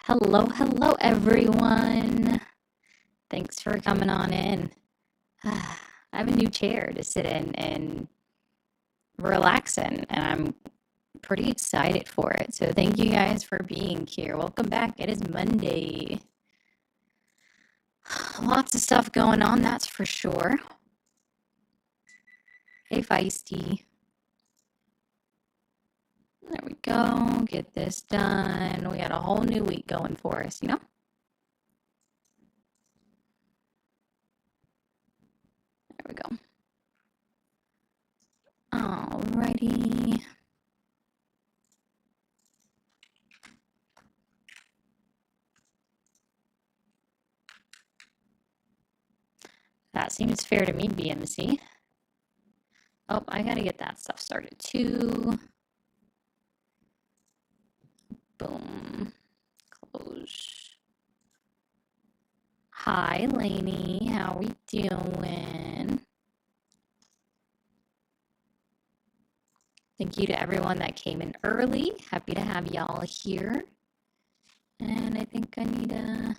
Hello, hello, everyone. Thanks for coming on in. I have a new chair to sit in and relax in, and I'm pretty excited for it. So, thank you guys for being here. Welcome back. It is Monday. Lots of stuff going on, that's for sure. Hey, Feisty. There we go. Get this done. We got a whole new week going for us, you know? There we go. Alrighty. That seems fair to me, BMC. Oh, I gotta get that stuff started too. Boom. Close. Hi, Lainey. How we doing? Thank you to everyone that came in early. Happy to have y'all here. And I think I need a...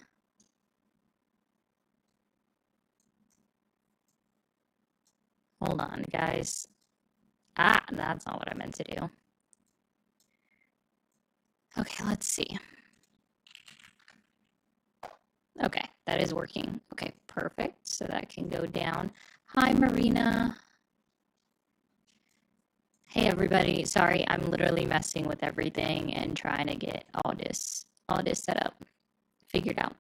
Hold on, guys. Ah, that's not what I meant to do. Okay, let's see. Okay, that is working. Okay, perfect. So that can go down. Hi, Marina. Hey, everybody. Sorry, I'm literally messing with everything and trying to get all this set up, figured out.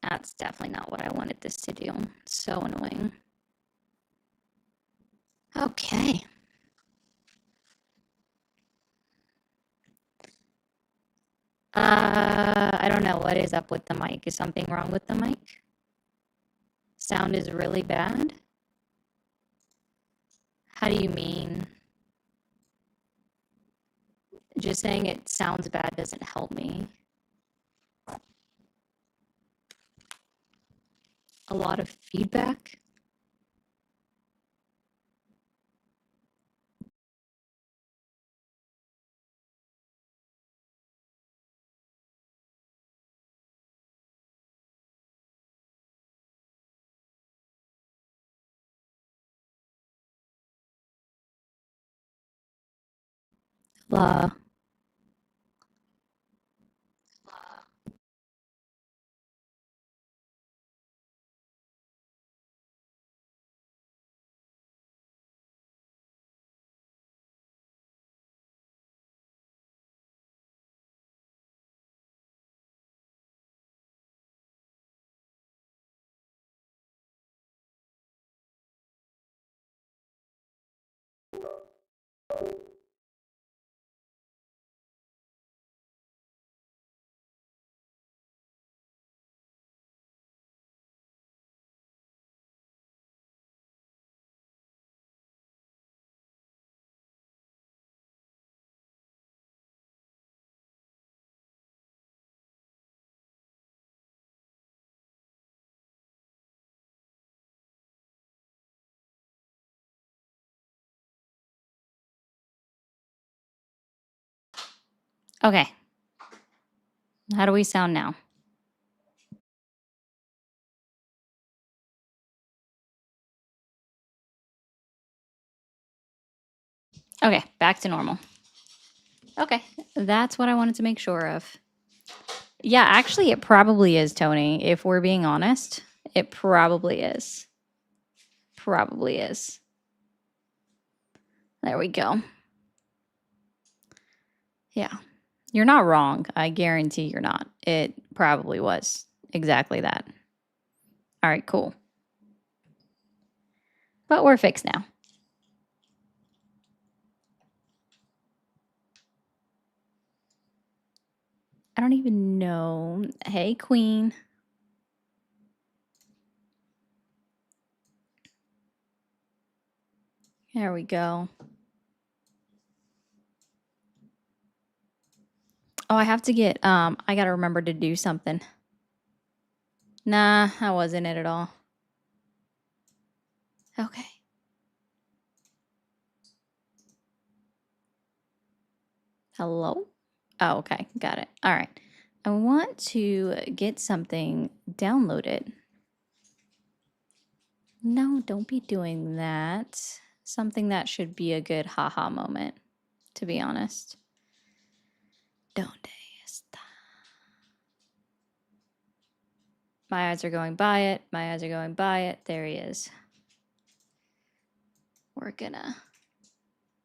That's definitely not what I wanted this to do. So annoying. Okay. I don't know what is up with the mic. Is something wrong with the mic? Sound is really bad? How do you mean? Just saying it sounds bad doesn't help me. A lot of feedback? La. Okay. How do we sound now? Okay, back to normal. Okay, that's what I wanted to make sure of. Yeah, actually, it probably is, Tony. If we're being honest, it probably is. Probably is. There we go. Yeah. You're not wrong. I guarantee you're not. It probably was exactly that. All right, cool. But we're fixed now. I don't even know. Hey, Queen. There we go. Oh, I have to get, I gotta remember to do something. Nah, that wasn't it at all. Okay. Hello? Oh, okay. Got it. All right. I want to get something downloaded. No, don't be doing that. Something that should be a good haha moment, to be honest. Donde está? My eyes are going by it. My eyes are going by it. There he is. We're gonna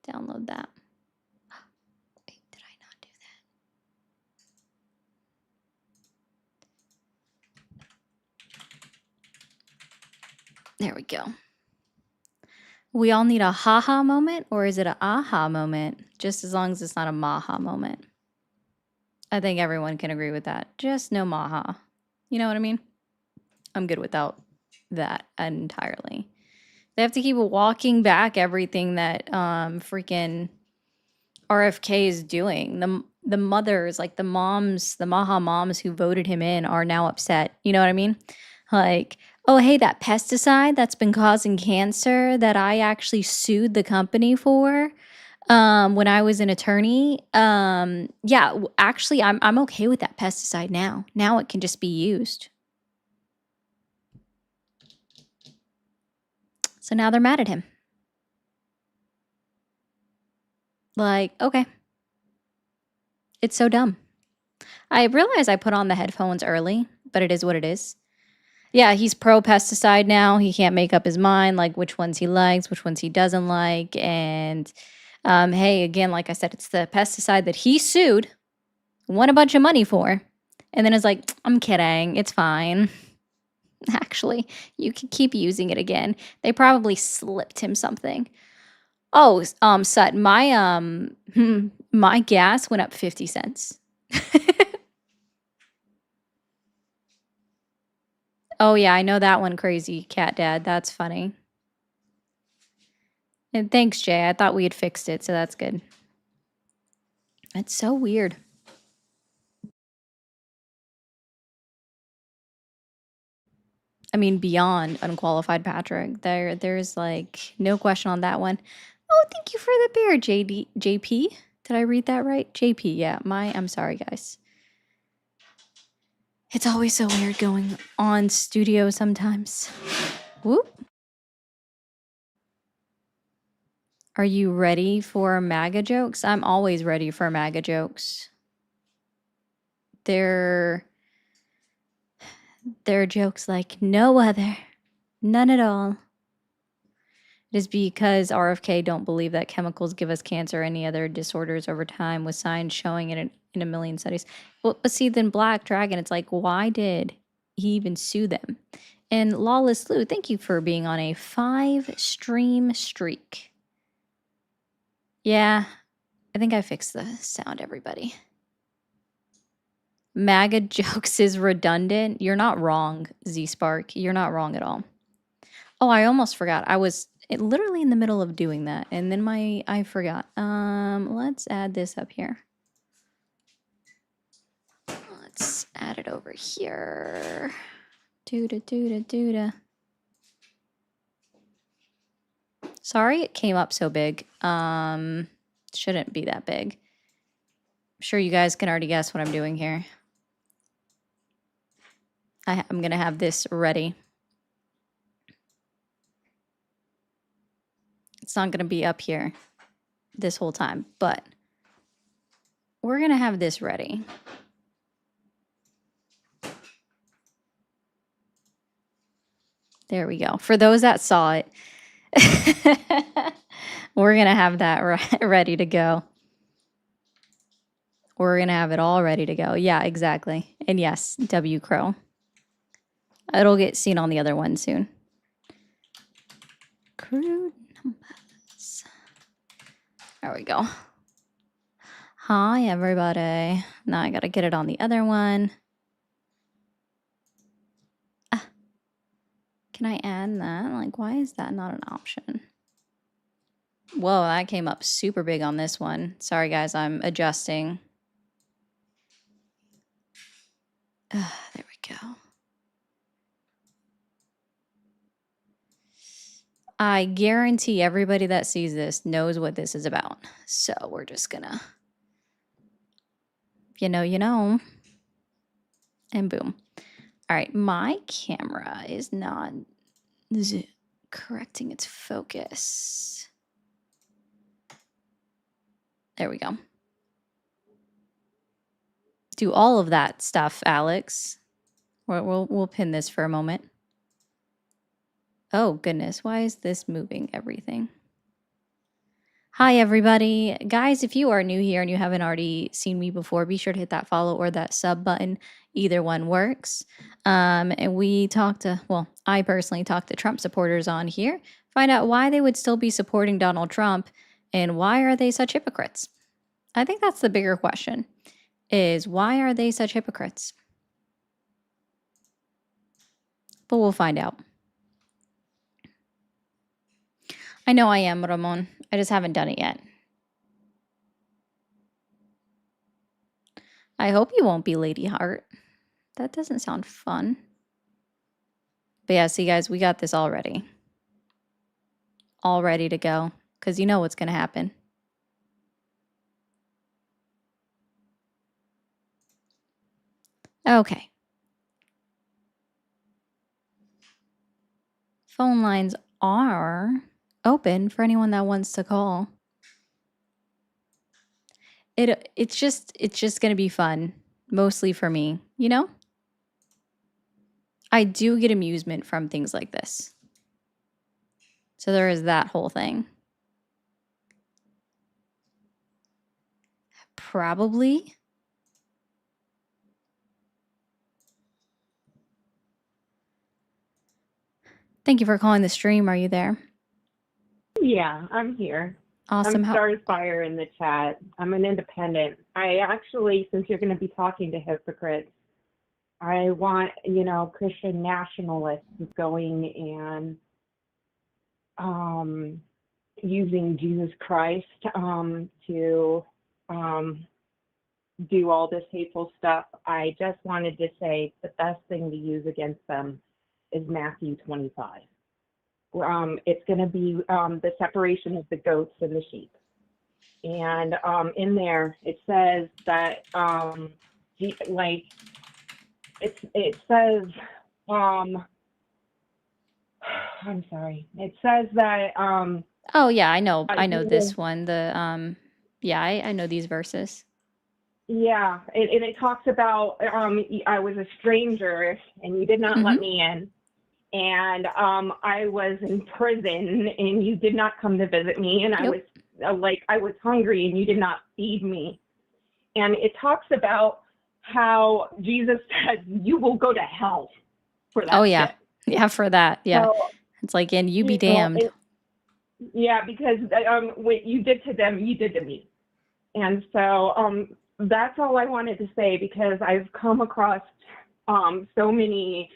download that. Wait, did I not do that? There we go. We all need a haha moment, or is it a aha moment? Just as long as it's not a maha moment. I think everyone can agree with that. Just no maha. You know what I mean? I'm good without that entirely. They have to keep walking back everything that freaking RFK is doing. The mothers, like the moms, the Maha moms who voted him in are now upset. You know what I mean? Like, oh, hey, that pesticide that's been causing cancer that I actually sued the company for when I was an attorney. Yeah, actually, I'm okay with that pesticide now. Now it can just be used. So now they're mad at him. Like, okay. It's so dumb. I realize I put on the headphones early, but it is what it is. Yeah, he's pro pesticide now. He can't make up his mind, like which ones he likes, which ones he doesn't like. And hey, again, like I said, it's the pesticide that he sued, won a bunch of money for, and then is like, I'm kidding, it's fine. Actually, you can keep using it again. They probably slipped him something. Oh, Sut, my gas went up 50 cents. Oh yeah, I know that one, crazy cat dad. That's funny. And thanks, Jay. I thought we had fixed it, so that's good. It's so weird. I mean, beyond unqualified Patrick. There's like no question on that one. Oh, thank you for the bear, JP. Did I read that right? JP, yeah. I'm sorry, guys. It's always so weird going on studio sometimes. Whoop. Are you ready for MAGA jokes? I'm always ready for MAGA jokes. They're jokes like no other. None at all. It is because RFK don't believe that chemicals give us cancer or any other disorders over time, with science showing it in a million studies. Well, but see, then Black Dragon, it's like, why did he even sue them? And Lawless Lou, thank you for being on a 5-stream streak. Yeah, I think I fixed the sound, everybody. MAGA jokes is redundant. You're not wrong, Z-Spark. You're not wrong at all. Oh, I almost forgot. I was literally in the middle of doing that, and then I forgot. Let's add this up here. Let's add it over here. Doo-da-doo-da-doo-da. Sorry it came up so big. Shouldn't be that big. I'm sure you guys can already guess what I'm doing here. I'm gonna have this ready. It's not gonna be up here this whole time, but we're gonna have this ready. There we go. For those that saw it, we're gonna have that ready to go. We're gonna have it all ready to go. Yeah, exactly. And yes, W Crow. It'll get seen on the other one soon. Crude numbers. There we go. Hi, everybody. Now I gotta get it on the other one. Can I add that? Like, why is that not an option? Whoa, that came up super big on this one. Sorry, guys, I'm adjusting. There we go. I guarantee everybody that sees this knows what this is about. So we're just gonna you know. And boom. All right, my camera is not correcting its focus. There we go. Do all of that stuff, Alex. We'll pin this for a moment. Oh, goodness. Why is this moving everything? Hi, everybody. Guys, if you are new here and you haven't already seen me before, be sure to hit that follow or that sub button. Either one works. And I personally talk to Trump supporters on here, find out why they would still be supporting Donald Trump and why are they such hypocrites. I think that's the bigger question, is why are they such hypocrites? But we'll find out. I know I am, Ramon. I just haven't done it yet. I hope you won't be Lady Heart. That doesn't sound fun. But yeah, see guys, we got this already. All ready to go. Because you know what's going to happen. Okay. Phone lines are open for anyone that wants to call. It's just going to be fun, mostly for me, you know? I do get amusement from things like this. So there is that whole thing. Probably. Thank you for calling the stream. Are you there? Yeah, I'm here. Awesome. I'm Starfire in the chat. I'm an independent. I actually, since you're going to be talking to hypocrites, I want, Christian nationalists going and using Jesus Christ to do all this hateful stuff. I just wanted to say the best thing to use against them is Matthew 25. It's going to be the separation of the goats and the sheep. And in there, it says that, it says, I'm sorry. It says that. Oh yeah, I know this one. I know these verses. Yeah, and it talks about I was a stranger and you did not let me in. And I was in prison and you did not come to visit me. And I was hungry and you did not feed me. And it talks about how Jesus said, you will go to hell for that. Oh, yeah. Shit. Yeah, for that. Yeah. So, it's like, and you be damned. Because what you did to them, you did to me. And so that's all I wanted to say, because I've come across so many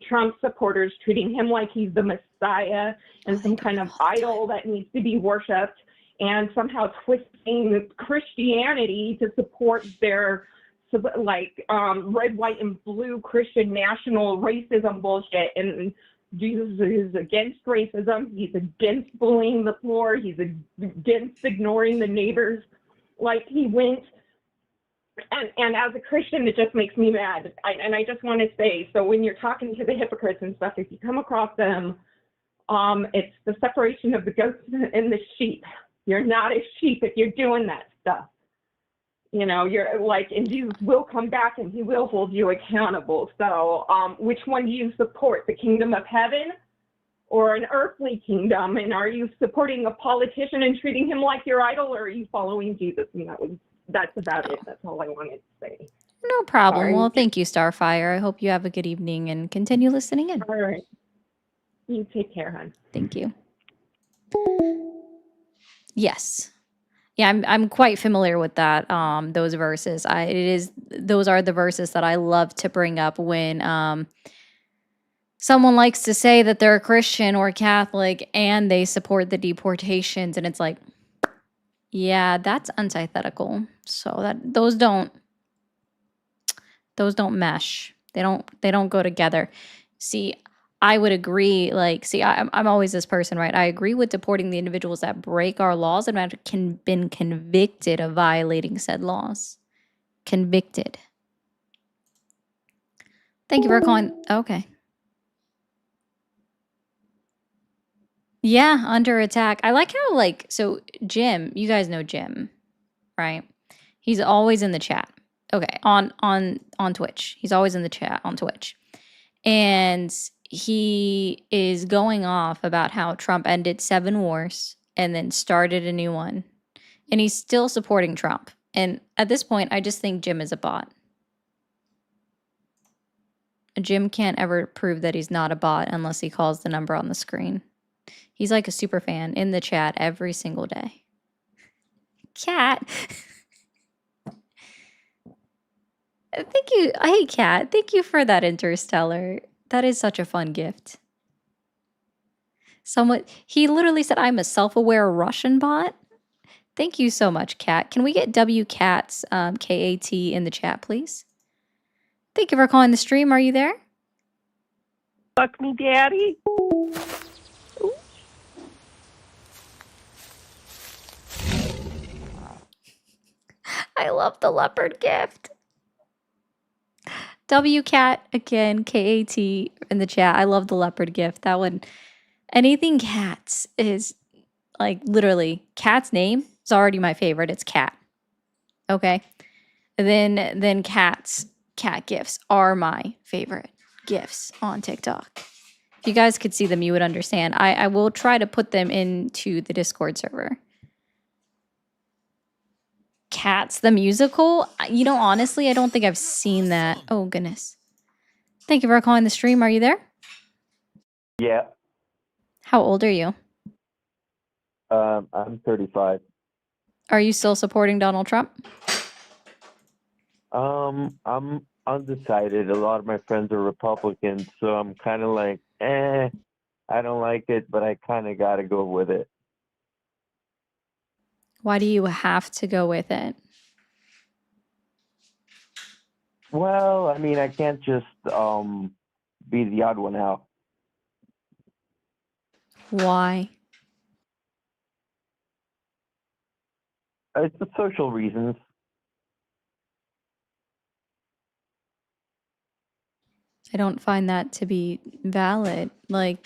Trump supporters treating him like he's the Messiah and some kind of idol that needs to be worshipped, and somehow twisting Christianity to support their red, white, and blue Christian national racism bullshit. And Jesus is against racism. He's against bullying the poor. He's against ignoring the neighbors. Like, he went. And as a Christian, it just makes me mad. And I just want to say, so when you're talking to the hypocrites and stuff, if you come across them, it's the separation of the goats and the sheep. You're not a sheep if you're doing that stuff. You're like, and Jesus will come back and he will hold you accountable. So which one do you support, the kingdom of heaven or an earthly kingdom? And are you supporting a politician and treating him like your idol, or are you following Jesus? And that's about it. That's all I wanted to say. No problem. Sorry. Well, thank you, Starfire. I hope you have a good evening and continue listening in. All right. You take care, hon. Thank you. Yes. Yeah, I'm quite familiar with that. Those verses. Those are the verses that I love to bring up when someone likes to say that they're a Christian or Catholic and they support the deportations, and it's like, yeah, that's antithetical. So those don't mesh. They don't go together. See, I would agree. I'm always this person, right? I agree with deporting the individuals that break our laws and have been convicted of violating said laws. Convicted. Thank you for calling. Okay. Yeah, under attack. I like how, like, so Jim, you guys know Jim, right? He's always in the chat. Okay, on Twitch. He's always in the chat on Twitch. And he is going off about how Trump ended 7 wars and then started a new one. And he's still supporting Trump. And at this point, I just think Jim is a bot. Jim can't ever prove that he's not a bot unless he calls the number on the screen. He's like a super fan in the chat every single day. Cat. Thank you. Hey, Cat. Thank you for that Interstellar. That is such a fun gift. He literally said, I'm a self-aware Russian bot. Thank you so much, Cat. Can we get WCats, K-A-T, in the chat, please? Thank you for calling the stream. Are you there? Fuck me, daddy. I love the leopard gift. WCat, again, K-A-T, in the chat. I love the leopard gift. That one, anything cats is, like, literally, Cat's name is already my favorite. It's Cat. Okay? Then cat gifts are my favorite gifts on TikTok. If you guys could see them, you would understand. I will try to put them into the Discord server. Cats the musical? You know, honestly, I don't think I've seen that. Oh, goodness. Thank you for calling the stream. Are you there? Yeah. How old are you? I'm 35. Are you still supporting Donald Trump? I'm undecided. A lot of my friends are Republicans, so I'm kind of like, I don't like it, but I kind of got to go with it. Why do you have to go with it? Well, I mean, I can't just be the odd one out. Why? It's the social reasons. I don't find that to be valid. Like,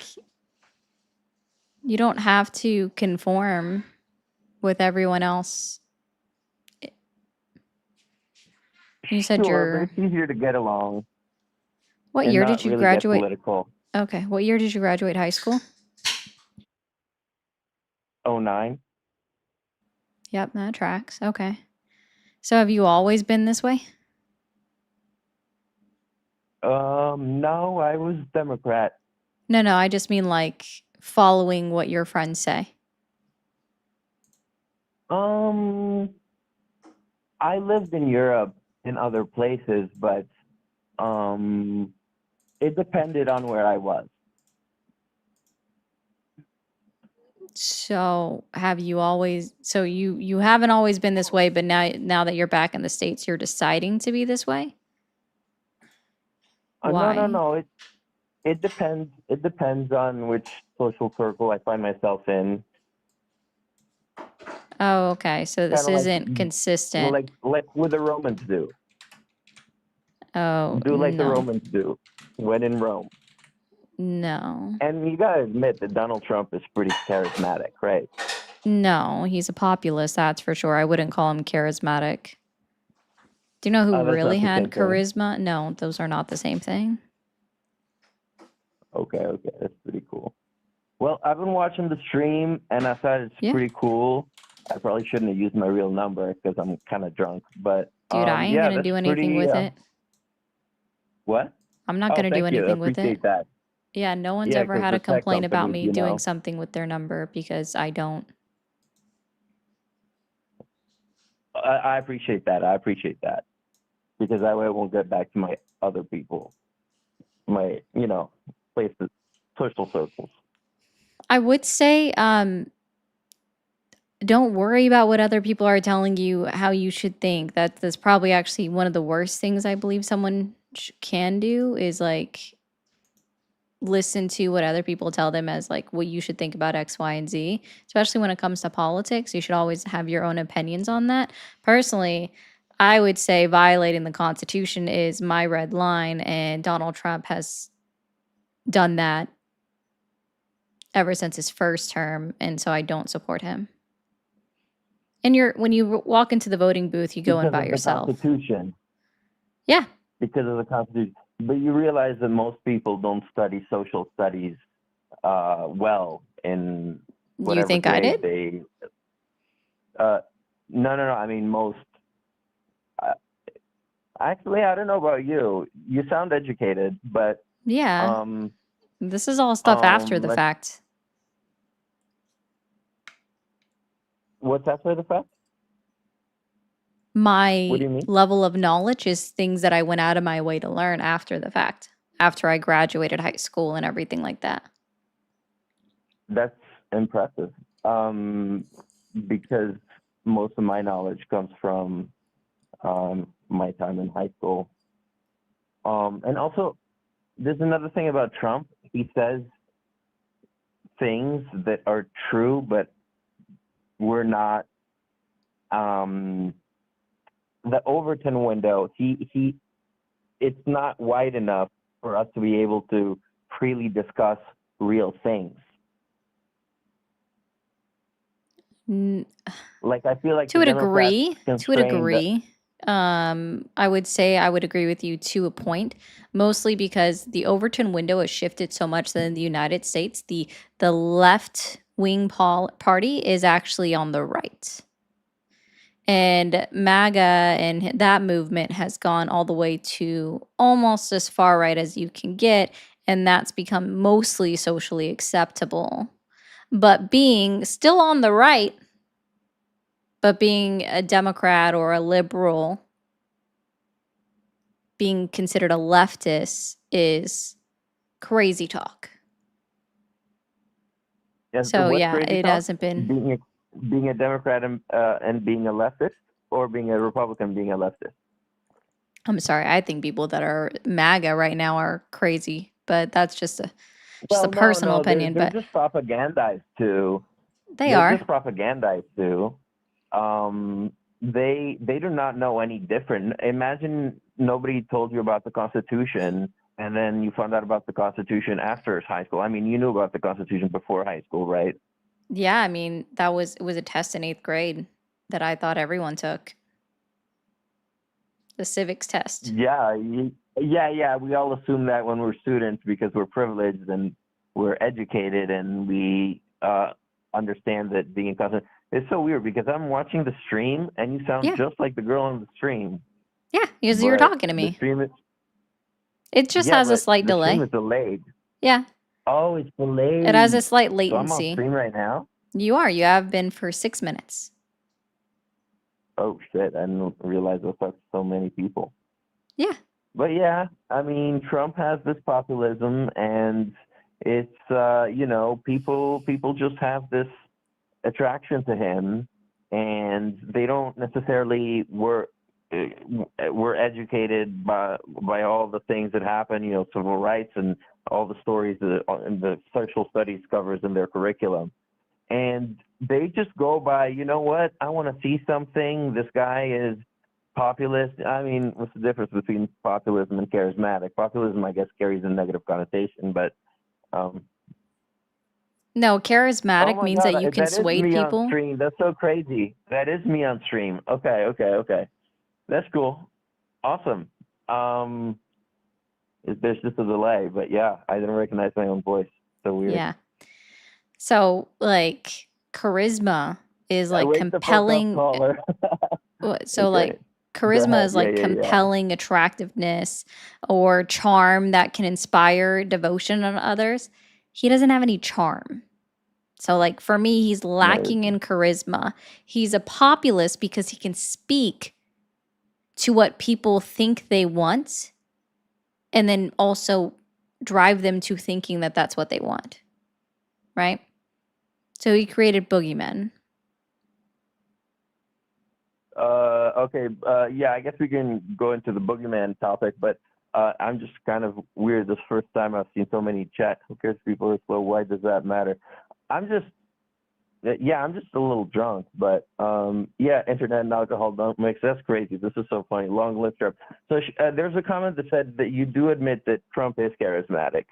you don't have to conform with everyone else. You said sure, but it's easier to get along. What year did you really graduate? Get political. Okay. What year did you graduate high school? 09. Yep, that tracks. Okay. So have you always been this way? No, I was Democrat. No, I just mean like following what your friends say. I lived in Europe and other places, but it depended on where I was. So have you always? So you haven't always been this way, but now that you're back in the States, you're deciding to be this way? Why? No. It depends. It depends on which social circle I find myself in. Oh, okay. So this Kinda isn't consistent. Like what the Romans do. Oh, Do like the no. Romans do when in Rome. No. And you gotta admit that Donald Trump is pretty charismatic, right? No, he's a populist, that's for sure. I wouldn't call him charismatic. Do you know who Oh, that's really not the had same thing? charisma? No, those are not the same thing. Okay, that's pretty cool. Well, I've been watching the stream and I thought it's Yeah. pretty cool. I probably shouldn't have used my real number because I'm kind of drunk, but Dude, I ain't yeah, gonna that's do anything pretty, with it. What? I'm not gonna do Thank you. I anything with appreciate it. that. Yeah, no one's Yeah, ever 'cause had a the tech complaint about companies, me you doing know. something with their number because I don't. I appreciate that. I appreciate that because that way I won't get back to my other people, my places, social circles. I would say, don't worry about what other people are telling you how you should think. That's probably actually one of the worst things I believe someone can do is like listen to what other people tell them as like what you should think about X, Y, and Z. Especially when it comes to politics, you should always have your own opinions on that. Personally, I would say violating the Constitution is my red line, and Donald Trump has done that ever since his first term, and so I don't support him. And when you walk into the voting booth, you go in Because by of the yourself. Constitution. Yeah. Because of the Constitution. But you realize that most people don't study social studies well in whatever You think I grade did? they. No. I mean, most. Actually, I don't know about you. You sound educated, but Yeah. This is all stuff after the fact. What's after the fact? What do My you mean? level of knowledge is things that I went out of my way to learn after the fact, after I graduated high school and everything like that. That's impressive. Because most of my knowledge comes from my time in high school. And also, there's another thing about Trump. He says things that are true, but we're not. The Overton window, it's not wide enough for us to be able to freely discuss real things. N- Like, I feel like To the a Democrats degree, to a constrain the, degree, I would say I would agree with you to a point, mostly because the Overton window has shifted so much that in the United States, the left wing party is actually on the right. And MAGA and that movement has gone all the way to almost as far right as you can get, and that's become mostly socially acceptable. But being still on the right, but being a Democrat or a liberal, being considered a leftist is crazy talk. So what's yeah, crazy it talk? hasn't been. Being a Democrat and being a leftist, or being a Republican being a leftist. I'm sorry, I think people that are MAGA right now are crazy, but that's just a personal opinion. They're But just propagandized too. they They're are. just propagandized too. They do not know any different. Imagine nobody told you about the Constitution, and then you found out about the Constitution after high school. I mean, you knew about the Constitution before high school, right? Yeah, I mean, it was a test in 8th grade that I thought everyone took. The civics test. Yeah. We all assume that when we're students because we're privileged and we're educated and we understand that being constitutional. It's so weird because I'm watching the stream and you sound just like the girl on the stream. Yeah, because you're talking to me. The stream is, it just has a slight delay. The stream is delayed. Yeah. Oh, it's delayed. It has a slight latency. So I'm on stream right now? You are. You have been for 6 minutes. Oh, shit. I didn't realize it affects so many people. Yeah. But yeah, I mean, Trump has this populism, and it's people just have this attraction to him, and they don't necessarily were educated by all the things that happen, civil rights and all the stories that the social studies covers in their curriculum, and they just go by, you know what? I want to see something. This guy is populist. I mean, what's the difference between populism and charismatic? Populism, I guess, carries a negative connotation, but no, charismatic means that you can sway people. On stream. That's so crazy. That is me on stream. Okay. That's cool. Awesome. There's just a delay, but yeah, I didn't recognize my own voice. So weird. Yeah. So like charisma is like compelling. So like charisma is like compelling attractiveness or charm that can inspire devotion on others. He doesn't have any charm. So like for me, he's lacking in charisma. He's a populist because he can speak to what people think they want and then also drive them to thinking that that's what they want. Right? So he created boogeymen. Okay. Yeah, I guess we can go into the boogeyman topic, but I'm just kind of weird. This first time I've seen so many chat. Who cares if people are slow? Why does that matter? I'm just Yeah, I'm just a little drunk, but yeah, internet and alcohol don't mix. That's crazy. This is so funny. Long live Trump. So there's a comment that said that you do admit that Trump is charismatic.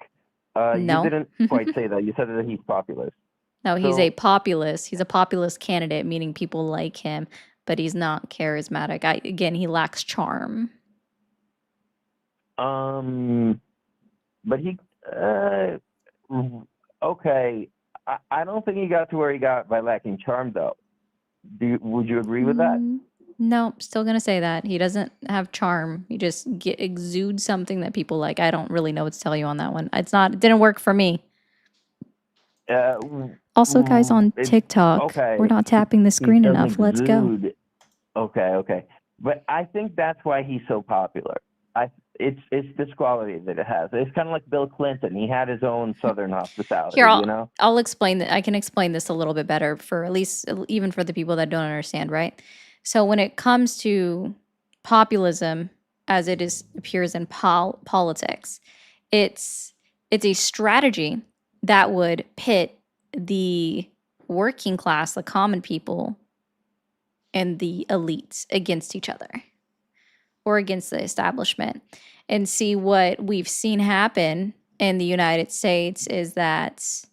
You No. didn't quite say that. You said that he's populist. No, he's a So, populist. He's a populist candidate, meaning people like him, but he's not charismatic. Again, he lacks charm. but he, okay. I don't think he got to where he got by lacking charm, though. Would you agree with that? No, still gonna say that. He doesn't have charm. He just exudes something that people like. I don't really know what to tell you on that one. It didn't work for me. Also, guys, on TikTok, okay. we're not tapping the He screen doesn't enough. Let's go. exude. Okay. But I think that's why he's so popular. It's this quality that it has. It's kind of like Bill Clinton. He had his own Southern hospitality, Here, you know? I'll explain that. I can explain this a little bit better for at least even for the people that don't understand, right? So when it comes to populism, as it appears in politics, it's a strategy that would pit the working class, the common people, and the elites against each other or against the establishment. And see, what we've seen happen in the United States is that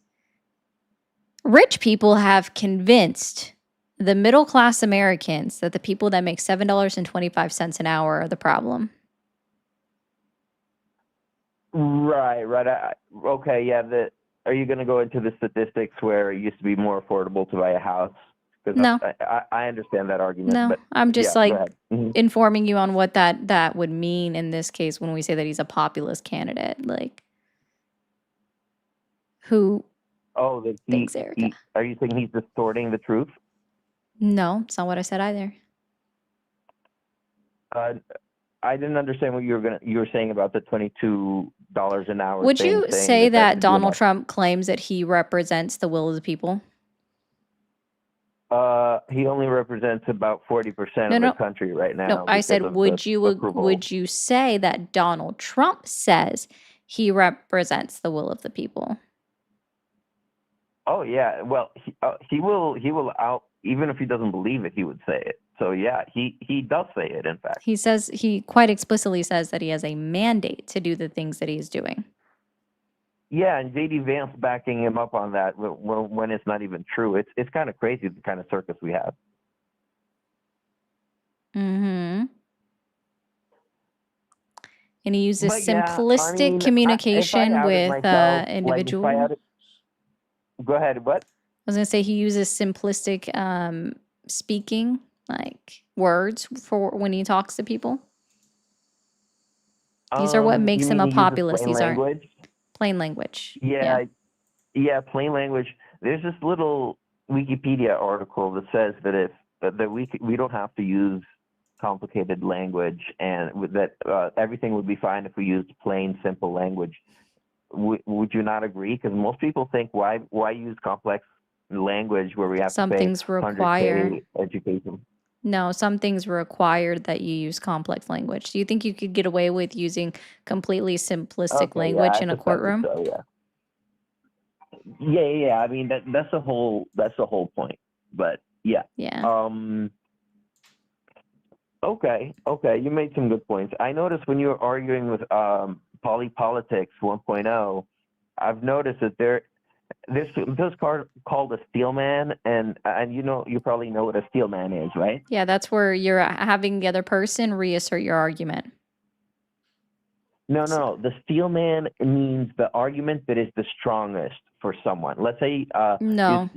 rich people have convinced the middle class Americans that the people that make $7.25 an hour are the problem. Right. Okay, yeah. Are you going to go into the statistics where it used to be more affordable to buy a house? Because No. I understand that argument. No, but I'm just yeah, go ahead. informing you on what that would mean in this case when we say that he's a populist candidate. Like, who Oh, that thinks Erica? are you saying he's distorting the truth? No, it's not what I said either. I didn't understand what you were saying about the $22 an hour. Would thing, you saying say that that's Donald Trump claims that he represents the will of the people? He only represents about 40% of No. the country right now. No, I said, would you say that Donald Trump says he represents the will of the people? Oh yeah, well he will out, even if he doesn't believe it, he would say it. So yeah, he does say it. In fact, He quite explicitly says that he has a mandate to do the things that he's doing. yeah, and JD Vance backing him up on that when it's not even true. It's kind of crazy, the kind of circus we have. Mm-hmm. And he uses But yeah, simplistic communication with individuals. Go ahead. What? I was gonna say he uses simplistic speaking, like words for when he talks to people. These are what makes him a populist. These aren't plain language. Yeah, plain language. There's this little Wikipedia article that says that we don't have to use complicated language, and that everything would be fine if we used plain, simple language. Would you not agree? Because most people think, why use complex language where we have some to pay things require education? No, some things require that you use complex language. Do you think you could get away with using completely simplistic language in a courtroom? So, yeah. I mean that's the whole point. But yeah. Yeah. Okay. You made some good points. I noticed when you were arguing with Polypolitics 1.0, I've noticed that there's this card called a steelman, and you probably know what a steelman is, right? Yeah, that's where you're having the other person reassert your argument. No. The steelman means the argument that is the strongest for someone. Let's say no.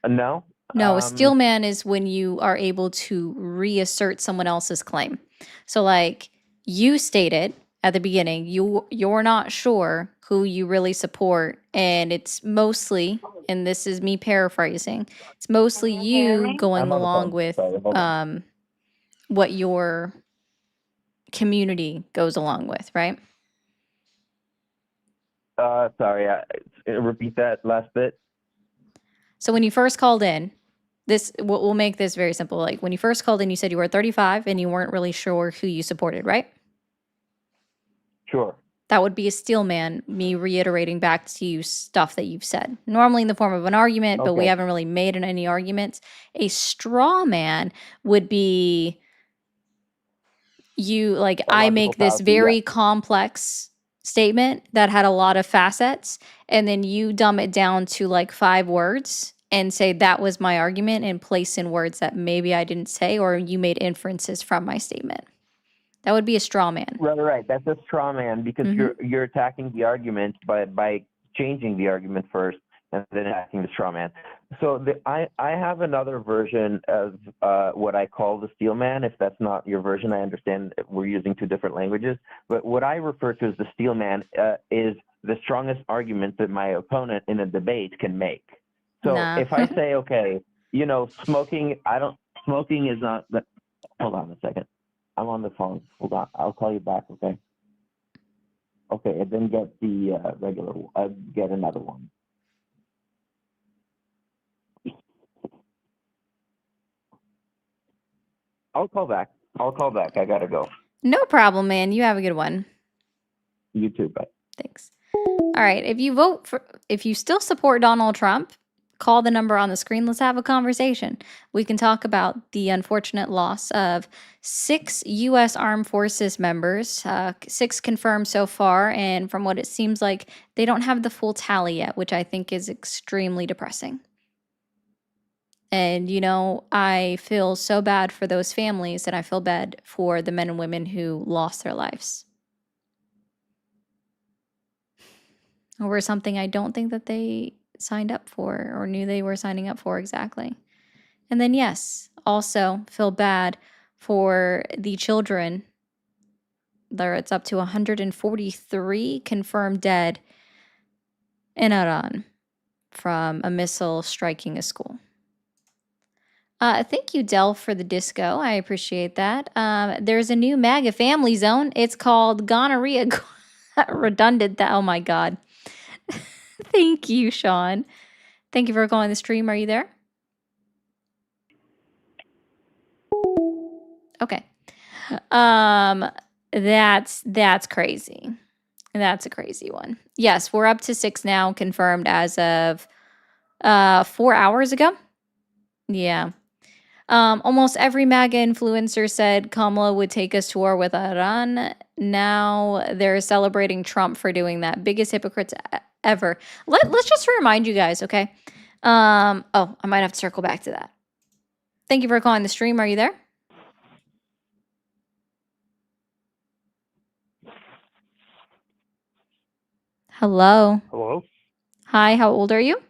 No? No, a steelman is when you are able to reassert someone else's claim. So like you stated at the beginning, you're not sure who you really support, and it's mostly, and this is me paraphrasing, it's mostly you going along with what your community goes along with, right? Sorry, repeat that last bit. So when you first called in, we'll make this very simple. Like when you first called in, you said you were 35 and you weren't really sure who you supported, right? Sure. That would be a steel man, me reiterating back to you stuff that you've said. Normally in the form of an argument, but we Okay. haven't really made any arguments. A straw man would be you, like, A I logical make this fallacy, yeah. very complex statement that had a lot of facets, and then you dumb it down to like 5 words and say that was my argument and place in words that maybe I didn't say or you made inferences from my statement. That would be a straw man. Right. That's a straw man because Mhm. you're attacking the argument by changing the argument first and then attacking the straw man. So I have another version of what I call the steel man. If that's not your version, I understand we're using 2 different languages. But what I refer to as the steel man is the strongest argument that my opponent in a debate can make. So Nah. if I say, okay, you know, smoking is not. Hold on a second. I'm on the phone. Hold on. I'll call you back, okay? Okay, and then get the regular, get another one. I'll call back. I gotta go. No problem, man. You have a good one. You too, bye. Thanks. All right. If you still support Donald Trump, call the number on the screen. Let's have a conversation. We can talk about the unfortunate loss of 6 U.S. Armed Forces members, 6 confirmed so far. And from what it seems like, they don't have the full tally yet, which I think is extremely depressing. And, you know, I feel so bad for those families and I feel bad for the men and women who lost their lives over something I don't think that they signed up for or knew they were signing up for exactly. And then, yes, also feel bad for the children. It's up to 143 confirmed dead in Iran from a missile striking a school. Thank you, Del, for the disco. I appreciate that. There's a new MAGA family zone. It's called Gonorrhea Redundant. Oh, my God. Thank you, Sean. Thank you for calling the stream. Are you there? Okay. That's crazy. That's a crazy one. Yes, we're up to 6 now, confirmed as of 4 hours ago. Yeah. Almost every MAGA influencer said Kamala would take us to war with Iran. Now they're celebrating Trump for doing that. Biggest hypocrites ever. Let's just remind you guys, okay? I might have to circle back to that. Thank you for calling the stream. Are you there? Hello. Hello? Hi, how old are you?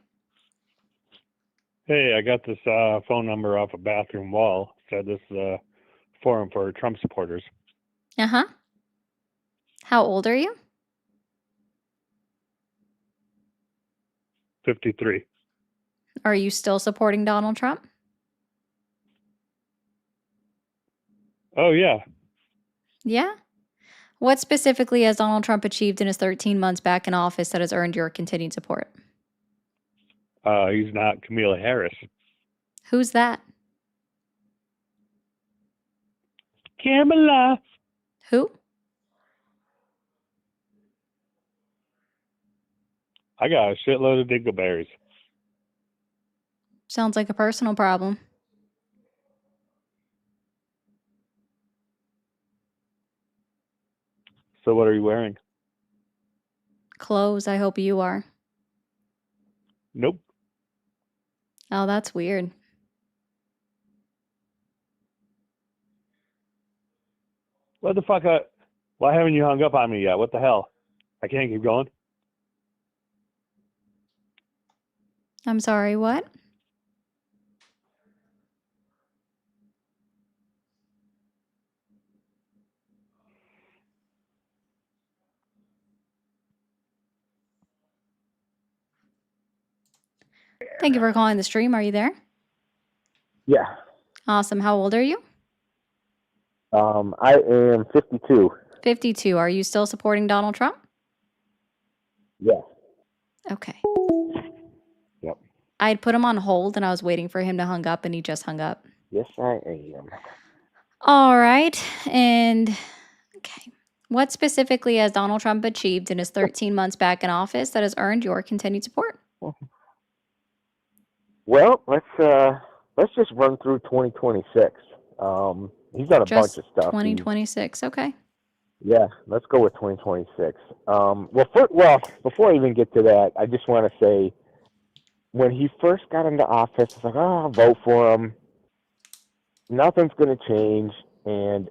Hey, I got this phone number off a bathroom wall. Said this is a forum for Trump supporters. Uh-huh. How old are you? 53. Are you still supporting Donald Trump? Oh, yeah. Yeah? What specifically has Donald Trump achieved in his 13 months back in office that has earned your continued support? He's not Kamala Harris. Who's that? Kamala. Who? I got a shitload of dingleberries. Sounds like a personal problem. So what are you wearing? Clothes, I hope you are. Nope. Oh, that's weird. What the fuck? Why haven't you hung up on me yet? What the hell? I can't keep going. I'm sorry, what? Thank you for calling the stream. Are you there? Yeah. Awesome. How old are you? I am 52. 52. Are you still supporting Donald Trump? Yeah. Okay. Yep. I had put him on hold and I was waiting for him to hang up and he just hung up. Yes, I am. All right. And okay. What specifically has Donald Trump achieved in his 13 months back in office that has earned your continued support? Well, let's just run through 2026. He's done a Just bunch of stuff. 2026. Okay. Yeah, let's go with 2026. Well, before I even get to that, I just want to say, when he first got into office, it's like, oh, I'll vote for him. Nothing's going to change, and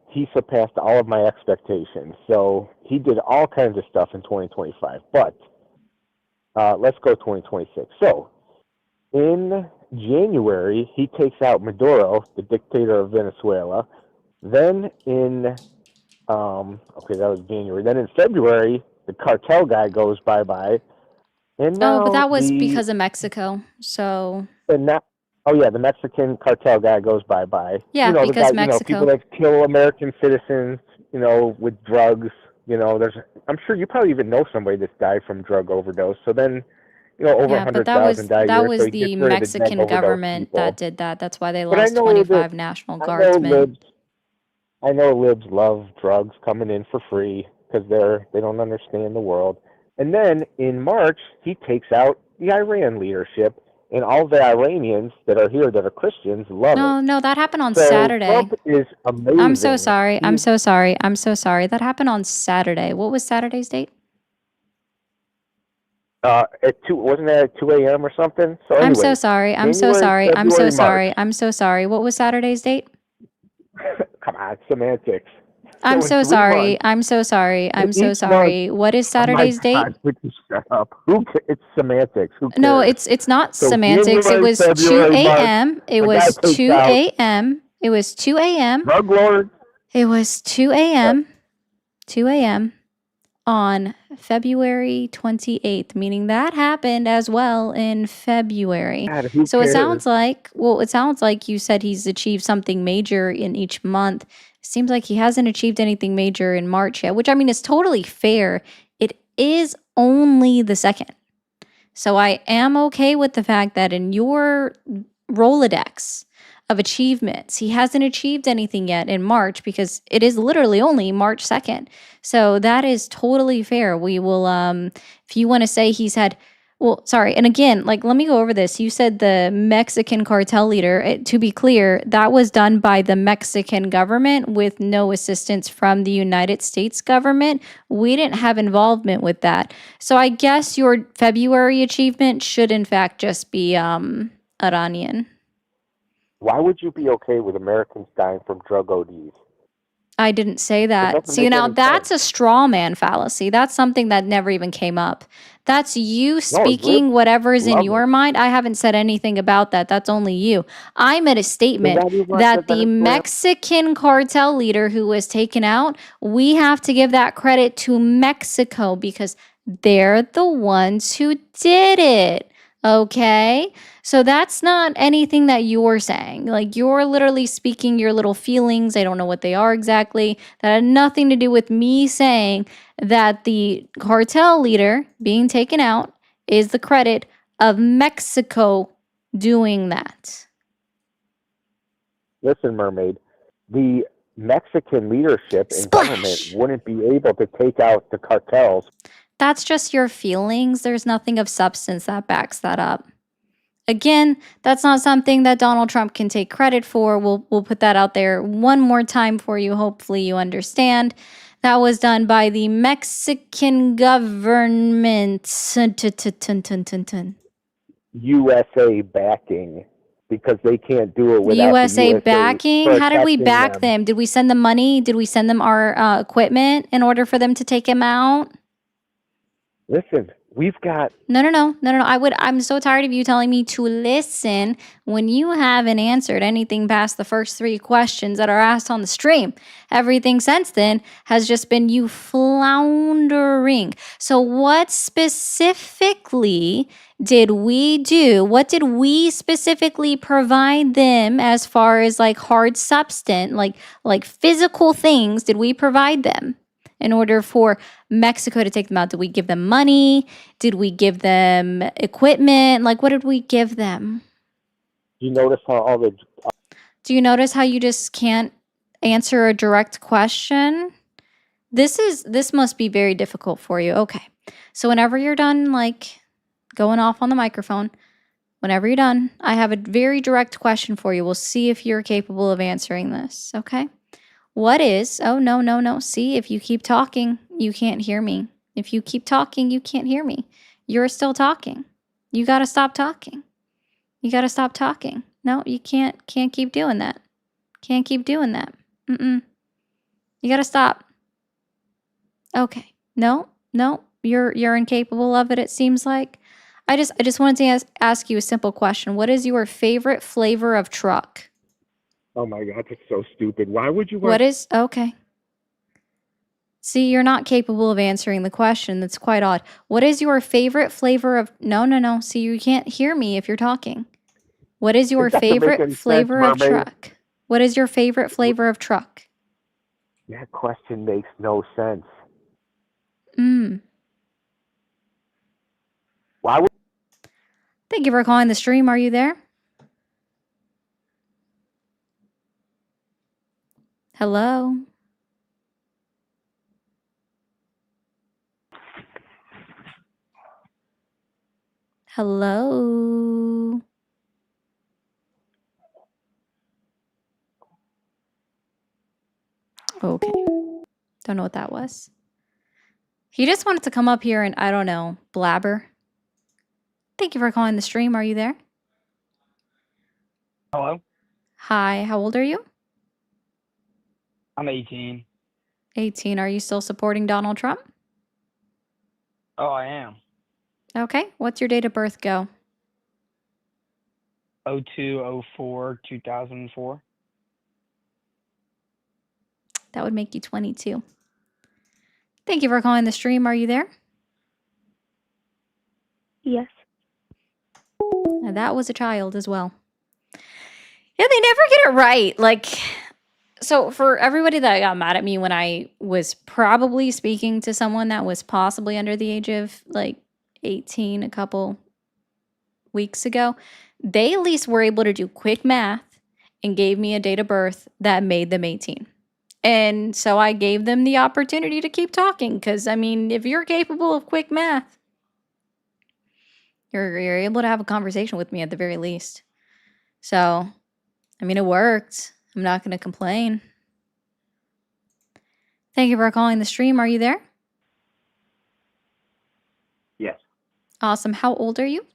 he surpassed all of my expectations. So he did all kinds of stuff in 2025. But let's go 2026. So in January, he takes out Maduro, the dictator of Venezuela. Then that was January. Then in February, the cartel guy goes bye-bye. And now Oh, but that was because of Mexico. So, the Mexican cartel guy goes bye-bye. yeah, The because guy, Mexico. people that kill American citizens, with drugs. I'm sure you probably even know somebody that's died from drug overdose. So then, over Yeah, but 100,000 die a that year. was So he the gets rid of the drug Mexican overdose government people. that did that. That's why they But I lost know 25 that- National I Guardsmen. know libs love drugs coming in for free because they don't understand the world. And then in March, he takes out the Iran leadership, and all the Iranians that are here that are Christians love it. No, that happened on So Saturday. Trump is amazing. I'm so sorry. I'm He's- so sorry. I'm so sorry. That happened on Saturday. What was Saturday's date? wasn't that at 2 a.m. or something? So I'm so anyway, sorry. I'm so January, sorry. I'm so February, sorry. March. I'm so sorry. What was Saturday's date? Come on, semantics. I'm So so in 3 sorry. months, I'm so sorry. I'm in so each sorry. What is Saturday's oh my date? God, would you shut up? It's semantics. Who cares? No, it's not So semantics. It January, was 2 February, March, a.m. It the was guy takes 2 out a.m. It was 2 a.m. drug lords. It was 2 a.m. 2 a.m. on February 28th, meaning that happened as well in February. God, who So it cares? sounds like you said he's achieved something major in each month. Seems like he hasn't achieved anything major in March yet, which I mean is totally fair. It is only the 2nd. So I am okay with the fact that in your Rolodex of achievements, he hasn't achieved anything yet in March because it is literally only March 2nd. So that is totally fair. We will, if you want to say he's had, and again, let me go over this. You said the Mexican cartel leader. To be clear, that was done by the Mexican government with no assistance from the United States government. We didn't have involvement with that. So I guess your February achievement should in fact just be Iranian. Why would you be okay with Americans dying from drug ODs? I didn't say that. doesn't See, make now any that's sense. a straw man fallacy. That's something that never even came up. That's you speaking libs whatever's in love your it. mind. I haven't said anything about that. That's only you. I made a Then statement why do you want that the Venezuela? Mexican cartel leader who was taken out, we have to give that credit to Mexico because they're the ones who did it. Okay? So that's not anything that you're saying. You're literally speaking your little feelings. I don't know what they are exactly. That had nothing to do with me saying that the cartel leader being taken out is the credit of Mexico doing that. Listen, Mermaid, the Mexican leadership and government Splash! wouldn't be able to take out the cartels. That's just your feelings. There's nothing of substance that backs that up. Again, that's not something that Donald Trump can take credit for. We'll put that out there one more time for you. Hopefully you understand. That was done by the Mexican government. USA backing, because they can't do it without USA the backing? How did we protecting back them? Did we send them money? Did we send them our equipment in order for them to take him out? Listen, we've got No. I'm so tired of you telling me to listen when you haven't answered anything past the first 3 questions that are asked on the stream. Everything since then has just been you floundering. So what specifically did we do? What did we specifically provide them as far as hard substance, like physical things did we provide them? In order for Mexico to take them out, did we give them money? Did we give them equipment? What did we give them? you notice how all the Do you notice how you just can't answer a direct question. This must be very difficult for you. Okay. So whenever you're done like going off on the microphone, whenever you're done, I have a very direct question for you. We'll see if you're capable of answering this, okay? What is, oh, no. See, if you keep talking, you can't hear me. If you keep talking, you can't hear me. You're still talking. You got to stop talking. You got to stop talking. No, you can't keep doing that. Can't keep doing that. You got to stop. Okay. No, you're incapable of it, it seems like. I just wanted to ask you a simple question. What is your favorite flavor of truck? Oh my God, that's so stupid. Why would you What is, okay. See, you're not capable of answering the question. That's quite odd. What is your favorite flavor of, no. See, you can't hear me if you're talking. What is your It doesn't make favorite any sense, flavor of mermaid. truck? What is your favorite flavor of truck? That question makes no sense. Why would Thank you for calling the stream. Are you there? Hello? Hello? Okay. Don't know what that was. He just wanted to come up here and, I don't know, blabber. Thank you for calling the stream. Are you there? Hello? Hi, how old are you? I'm 18. 18. Are you still supporting Donald Trump? Oh, I am. Okay. What's your date of birth go? 02/04/2004. That would make you 22. Thank you for calling the stream. Are you there? Yes. And that was a child as well. Yeah, they never get it right. Like, so for everybody that got mad at me when I was probably speaking to someone that was possibly under the age of like 18 a couple weeks ago, they at least were able to do quick math and gave me a date of birth that made them 18. And so I gave them the opportunity to keep talking because, I mean, if you're capable of quick math, you're able to have a conversation with me at the very least. So, I mean, it worked. I'm not going to complain. Thank you for calling the stream. Are you there? Yes, Awesome. How old are you?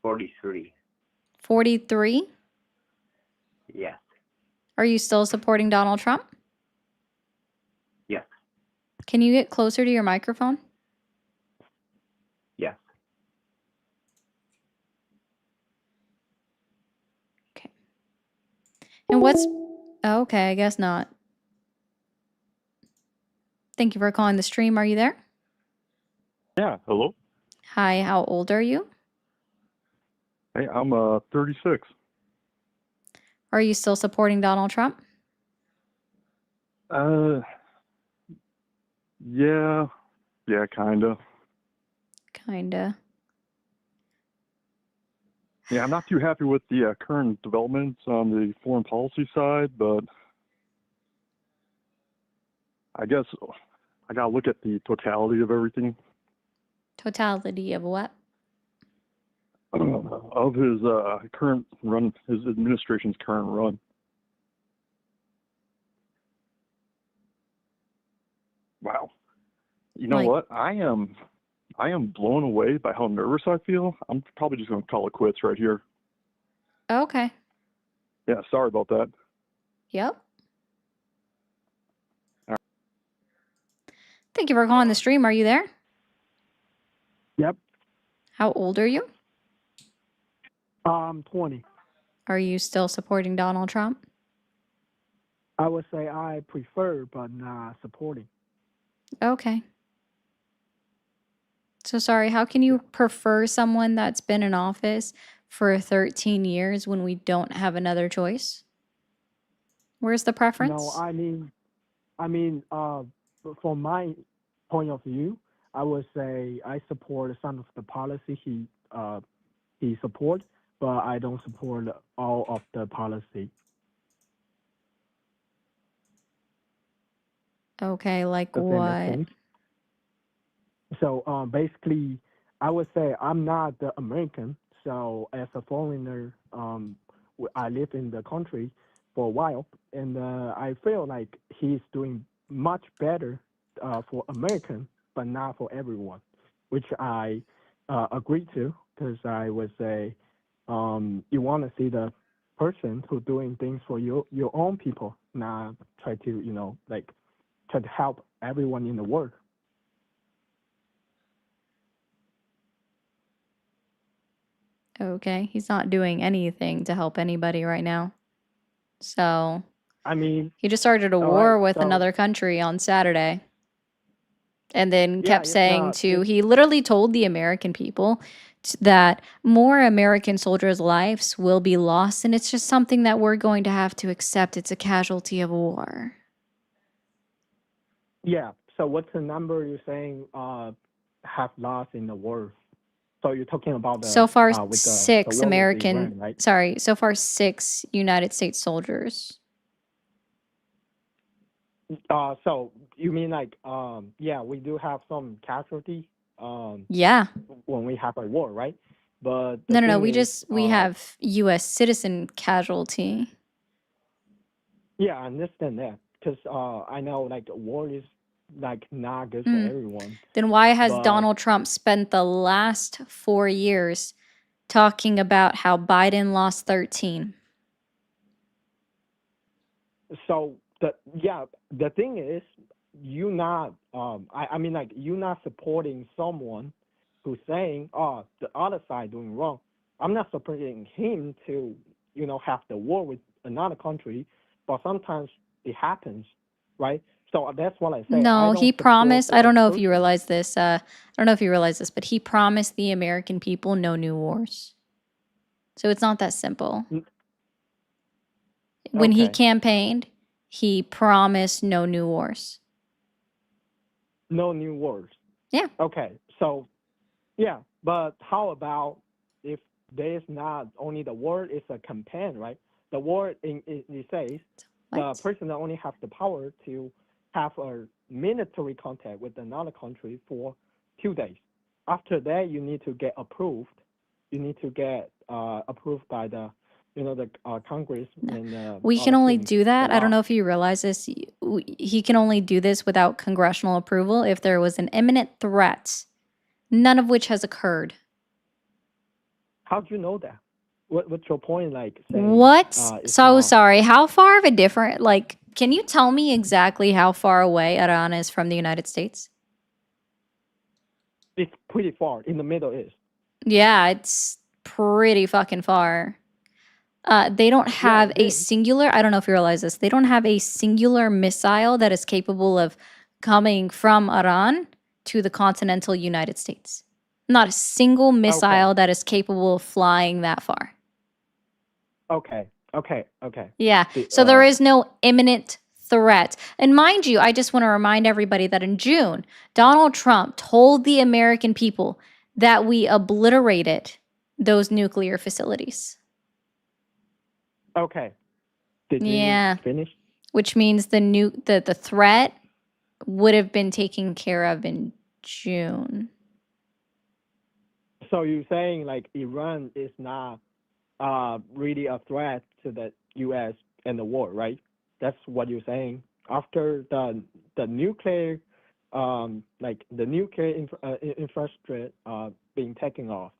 43. 43? Yes, Are you still supporting Donald Trump? yes, Can you get closer to your microphone? yes. Okay. And what's... Oh, okay, I guess not. Thank you for calling the stream. Are you there? Yeah, hello. Hi, how old are you? Hey, I'm 36. Are you still supporting Donald Trump? Yeah, kinda. Kinda. Yeah, I'm not too happy with the current developments on the foreign policy side, but I guess I gotta look at the totality of everything. Totality of what? Of his current run, his administration's current run. Wow. You know Like- what? I am blown away by how nervous I feel. I'm probably just gonna call it quits right here. Okay. Yeah, sorry about that. Yep. Thank you for calling the stream. Are you there? Yep. How old are you? 20. Are you still supporting Donald Trump? I would say I prefer, but not supporting. Okay. So sorry, how can you prefer someone that's been in office for 13 years when we don't have another choice? Where's the preference? No, I mean, from my point of view, I would say I support some of the policy he support, but I don't support all of the policy. Okay, like Does that make what? sense? So basically, I would say I'm not the American. So as a foreigner, I live in the country for a while, and I feel like he's doing much better for American, but not for everyone, which I agree to because I would say you want to see the person who doing things for your own people, not try to like try to help everyone in the world. Okay, he's not doing anything to help anybody right now. So I mean, he just started a all war right, with so another country on Saturday and then yeah, kept saying it's he literally told the American people that more American soldiers' lives will be lost, and it's just something that we're going to have to accept. It's a casualty of war. yeah. So what's the number you're saying have lost in the war? So you're talking about So the far, with the six war with American, Iran, right? sorry, so far 6 United States soldiers. So you mean like yeah, we do have some casualty Yeah. when we have a war, right? But the No, thing is we have U.S. citizen casualty. yeah, I understand that because I know like war is like not good for Mm. everyone, Then why has but Donald Trump spent the last 4 years talking about how Biden lost 13? so the thing is you not I mean like you not supporting someone who's saying oh the other side doing wrong. I'm not supporting him to have the war with another country, but sometimes it happens, right? So that's what I say. I No, he don't support promised. I the don't know if you person. realize this. I don't know if you realize this, but he promised the American people no new wars. So it's not that simple. N- When he Okay, campaigned, he promised no new wars. no new wars. Yeah. Okay, so yeah, but how about if there is not only the war, it's a campaign, right? The war it says the What? person that only have the power to have a military contact with another country for 2 days. After that, you need to get approved. You need to get approved by the the Congress and We can other only things, do the that. I don't law. know if you realize this. He can only do this without congressional approval if there was an imminent threat, none of which has occurred. How do you know that? What's your point? Like saying What? it's So not sorry. How far of a different, like, can you tell me exactly how far away Iran is from the United States? it's pretty far in the Middle East. Yeah, it's pretty fucking far. They don't Yeah, have it a is. singular, I don't know if you realize this, they don't have a singular missile that is capable of coming from Iran to the continental United States. Not a single Okay. missile that is capable of flying that far. Okay. Yeah. The, So there is no imminent threat. And mind you, I just want to remind everybody that in June, Donald Trump told the American people that we obliterated those nuclear facilities. okay. Did Yeah. you finish? Which means the threat would have been taken care of in June. So you're saying like Iran is not really a threat to the U.S. and the war, right? That's what you're saying. After the nuclear like the nuclear infrastructure being taken off,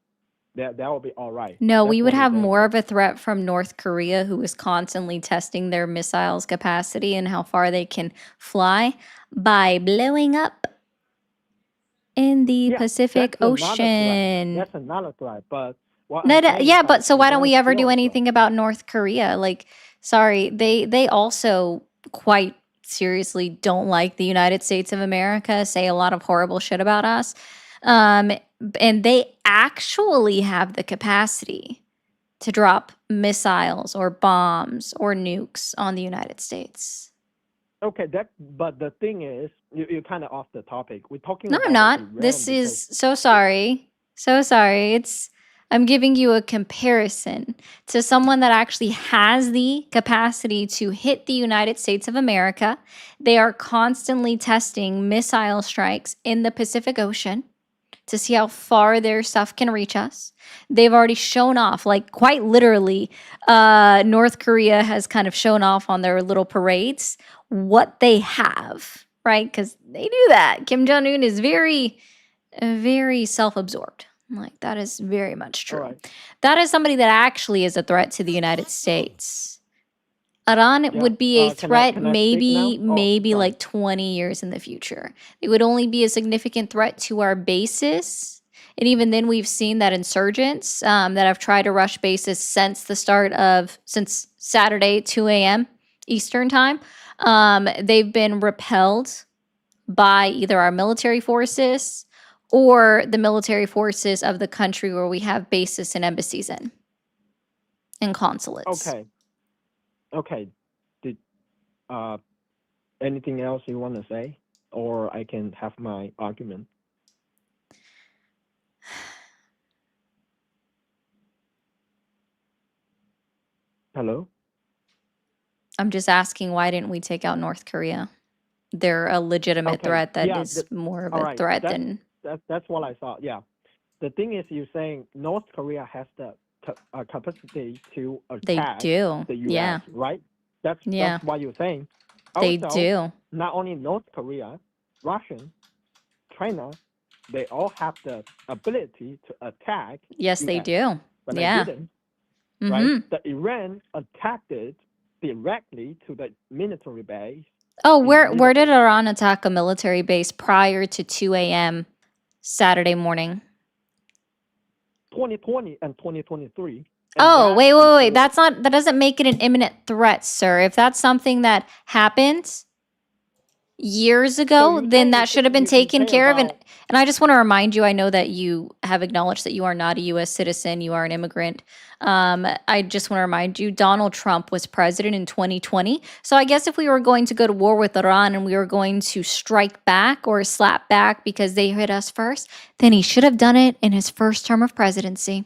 that will be all right. No, That's we would what you're have saying, more right? of a threat from North Korea, who is constantly testing their missiles capacity and how far they can fly by blowing up in the Yeah, Pacific that's another threat. Ocean. That's another threat. But what No, I'm saying yeah, is but like so why don't Iran we ever still do a threat. anything about North Korea? Like, sorry, they also quite seriously don't like the United States of America, say a lot of horrible shit about us. And they actually have the capacity to drop missiles or bombs or nukes on the United States. Okay, but the thing is, you're kind of off the topic. We're talking No, I'm about not. Iran This because is so sorry. So sorry. It's I'm giving you a comparison to someone that actually has the capacity to hit the United States of America. They are constantly testing missile strikes in the Pacific Ocean to see how far their stuff can reach us. They've already shown off, like quite literally, North Korea has kind of shown off on their little parades what they have, right? Because they do that. Kim Jong-un is very, very self-absorbed. Like, that is very much All true. right. That is somebody that actually is a threat to the United States. Iran Yeah. would be a Can I threat speak now? maybe Oh, maybe sorry. like 20 years in the future. It would only be a significant threat to our bases. And even then, we've seen that insurgents that have tried to rush bases since Saturday, 2 a.m. Eastern time, they've been repelled by either our military forces or the military forces of the country where we have bases and embassies in and consulates. Okay. Okay. Did anything else you want to say, or I can have my argument? Hello. I'm just asking, why didn't we take out North Korea? They're a legitimate Okay. threat that Yeah. is more of All a right. threat That's than that's what I thought. Yeah. The thing is, you're saying North Korea has the capacity to they attack do. the U.S., Yeah, right? That's yeah, what you're saying. they Also, do. not only North Korea, Russia, China, they all have the ability to attack Yes, they U.S., do. but Yeah. they didn't, Mm-hmm. right? The Iran attacked it directly to the military base Oh, in where did Middle East. Iran attack a military base prior to 2 a.m. Saturday morning? 2020 and 2023. And Oh, that wait. before. That doesn't make it an imminent threat, sir. If that's something that happened years So ago, you then say that should have been you taken say care of. about And I just want to remind you, I know that you have acknowledged that you are not a U.S. citizen, you are an immigrant. I just want to remind you, Donald Trump was president in 2020. So I guess if we were going to go to war with Iran and we were going to strike back or slap back because they hit us first, then he should have done it in his first term of presidency.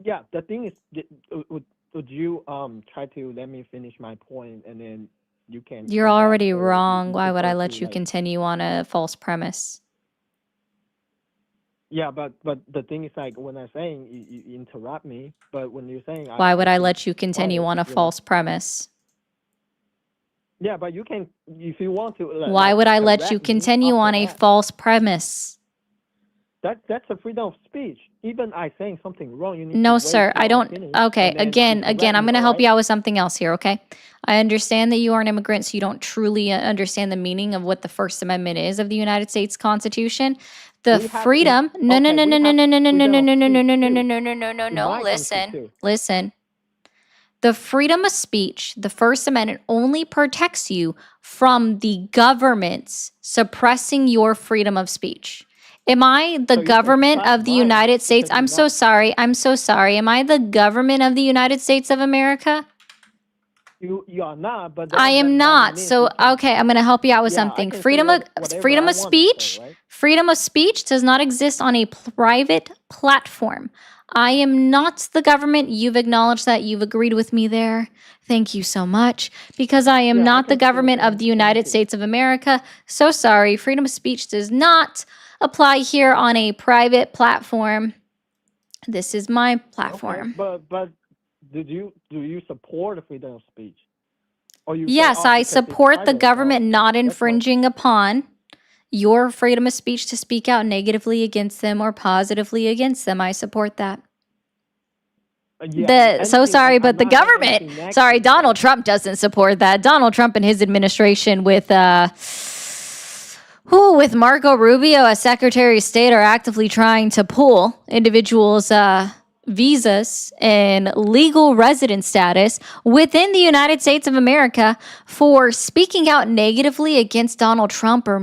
yeah. The thing is, would you try to let me finish my point, and then you can You're come back, already or wrong. you Why would I prefer let to you like? continue on a false premise? Yeah, but the thing is, like, when I'm saying you interrupt me, but when you're saying Why would I keep let you continue quiet, on a false premise? Yeah, but you can, if you want to, Why would I let you correct me continue after on a that. false premise? That's a freedom of speech. Even I saying something wrong, you need No, to wait sir, till I I don't. finish, Okay, and then you again, correct I'm me, going to all help you right? out with something else here, okay? I understand that you are an immigrant, so you don't truly understand the meaning of what the First Amendment is of the United States Constitution. The We have freedom. No, no, okay, no, we no, no, have no, no, no, no, freedom no, of no, no, speech no, no, no, too, no, no, no, no, in no. my country Listen, too. listen. The freedom of speech, the First Amendment, only protects you from the government's suppressing your freedom of speech. Am I the So you can government suppress of the mine United States? because I'm you're so not. sorry. I'm so sorry. Am I the government of the United States of America? You are not, but I am that not. means So, you can. okay, I'm going to help you out with Yeah, I something. can say Freedom of whatever I want to say, speech, right? freedom of speech does not exist on a private platform. I am not the government. You've acknowledged that. You've agreed with me there. Thank you so much. Because I am Yeah, I not the can say the government of the same United too. States of America. So sorry. Freedom of speech does not apply here on a private platform. This is my Okay, platform. but do you support the freedom of speech, or you say, Yes, oh, I because it's support the private, government so not that's my. infringing upon your freedom of speech to speak out negatively against them or positively against them. I support that. Yeah, So anything. sorry, I'm but the not saying government, anything sorry, negative, Donald but Trump doesn't support that. Donald Trump and his administration with Marco Rubio as Secretary of State are actively trying to pull individuals' visas and legal resident status within the United States of America for speaking out negatively against Donald Trump or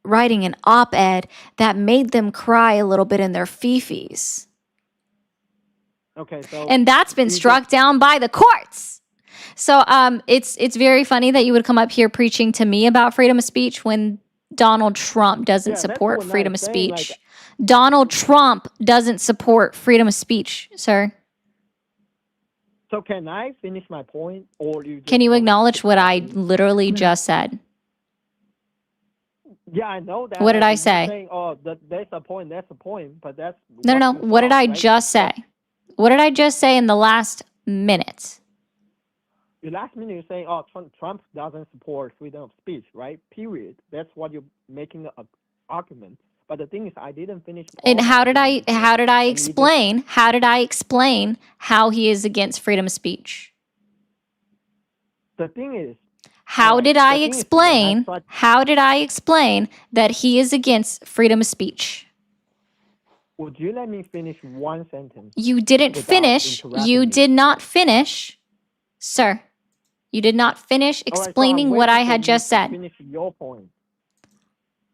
writing an op-ed that made them cry a little bit in their fifis. okay, so And that's been you struck just down by the courts. So it's very funny that you would come up here preaching to me about freedom of speech when Donald Trump doesn't Yeah, that's support what freedom I'm of saying. Like, speech. Donald Trump doesn't support freedom of speech, sir. so can I finish my point, or you just Can you want to acknowledge keep what I talking? literally just said? Yeah, I know that. What did Like, I you're say? saying, oh, that's a point, but that's No, no, what no. you What did thought, I right? just say? What did I just say in the last minute? The last minute you're saying, oh, Trump doesn't support freedom of speech, right? Period. That's what you're making an argument. But the thing is, I didn't finish all And the how did I argument yet, how did I and you just explain? How did I explain how he is against freedom of speech? the thing is, How alright, did the I thing is when I explain? tried, How did I explain that he is against freedom of speech? would you let me finish one sentence You didn't without finish. You interrupting me? did not finish, sir. You did not finish All right, so I'm explaining what waiting I for had you just to said. finish your point.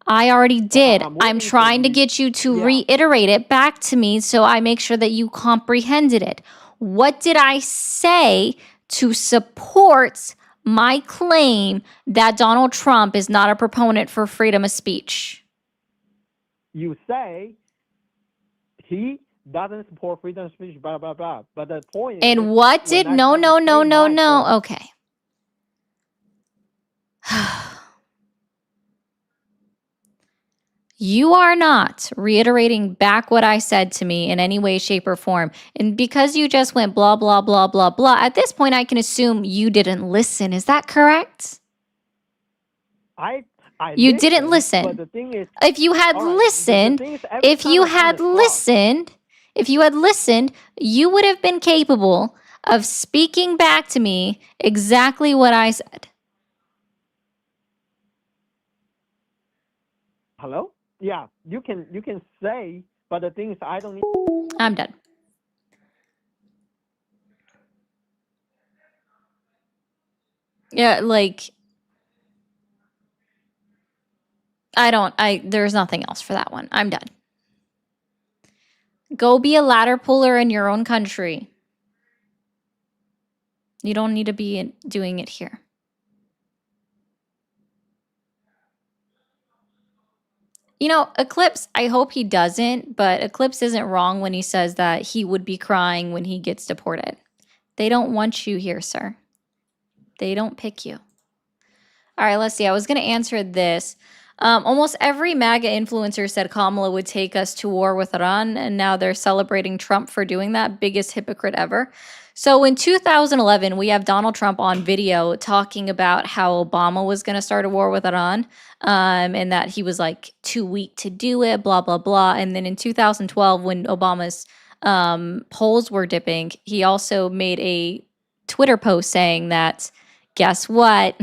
I already did. I'm I'm waiting for trying to you. get you to Yeah. reiterate it back to me so I make sure that you comprehended it. What did I say to support my claim that Donald Trump is not a proponent for freedom of speech? You say he doesn't support freedom of speech, blah blah blah. But the point is, And what when did I no, tried to no, say no, no, my no. point, Okay. You are not reiterating back what I said to me in any way, shape, or form. And because you just went blah, blah, blah, blah, blah, at this point, I can assume you didn't listen. Is that correct? I You didn't listened, but listen. the thing is, If you had all right, the listened, thing is, every if time you I try had to talk, listened, you would have been capable of speaking back to me exactly what I said. hello? Yeah, you can say, but the thing is, I don't need. I'm done. Yeah, like, there's nothing else for that one. I'm done. Go be a ladder puller in your own country. You don't need to be doing it here. You know, Eclipse, I hope he doesn't, but Eclipse isn't wrong when he says that he would be crying when he gets deported. They don't want you here, sir. They don't pick you. All right, let's see. I was going to answer this. Almost every MAGA influencer said Kamala would take us to war with Iran, and now they're celebrating Trump for doing that. Biggest hypocrite ever. So in 2011, we have Donald Trump on video talking about how Obama was going to start a war with Iran, and that he was like too weak to do it, blah, blah, blah. And then in 2012, when Obama's polls were dipping, he also made a Twitter post saying that, guess what?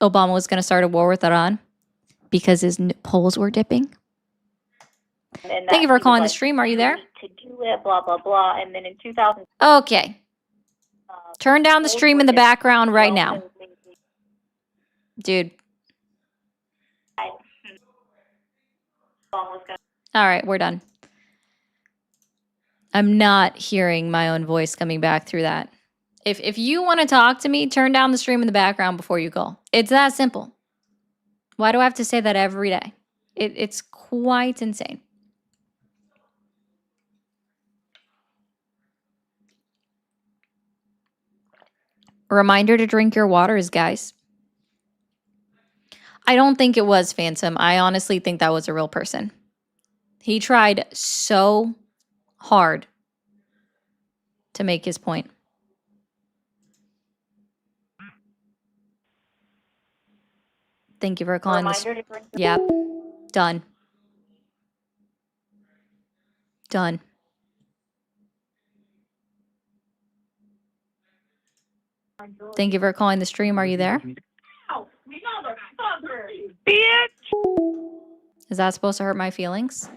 Obama was going to start a war with Iran because his polls were dipping. Thank you for calling the stream. Are you there? To do it, blah blah blah, and then in 2000. Okay. Turn down the stream in the background right now, dude. All right, we're done. I'm not hearing my own voice coming back through that. If you want to talk to me, turn down the stream in the background before you call. It's that simple. Why do I have to say that every day? It's quite insane. Reminder to drink your waters, guys. I don't think it was Phantom. I honestly think that was a real person. He tried so hard to make his point. Thank you for calling this. Yep. Done. Done. Thank you for calling the stream. Are you there? Bitch! Is that supposed to hurt my feelings?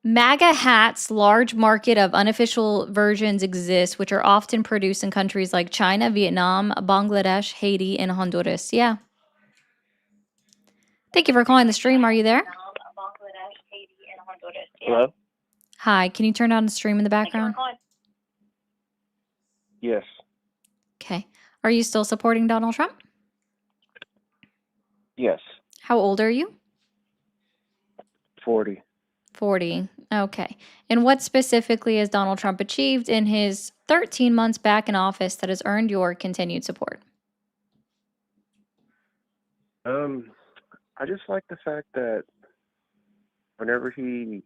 MAGA hats, large market of unofficial versions exist, which are often produced in countries like China, Vietnam, Bangladesh, Haiti, and Honduras. Yeah. Thank you for calling the stream. Are you there? Hello? Hi. Can you turn on the stream in the background? Yes. Okay. Are you still supporting Donald Trump? Yes, How old are you? 40. 40. Okay. And what specifically has Donald Trump achieved in his 13 months back in office that has earned your continued support? I just like the fact that whenever he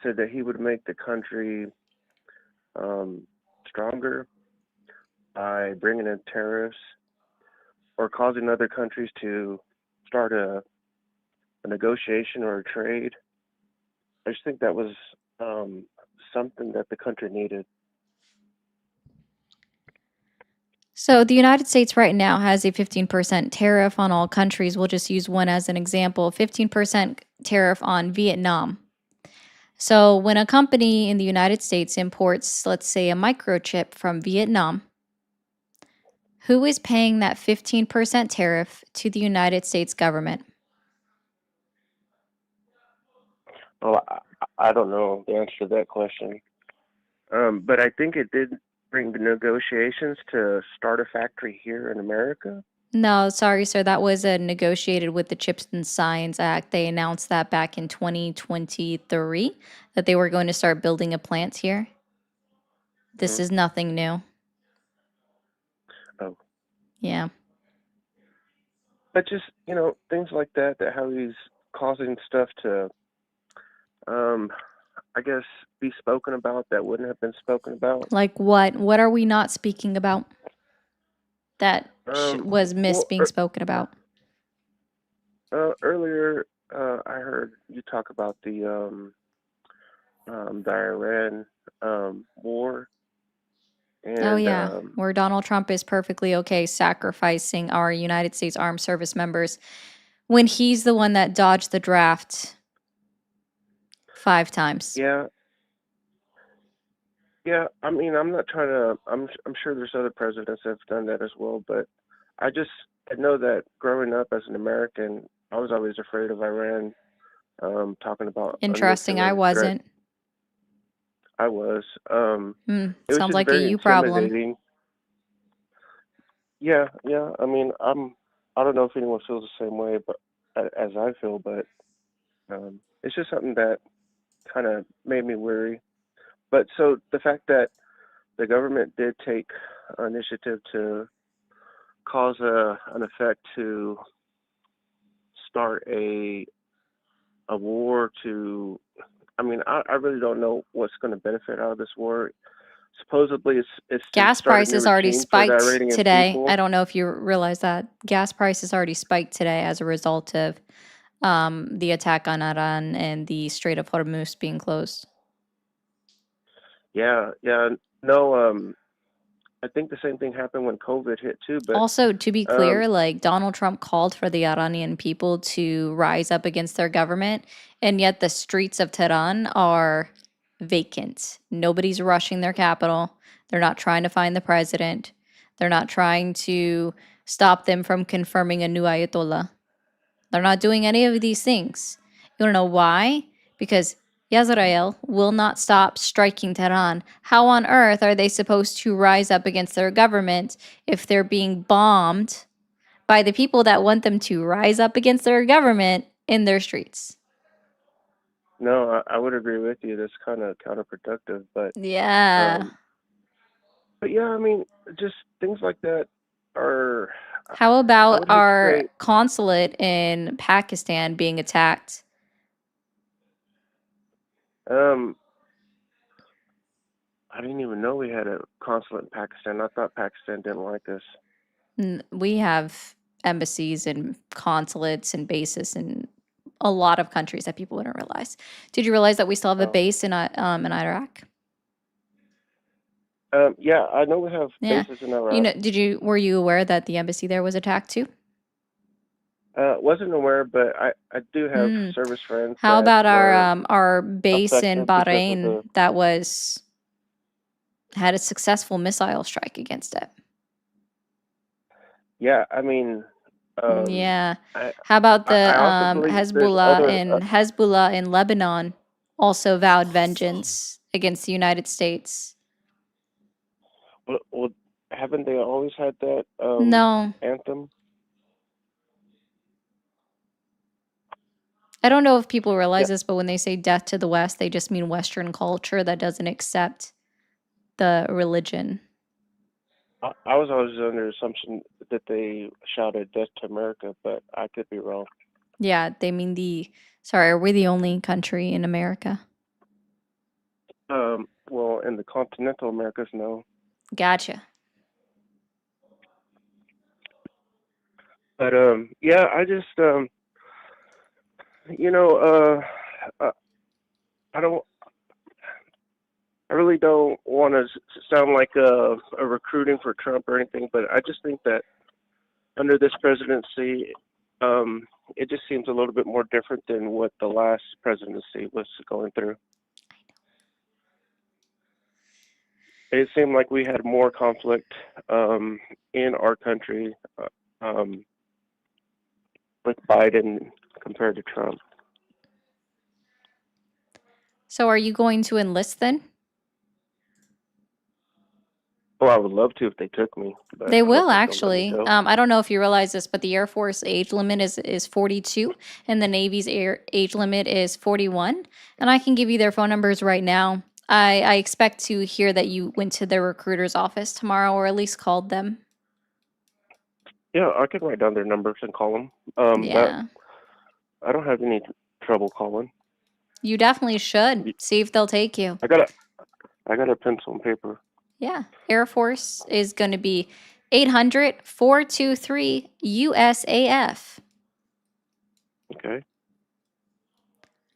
said that he would make the country stronger by bringing in tariffs or causing other countries to start a negotiation or a trade. I just think that was something that the country needed. So the United States right now has a 15% tariff on all countries. We'll just use one as an example, 15% tariff on Vietnam. So when a company in the United States imports, let's say, a microchip from Vietnam, who is paying that 15% tariff to the United States government? Well, I don't know the answer to that question. But I think it did bring the negotiations to start a factory here in America. No, sorry, sir. That was negotiated with the Chips and Science Act. They announced that back in 2023 that they were going to start building a plant here. This is nothing new. Oh. Yeah. But just, things like that how he's causing stuff to, I guess, be spoken about that wouldn't have been spoken about. Like what? What are we not speaking about that was well, being spoken about? Earlier, I heard you talk about the Iran war. And, Oh, yeah. Where Donald Trump is perfectly okay sacrificing our United States Armed Service members when he's the one that dodged the draft 5 times. Yeah. Yeah, I mean, I'm not trying to. I'm sure there's other presidents that have done that as well, but I know that growing up as an American, I was always afraid of Iran. Talking about a Interesting. I nuclear threat. wasn't. I was. It was Sounds just like a very you problem. intimidating. Yeah. I mean, I don't know if anyone feels the same way, but as I feel, but it's just something that kind of made me weary. But so the fact that the government did take initiative to cause an effect to start a war to, I mean, I really don't know what's going to benefit out of this war. Supposedly, it's Gas started a new prices already regime for spiked Iranian today. people. I don't know if you realize that. Gas prices already spiked today as a result of the attack on Iran and the Strait of Hormuz being closed. Yeah. No, I think the same thing happened when COVID hit too. But Also, to be clear, like Donald Trump called for the Iranian people to rise up against their government, and yet the streets of Tehran are vacant. Nobody's rushing their capital. They're not trying to find the president. They're not trying to stop them from confirming a new Ayatollah. They're not doing any of these things. You want to know why? Because Israel will not stop striking Tehran. How on earth are they supposed to rise up against their government if they're being bombed by the people that want them to rise up against their government in their streets? no, I would agree with you. That's kind of counterproductive. But Yeah. but yeah, I mean, just things like that are. How I about would hate to our say, consulate in Pakistan being attacked? I didn't even know we had a consulate in Pakistan. I thought Pakistan didn't like us. We have embassies and consulates and bases in a lot of countries that people wouldn't realize. Did you realize that we still have a Oh. base in Iraq? Yeah, I know we have Yeah. bases in Iraq. Were you aware that the embassy there was attacked too? Wasn't aware, but I do have Hmm. service friends. How that about were our base in affected because of Bahrain that had a successful missile strike against it? Yeah, I mean, Yeah. I How about the I also believe there's other. Hezbollah in Lebanon also vowed vengeance against the United States? Well, haven't they always had that No, anthem? I don't know if people Yeah, realize this, but when they say death to the West, they just mean Western culture that doesn't accept the religion. I was always under the assumption that they shouted "Death to America," but I could be wrong. Yeah, they mean sorry, are we the only country in America? Well, in the continental Americas, no. Gotcha. But yeah, I just you know, I don't. I really don't want to sound like a recruiting for Trump or anything, but I just think that under this presidency, it just seems a little bit more different than what the last presidency was going through. It seemed like we had more conflict in our country with Biden compared to Trump. So are you going to enlist then? Well, I would love to if they took me, but They I don't will think they'll let me actually. go. I don't know if you realize this, but the Air Force age limit is 42, and the Navy's age limit is 41. And I can give you their phone numbers right now. I expect to hear that you went to their recruiter's office tomorrow, or at least called them. Yeah, I can write down their numbers and call them. Yeah, I don't have any trouble calling. you definitely should. See if they'll take you. I got a pencil and paper. Yeah, Air Force is going to be 800-423-USAF. Okay,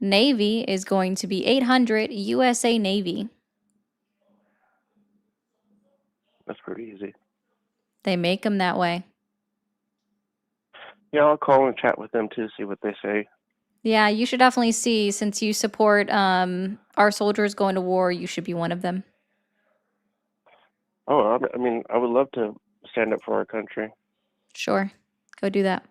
Navy is going to be 800 USA Navy. that's pretty easy. They make them that way. Yeah, I'll call and chat with them too, see what they say. Yeah, you should definitely see, since you support our soldiers going to war, you should be one of them. Oh, I mean, I would love to stand up for our country. Sure. Go do that.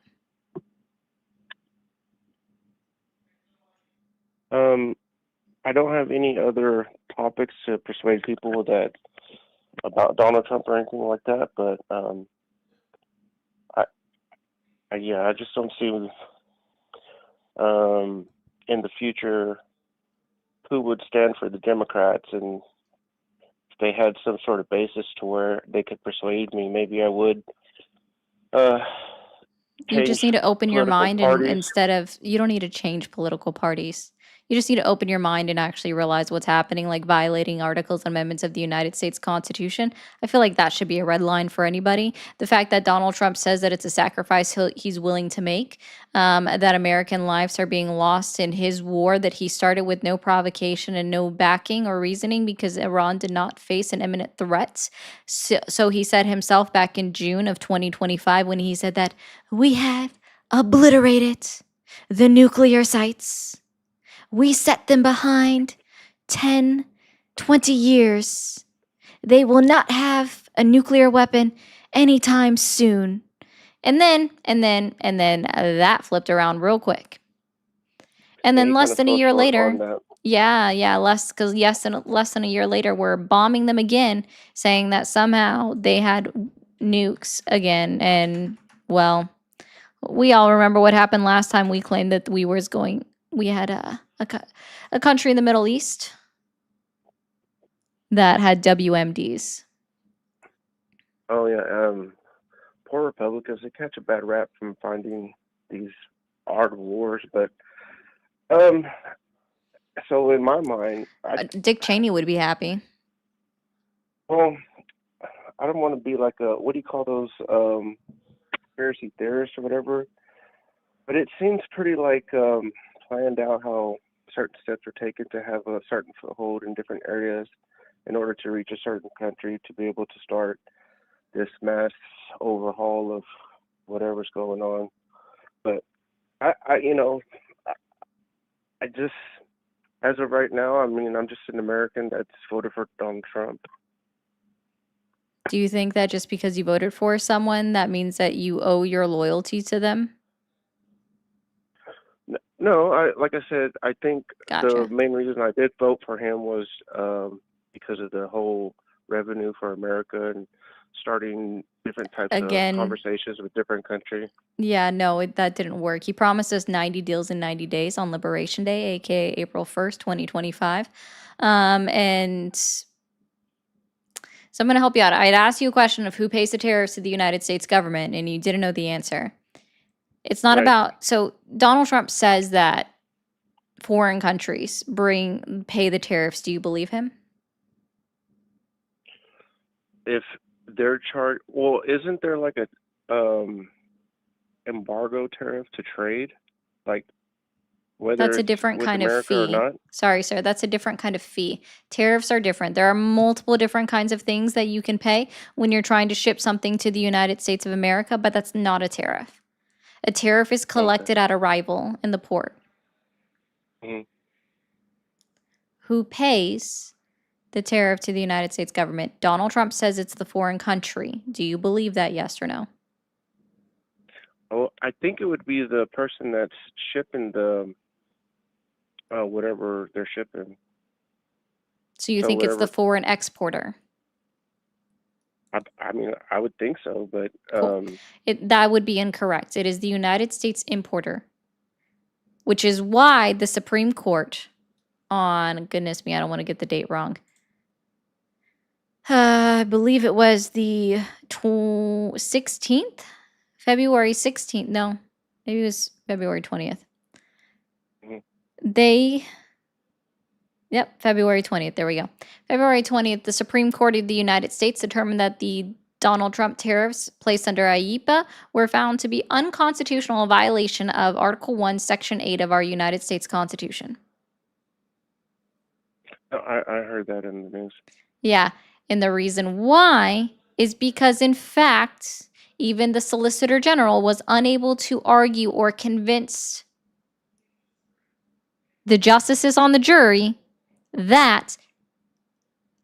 I don't have any other topics to persuade people that about Donald Trump or anything like that, but I just don't see in the future who would stand for the Democrats, and if they had some sort of basis to where they could persuade me, maybe I would You just change need to open your political mind, and parties. you don't need to change political parties. You just need to open your mind and actually realize what's happening, like violating articles and amendments of the United States Constitution. I feel like that should be a red line for anybody. The fact that Donald Trump says that it's a sacrifice he's willing to make, that American lives are being lost in his war that he started with no provocation and no backing or reasoning because Iran did not face an imminent threat. So he said himself back in June of 2025 when he said that we have obliterated the nuclear sites. We set them behind 10, 20 years. They will not have a nuclear weapon anytime soon. And then that flipped around real quick. And Yeah, then he less kind of than a fell year short later, on that. less than a year later, we're bombing them again, saying that somehow they had nukes again. And well, we all remember what happened last time we claimed that we had a country in the Middle East that had WMDs. Oh yeah, poor Republicans, they catch a bad rap from finding these odd wars, but so in my mind, Dick Cheney would be happy. well, I don't want to be like a, what do you call those, conspiracy theorists or whatever, but it seems pretty like planned out how certain steps are taken to have a certain foothold in different areas in order to reach a certain country to be able to start this mass overhaul of whatever's going on. But I just, as of right now, I mean, I'm just an American that's voted for Donald Trump. Do you think that just because you voted for someone, that means that you owe your loyalty to them? No, like I said, I think Gotcha. the main reason I did vote for him was because of the whole revenue for America and starting different types of Again, conversations with different countries? yeah, no, that didn't work. He promised us 90 deals in 90 days on Liberation Day, aka April 1st, 2025. And so I'm going to help you out. I'd asked you a question of who pays the tariffs to the United States government, and you didn't know the answer. It's not Right. about, so Donald Trump says that foreign countries pay the tariffs. Do you believe him? If they're charged, well, isn't there like a embargo tariff to trade, like whether That's a it's different with kind of America or fee. not? Sorry, sir. That's a different kind of fee. Tariffs are different. There are multiple different kinds of things that you can pay when you're trying to ship something to the United States of America, but that's not a tariff. A tariff is Okay. collected at arrival in the port. Mhm. Who pays the tariff to the United States government? Donald Trump says it's the foreign country. Do you believe that, yes or no? Oh, I think it would be the person that's shipping the whatever they're shipping. So you So think it's the whatever. foreign exporter? I mean, I would think so, but Cool. That would be incorrect. It is the United States importer, which is why the Supreme Court on, goodness me, I don't want to get the date wrong. I believe it was the 16th? February 16th. No, maybe it was February 20th. Mhm. February 20th. There we go. February 20th, the Supreme Court of the United States determined that the Donald Trump tariffs placed under IEEPA were found to be unconstitutional, in violation of Article 1, Section 8 of our United States Constitution. I heard that in the news. Yeah, and the reason why is because, in fact, even the Solicitor General was unable to argue or convince the justices on the jury that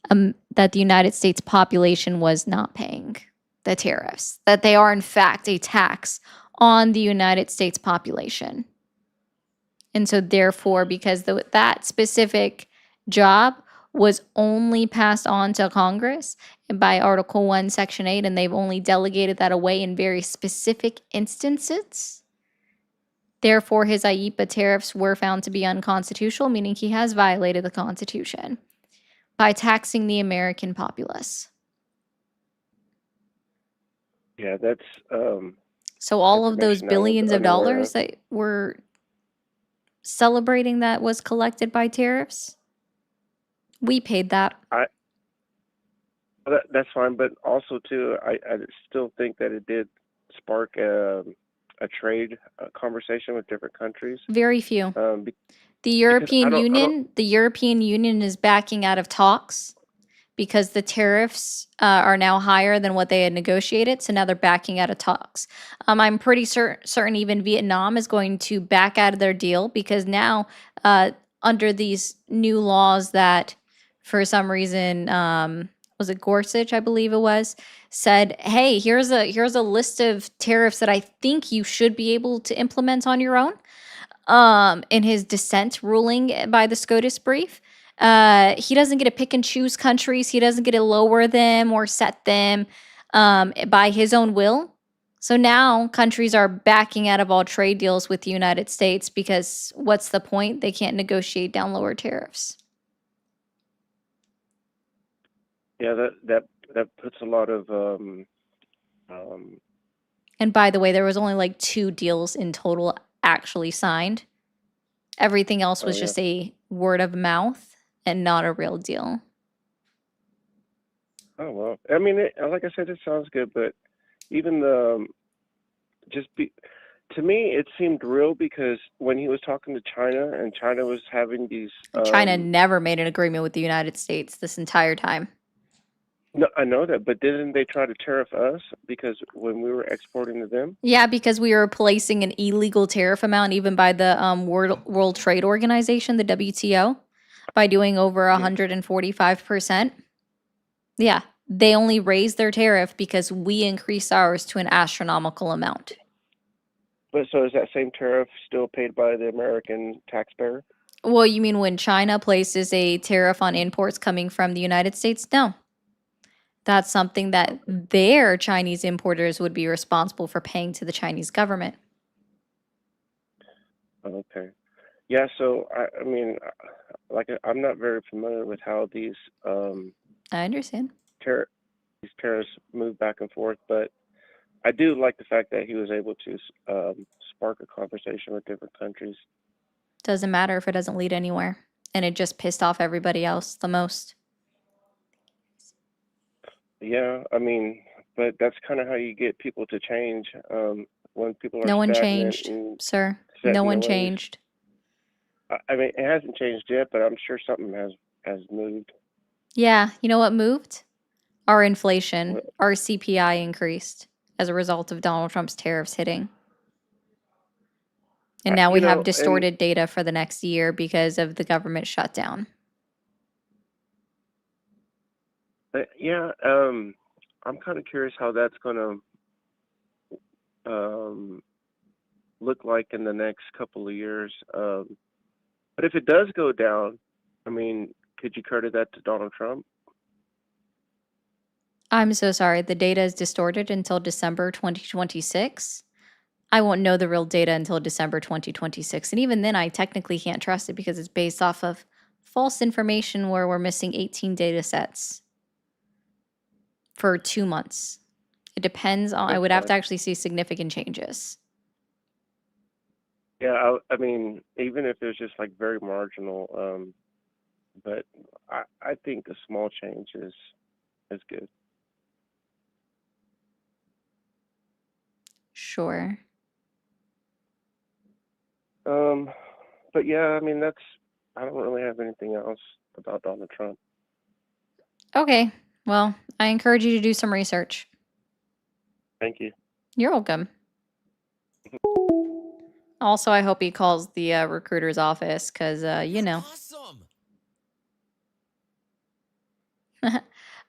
the United States population was not paying the tariffs, that they are in fact a tax on the United States population. And so therefore, because that specific job was only passed on to Congress by Article 1, Section 8, and they've only delegated that away in very specific instances, therefore his IEEPA tariffs were found to be unconstitutional, meaning he has violated the Constitution by taxing the American populace. Yeah, that's So all of those information I was billions of unaware dollars of. that we're celebrating that was collected by tariffs, we paid that. That's fine, but also too, I still think that it did spark a trade conversation with different countries. Very few. Be- The because European Union is backing out of talks because the tariffs are now higher than what they had negotiated. So now they're backing out of talks. I'm pretty certain even Vietnam is going to back out of their deal because now under these new laws that for some reason, was it Gorsuch, I believe it was, said, hey, here's a list of tariffs that I think you should be able to implement on your own. In his dissent ruling by the SCOTUS brief, he doesn't get to pick and choose countries. He doesn't get to lower them or set them by his own will. So now countries are backing out of all trade deals with the United States because what's the point? They can't negotiate down lower tariffs. Yeah, that puts a lot of And by the way, there was only like 2 deals in total actually signed. Everything else was just a word of mouth and not a real deal. Oh well, I mean, like I said, it sounds good, but even to me, it seemed real because when he was talking to China and China was having these. China never made an agreement with the United States this entire time. No, I know that, but didn't they try to tariff us because when we were exporting to them? Yeah, because we were placing an illegal tariff amount even by the World Trade Organization, the WTO, by doing over 145%. Yeah, they only raised their tariff because we increased ours to an astronomical amount. But so is that same tariff still paid by the American taxpayer? Well, you mean when China places a tariff on imports coming from the United States? No. that's something that their Chinese importers would be responsible for paying to the Chinese government. Okay. Yeah, so I mean, I'm not very familiar with how these I understand. these tariffs move back and forth, but I do like the fact that he was able to spark a conversation with different countries. Doesn't matter if it doesn't lead anywhere. And it just pissed off everybody else the most. Yeah, I mean, but that's kind of how you get people to change when people are No one stagnant changed, and sir. set No in one their ways. changed. I mean, it hasn't changed yet, but I'm sure something has moved. Yeah, you know what moved? Our inflation, What- our CPI increased as a result of Donald Trump's tariffs hitting. And now we have and distorted data for the next year because of the government shutdown. yeah, I'm kind of curious how that's going to look like in the next couple of years. But if it does go down, I mean, could you credit that to Donald Trump? I'm so sorry. The data is distorted until December 2026. I won't know the real data until December 2026. And even then, I technically can't trust it because it's based off of false information where we're missing 18 data sets for 2 months. It depends on, I would have to actually see significant changes. Yeah, I mean, even if it's just like very marginal, but I think a small change is good. Sure. But yeah, I mean, I don't really have anything else about Donald Trump. Okay. Well, I encourage you to do some research. Thank you. You're welcome. Also, I hope he calls the recruiter's office because, you know.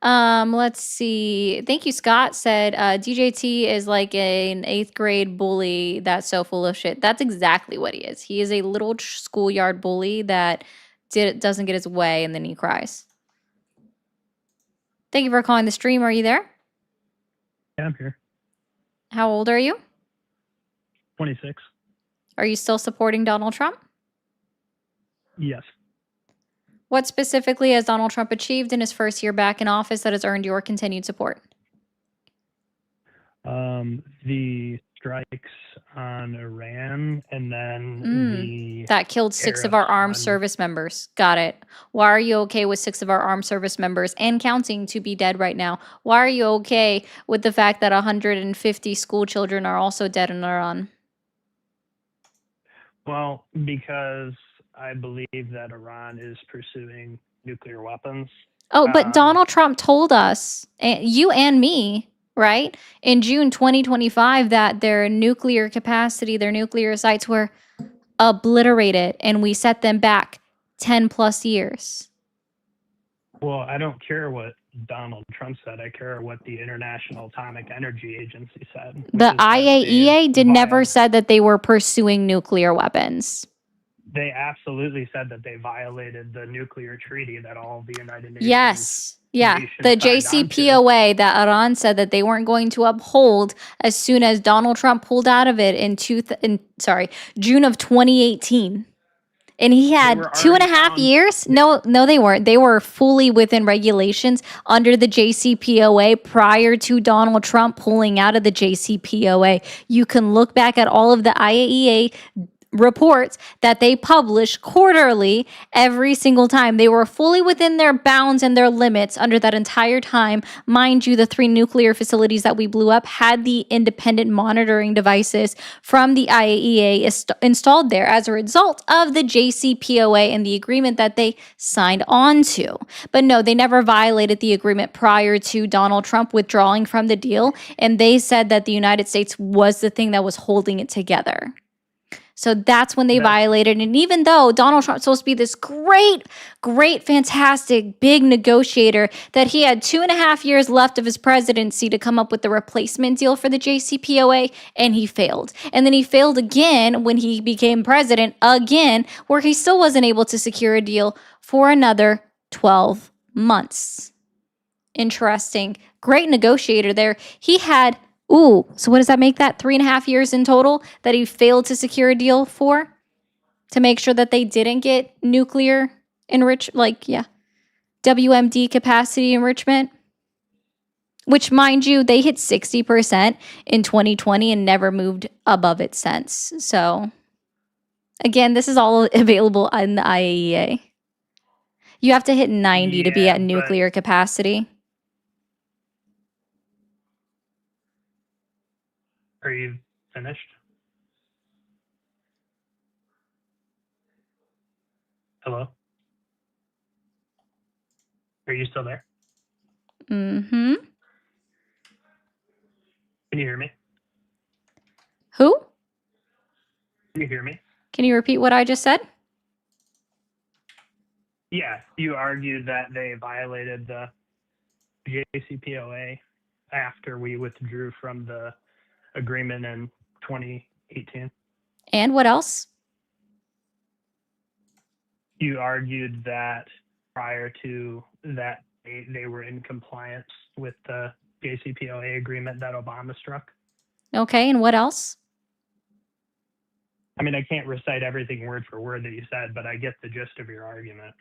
Let's see. Thank you, Scott said DJT is like an 8th grade bully that's so full of shit. That's exactly what he is. He is a little schoolyard bully that doesn't get his way and then he cries. Thank you for calling the stream. Are you there? Yeah, I'm here. How old are you? 26. Are you still supporting Donald Trump? Yes. What specifically has Donald Trump achieved in his first year back in office that has earned your continued support? The strikes on Iran and then That killed 6 of our armed service members. Got it. Why are you okay with 6 of our armed service members and counting to be dead right now? Why are you okay with the fact that 150 school children are also dead in Iran? Well, because I believe that Iran is pursuing nuclear weapons. Oh, but Donald Trump told us, you and me, right, in June 2025, that their nuclear capacity, their nuclear sites were obliterated, and we set them back 10 plus years. Well, I don't care what Donald Trump said. I care what the International Atomic Energy Agency said. The IAEA never said that they were pursuing nuclear weapons. They absolutely said that they violated the nuclear treaty that all the United Nations. Yes. Yeah. nations The signed JCPOA that Iran said that they weren't going to uphold as soon as Donald Trump pulled out of it in June of 2018. And he had 2.5 years? No, they weren't. They were fully within regulations under the JCPOA prior to Donald Trump pulling out of the JCPOA. You can look back at all of the IAEA reports that they publish quarterly every single time. They were fully within their bounds and their limits under that entire time. Mind you, the 3 nuclear facilities that we blew up had the independent monitoring devices from the IAEA installed there as a result of the JCPOA and the agreement that they signed on to. But no, they never violated the agreement prior to Donald Trump withdrawing from the deal. And they said that the United States was the thing that was holding it together. So that's when they violated. And even though Donald Trump's supposed to be this great, fantastic, big negotiator, that he had 2.5 years left of his presidency to come up with the replacement deal for the JCPOA, and he failed. And then he failed again when he became president again, where he still wasn't able to secure a deal for another 12 months. Interesting. Great negotiator there. He had, so what does that make that? 3.5 years in total that he failed to secure a deal for to make sure that they didn't get nuclear WMD capacity enrichment, which, mind you, they hit 60% in 2020 and never moved above it since. So, again, this is all available in the IAEA. You have to hit 90 to be at nuclear capacity. Are you finished? Hello? Are you still there? Mm-hmm. Can you hear me? Who? Can you hear me? Can you repeat what I just said? Yeah, you argued that they violated the JCPOA after we withdrew from the agreement in 2018. And what else? You argued that prior to that, they were in compliance with the JCPOA agreement that Obama struck. Okay, and what else? I mean, I can't recite everything word for word that you said, but I get the gist of your argument.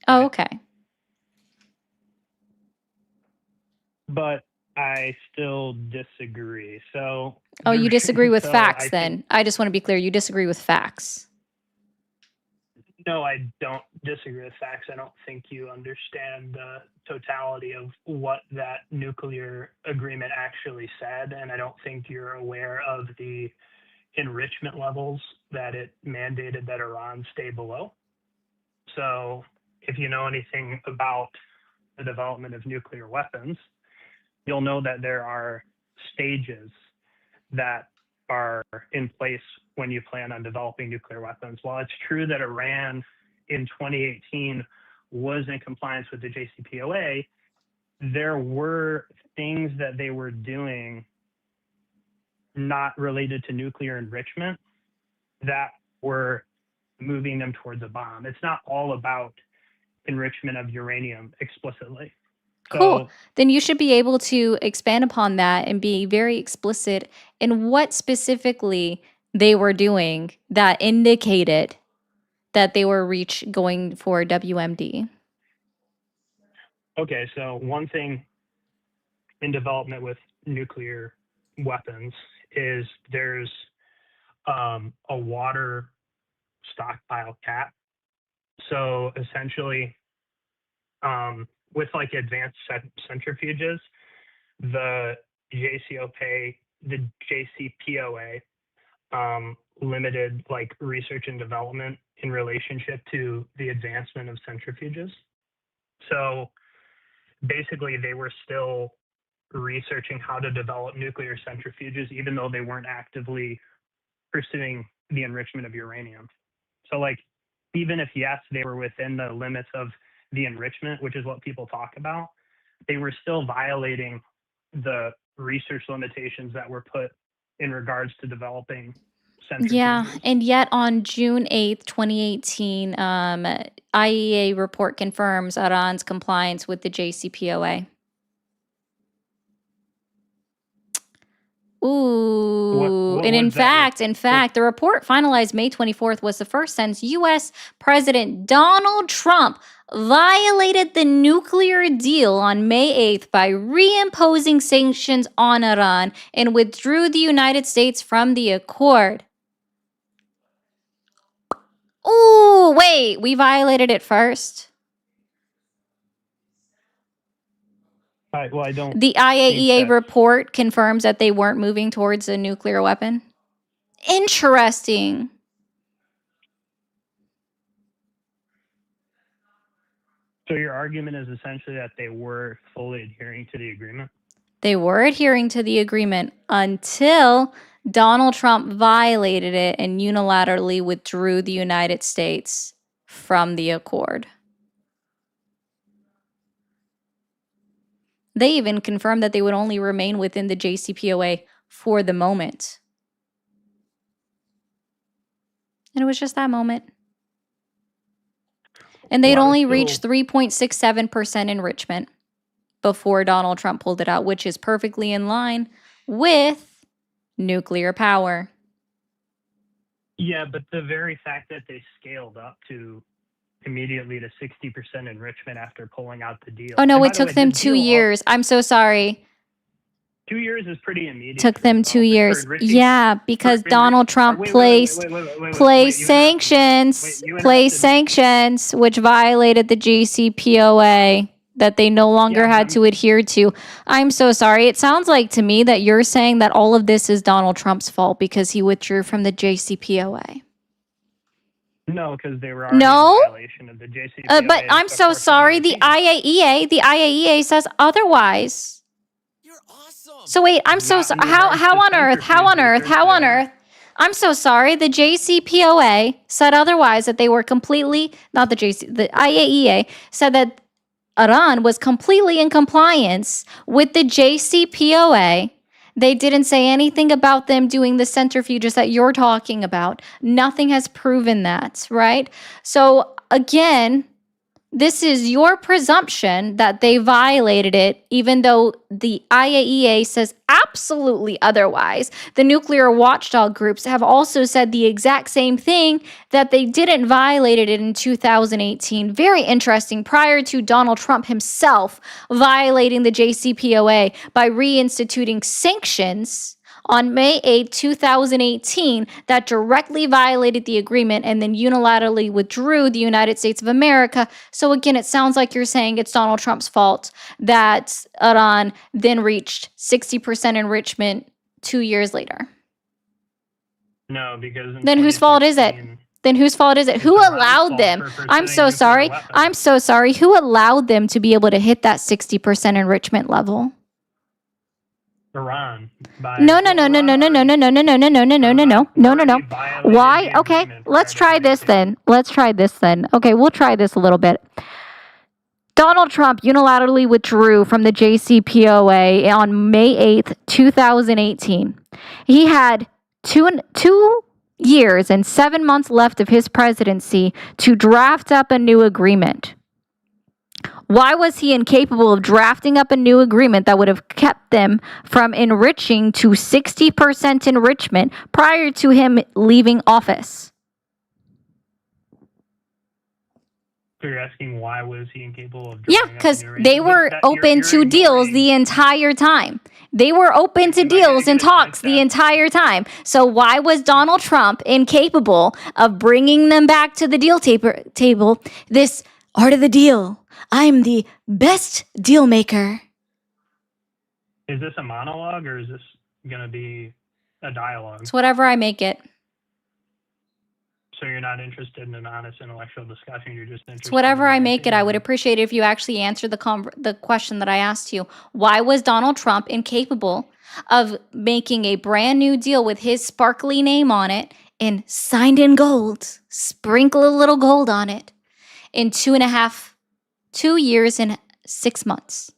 Oh, okay. But I still disagree. So. Oh, you disagree with so facts then. I just want to be clear. You disagree with facts. No, I don't disagree with facts. I don't think you understand the totality of what that nuclear agreement actually said. And I don't think you're aware of the enrichment levels that it mandated that Iran stay below. So if you know anything about the development of nuclear weapons, you'll know that there are stages that are in place when you plan on developing nuclear weapons. While it's true that Iran in 2018 was in compliance with the JCPOA, there were things that they were doing not related to nuclear enrichment that were moving them towards a bomb. It's not all about enrichment of uranium explicitly. Cool. Then you should be able to expand upon that and be very explicit in what specifically they were doing that indicated that they were going for WMD. Okay, so one thing in development with nuclear weapons is there's a water stockpile cap. So essentially, with like advanced centrifuges, the JCPOA limited like research and development in relationship to the advancement of centrifuges. So basically, they were still researching how to develop nuclear centrifuges, even though they weren't actively pursuing the enrichment of uranium. So like, even if, yes, they were within the limits of the enrichment, which is what people talk about, they were still violating the research limitations that were put in regards to developing centrifuges. Yeah, and yet on June 8th, 2018, IAEA report confirms Iran's compliance with the JCPOA. Ooh, and in fact, the report finalized May 24th was the first since U.S. President Donald Trump violated the nuclear deal on May 8th by reimposing sanctions on Iran and withdrew the United States from the accord. Ooh, wait, we violated it first? Well, I don't. The IAEA report confirms that they weren't moving towards a nuclear weapon. Interesting. So your argument is essentially that they were fully adhering to the agreement? They were adhering to the agreement until Donald Trump violated it and unilaterally withdrew the United States from the accord. They even confirmed that they would only remain within the JCPOA for the moment. And it was just that moment. And they'd only reached 3.67% enrichment before Donald Trump pulled it out, which is perfectly in line with nuclear power. Yeah, but the very fact that they scaled up to immediately to 60% enrichment after pulling out the deal. Oh, no, And by it the took way, them the 2 deal years. I'm so sorry. 2 years is pretty immediate. Took for them 2 development, for years. enriching, Yeah, because for Donald Trump wait, placed you interrupted me. placed sanctions, which violated the JCPOA that they no longer Yeah, but had to adhere to. I'm so sorry. It sounds like to me that you're saying that all of this is Donald Trump's fault because he withdrew from the JCPOA. No, because they were already No? in violation of the JCPOA. But I'm so sorry. The IAEA says otherwise. So wait, I'm so sorry. How on earth? I'm so sorry. The JCPOA said otherwise, that they were completely, not the the IAEA said that Iran was completely in compliance with the JCPOA. They didn't say anything about them doing the centrifuges that you're talking about. Nothing has proven that, right? So again, this is your presumption that they violated it, even though the IAEA says absolutely otherwise. The nuclear watchdog groups have also said the exact same thing, that they didn't violate it in 2018. Very interesting. Prior to Donald Trump himself violating the JCPOA by reinstituting sanctions on May 8, 2018, that directly violated the agreement and then unilaterally withdrew the United States of America. So again, it sounds like you're saying it's Donald Trump's fault that Iran then reached 60% enrichment 2 years later. No, because then whose fault is it? Who allowed them? I'm so sorry. Who allowed them to be able to hit that 60% enrichment level? Iran. No. Why? Okay, let's try this then. Okay, we'll try this a little bit. Donald Trump unilaterally withdrew from the JCPOA on May 8th, 2018. He had two years and 7 months left of his presidency to draft up a new agreement. Why was he incapable of drafting up a new agreement that would have kept them from enriching to 60% enrichment prior to him leaving office? So you're asking why was he incapable of? Yeah, because they were open to deals the entire time. They were open to deals and talks the entire time. So why was Donald Trump incapable of bringing them back to the deal table? This art of the deal. I'm the best deal maker. Is this a monologue or is this going to be a dialogue? It's whatever I make it. So you're not interested in an honest intellectual discussion. You're just interested. It's whatever I make it. I would appreciate it if you actually answered the question that I asked you. Why was Donald Trump incapable of making a brand new deal with his sparkly name on it and signed in gold, sprinkle a little gold on it, in 2 years and 6 months?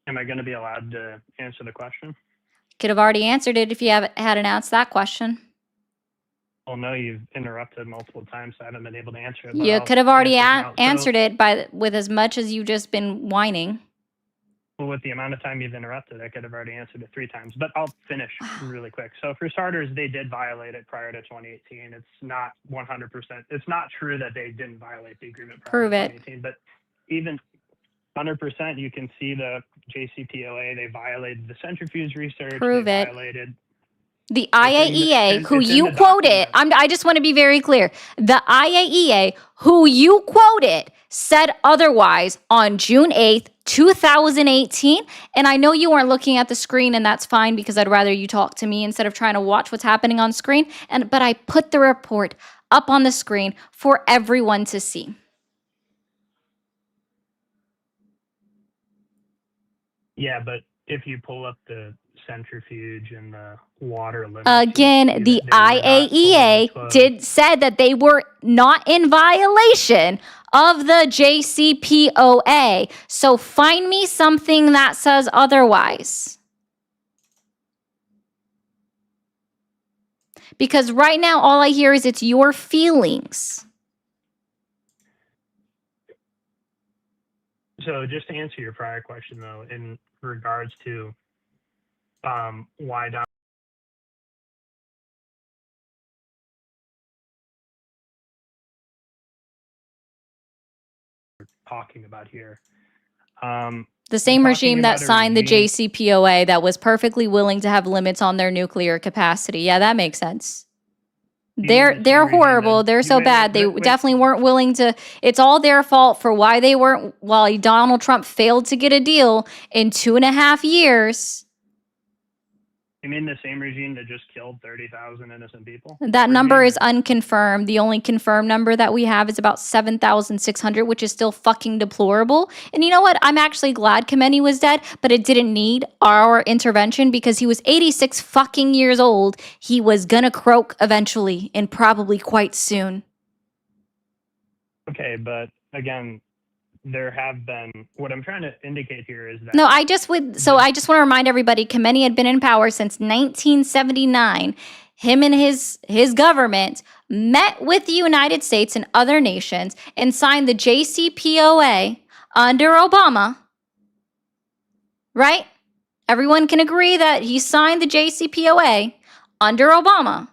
Am I going to be allowed to answer the question? Could have already answered it if you hadn't asked that question. Well, no, you've interrupted multiple times, so I haven't been able to answer it. You could have already answered it with as much as you've just been whining. Well, with the amount of time you've interrupted, I could have already answered it 3 times. But I'll finish really quick. So for starters, they did violate it prior to 2018. It's not 100%. It's not true that they didn't violate the agreement prior to 2018. But even 100%, you can see the JCPOA. They violated the centrifuge research. Prove they it. Violated the IAEA, who you quoted, I just want to be very clear. The IAEA, who you quoted, said otherwise on June 8th, 2018. And I know you weren't looking at the screen, and that's fine because I'd rather you talk to me instead of trying to watch what's happening on screen. But I put the report up on the screen for everyone to see. Yeah, but if you pull up the centrifuge and the water limit. Again, the IAEA said that they were not in violation of the JCPOA. So find me something that says otherwise. Because right now, all I hear is it's your feelings. So just to answer your prior question, though, in regards to why Donald talking about here. The same We're regime talking that about a signed the regime. JCPOA that was perfectly willing to have limits on their nuclear capacity. Yeah, that makes sense. You mean They're the they're same regime horrible. that They're so wait, bad. They wait. definitely weren't willing to. It's all their fault for why they weren't. Why Donald Trump failed to get a deal in 2.5 years. You mean the same regime that just killed 30,000 innocent people? That number is unconfirmed. The only confirmed number that we have is about 7,600, which is still fucking deplorable. And you know what? I'm actually glad Khamenei was dead, but it didn't need our intervention because he was 86 fucking years old. He was gonna croak eventually, and probably quite soon. Okay, but again, there have been, what I'm trying to indicate here is that No, I just want to remind everybody, Khamenei had been in power since 1979. Him and his government met with the United States and other nations and signed the JCPOA under Obama. Right? Everyone can agree that he signed the JCPOA under Obama.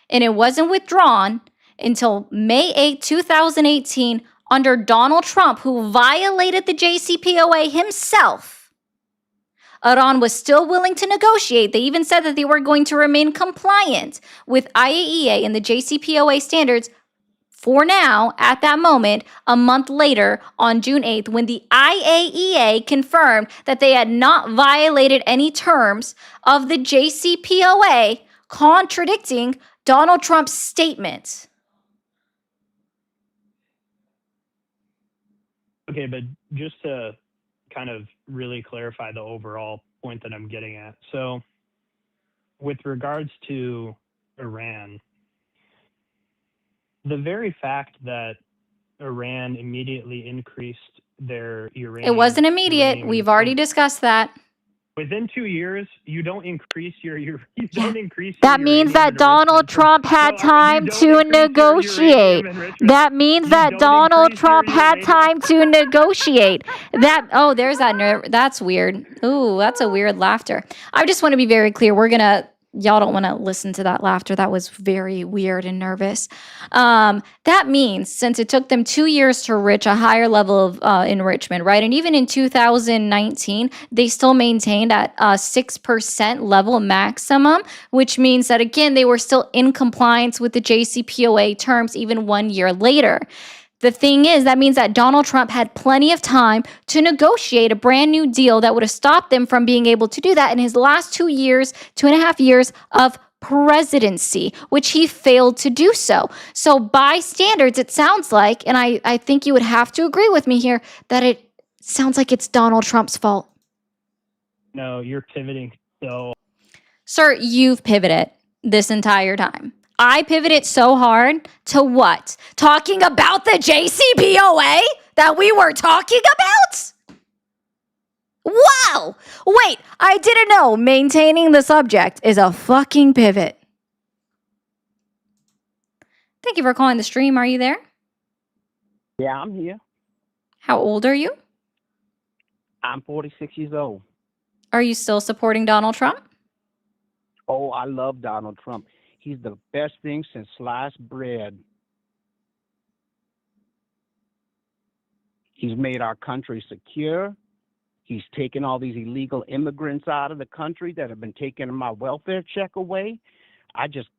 And it wasn't withdrawn until May 8, 2018, under Donald Trump, who violated the JCPOA himself. Iran was still willing to negotiate. They even said that they were going to remain compliant with IAEA and the JCPOA standards for now, at that moment, a month later, on June 8th, when the IAEA confirmed that they had not violated any terms of the JCPOA, contradicting Donald Trump's statement. Okay, but just to kind of really clarify the overall point that I'm getting at. So with regards to Iran, the very fact that Iran immediately increased their uranium. It wasn't immediate. We've already discussed that. Within 2 years, you don't increase your That means that Donald Trump had time to negotiate. That means that Donald Trump had time to negotiate. There's that nerve. That's weird. Ooh, that's a weird laughter. I just want to be very clear. Y'all don't want to listen to that laughter. That was very weird and nervous. That means since it took them 2 years to reach a higher level of enrichment, right? And even in 2019, they still maintained at a 6% level maximum, which means that, again, they were still in compliance with the JCPOA terms even 1 year later. The thing is, that means that Donald Trump had plenty of time to negotiate a brand new deal that would have stopped them from being able to do that in his last 2.5 years of presidency, which he failed to do so. So by standards, it sounds like, and I think you would have to agree with me here, that it sounds like it's Donald Trump's fault. No, you're pivoting. So, sir, you've pivoted this entire time. I pivoted so hard to what? Talking about the JCPOA that we were talking about? Wow! Wait, I didn't know maintaining the subject is a fucking pivot. Thank you for calling the stream. Are you there? Yeah, I'm here. How old are you? I'm 46 years old. Are you still supporting Donald Trump? Oh, I love Donald Trump. He's the best thing since sliced bread. He's made our country secure. He's taken all these illegal immigrants out of the country that have been taking my welfare check away.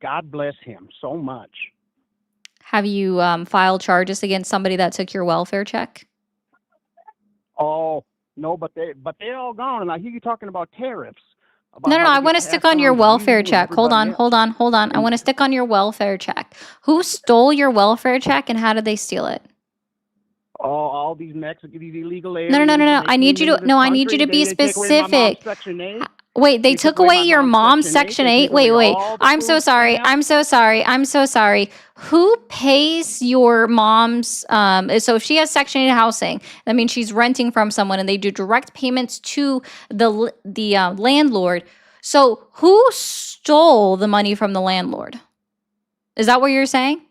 God bless him so much. Have you filed charges against somebody that took your welfare check? Oh, no, but they're all gone. And I hear you talking about tariffs. No, I want to stick on your welfare check. Hold on. I want to stick on your welfare check. Who stole your welfare check and how did they steal it? Oh, all these Mexicans, these illegal aliens. No. I need you to be specific. Wait, they took away your mom's Section 8? Wait. I'm so sorry. Who pays your mom's, so if she has Section 8 housing, that means she's renting from someone and they do direct payments to the landlord. So who stole the money from the landlord? Is that what you're saying?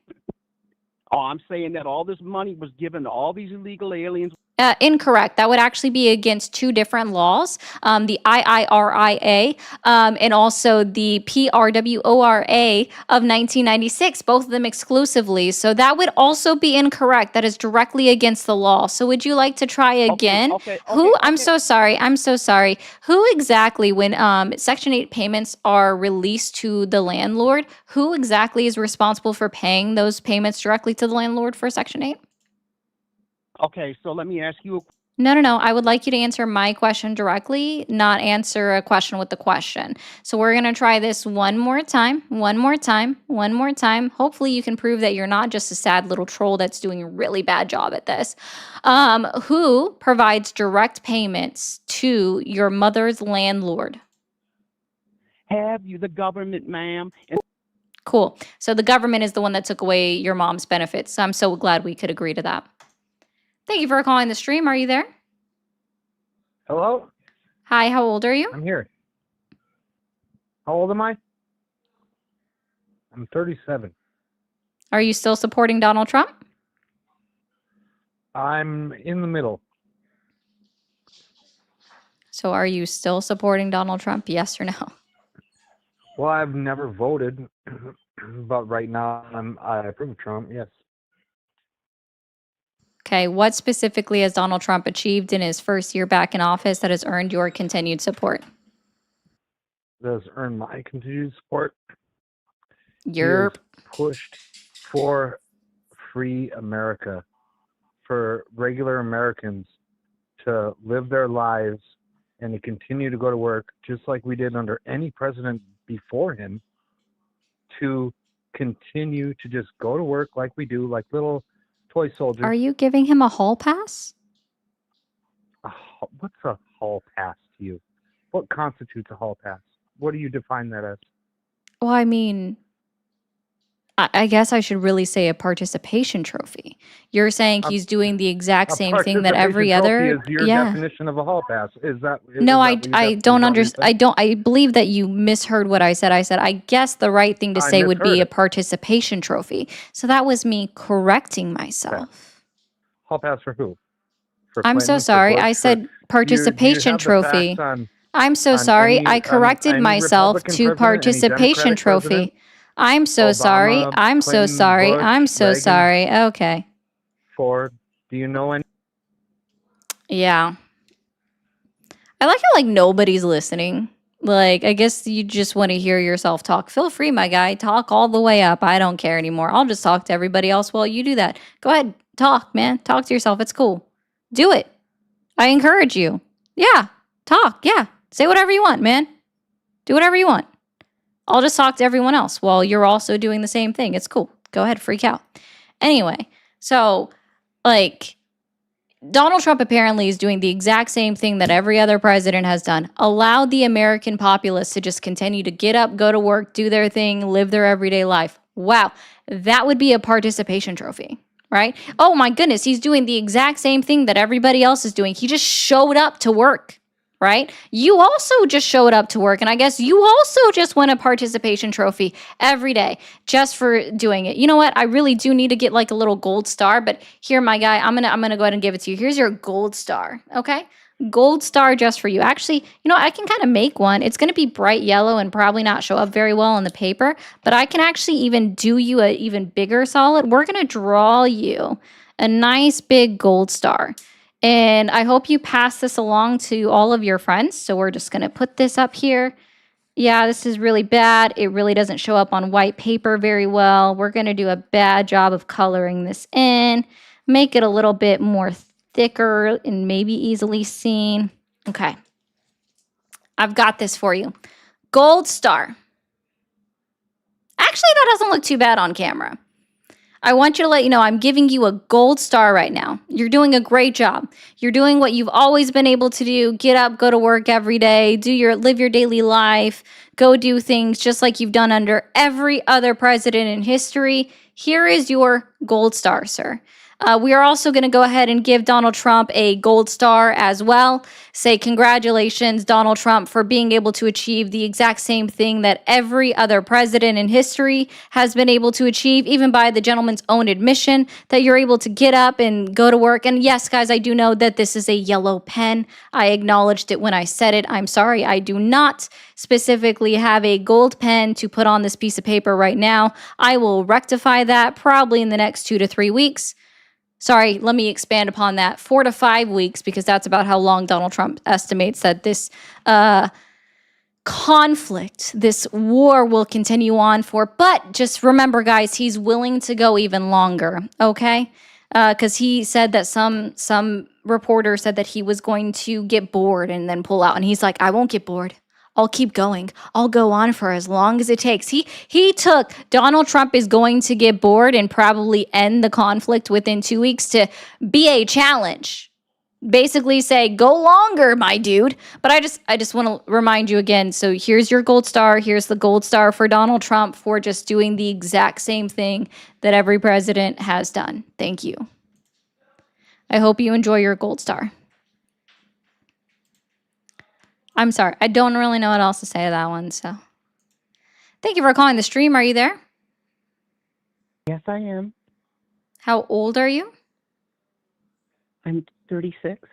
Oh, I'm saying that all this money was given to all these illegal aliens. Incorrect. That would actually be against two different laws, the IIRIA and also the PRWORA of 1996, both of them exclusively. So that would also be incorrect. That is directly against the law. So would you like to try again? I'm so sorry. I'm so sorry. Who exactly, when Section 8 payments are released to the landlord, who exactly is responsible for paying those payments directly to the landlord for Section 8? Okay, so let me ask you. No. I would like you to answer my question directly, not answer a question with the question. So we're going to try this one more time. Hopefully you can prove that you're not just a sad little troll that's doing a really bad job at this. Who provides direct payments to your mother's landlord? Have you the government, ma'am? Cool. So the government is the one that took away your mom's benefits. So I'm so glad we could agree to that. Thank you for calling the stream. Are you there? Hello? Hi, how old are you? I'm here. How old am I? I'm 37. Are you still supporting Donald Trump? I'm in the middle. So are you still supporting Donald Trump? Yes or no? Well, I've never voted, but right now I approve of Trump, yes. Okay, what specifically has Donald Trump achieved in his first year back in office that has earned your continued support? Does earn my continued support. Yerp. He has pushed for free America, for regular Americans to live their lives and to continue to go to work just like we did under any president before him, to continue to just go to work like we do, like little toy soldiers. Are you giving him a hall pass? What's a hall pass to you? What constitutes a hall pass? What do you define that as? Well, I mean, I guess I should really say a participation trophy. You're saying he's doing the exact same thing that every other. Is your definition of a hall pass? Is that? No, is that I don't understand. I believe that you misheard what I said. I said, I guess the right thing to say would be misheard a participation trophy. So that was me correcting myself. Hall pass for who? For I'm so Clinton, for sorry. Bush, I said do you participation have the trophy. facts on- I'm so on sorry. any- I on corrected any myself Republican to president, any participation Democratic trophy. president? I'm so sorry. Obama, I'm so Clinton, sorry. Bush, I'm so Reagan? sorry. Okay. Ford. Do you know any? Yeah. I like how nobody's listening. I guess you just want to hear yourself talk. Feel free, my guy. Talk all the way up. I don't care anymore. I'll just talk to everybody else while you do that. Go ahead. Talk, man. Talk to yourself. It's cool. Do it. I encourage you. Yeah. Talk. Yeah. Say whatever you want, man. Do whatever you want. I'll just talk to everyone else while you're also doing the same thing. It's cool. Go ahead. Freak out. Anyway. So, Donald Trump apparently is doing the exact same thing that every other president has done. Allow the American populace to just continue to get up, go to work, do their thing, live their everyday life. Wow. That would be a participation trophy, right? Oh my goodness. He's doing the exact same thing that everybody else is doing. He just showed up to work, right? You also just showed up to work. And I guess you also just win a participation trophy every day just for doing it. You know what? I really do need to get a little gold star, but here, my guy, I'm gonna go ahead and give it to you. Here's your gold star. Okay. Gold star just for you. Actually, I can kind of make one. It's going to be bright yellow and probably not show up very well on the paper, but I can actually even do you a even bigger solid. We're going to draw you a nice big gold star. And I hope you pass this along to all of your friends. So we're just going to put this up here. Yeah, this is really bad. It really doesn't show up on white paper very well. We're going to do a bad job of coloring this in. Make it a little bit more thicker and maybe easily seen. Okay. I've got this for you. Gold star. Actually, that doesn't look too bad on camera. I want you to let you know I'm giving you a gold star right now. You're doing a great job. You're doing what you've always been able to do. Get up, go to work every day, live your daily life, go do things just like you've done under every other president in history. Here is your gold star, sir. We are also going to go ahead and give Donald Trump a gold star as well. Say congratulations, Donald Trump, for being able to achieve the exact same thing that every other president in history has been able to achieve, even by the gentleman's own admission, that you're able to get up and go to work. And yes, guys, I do know that this is a yellow pen. I acknowledged it when I said it. I'm sorry. I do not specifically have a gold pen to put on this piece of paper right now. I will rectify that probably in the next 2 to 3 weeks. Sorry, let me expand upon that. 4 to 5 weeks, because that's about how long Donald Trump estimates that this conflict, this war will continue on for. But just remember, guys, he's willing to go even longer, okay? Because he said that some reporter said that he was going to get bored and then pull out. And he's like, I won't get bored. I'll keep going. I'll go on for as long as it takes. He took Donald Trump is going to get bored and probably end the conflict within 2 weeks to be a challenge. Basically say, go longer, my dude. But I just want to remind you again. So here's your gold star. Here's the gold star for Donald Trump for just doing the exact same thing that every president has done. Thank you. I hope you enjoy your gold star. I'm sorry. I don't really know what else to say to that one. So thank you for calling the stream. Are you there? Yes, I am. How old are you? I'm 36.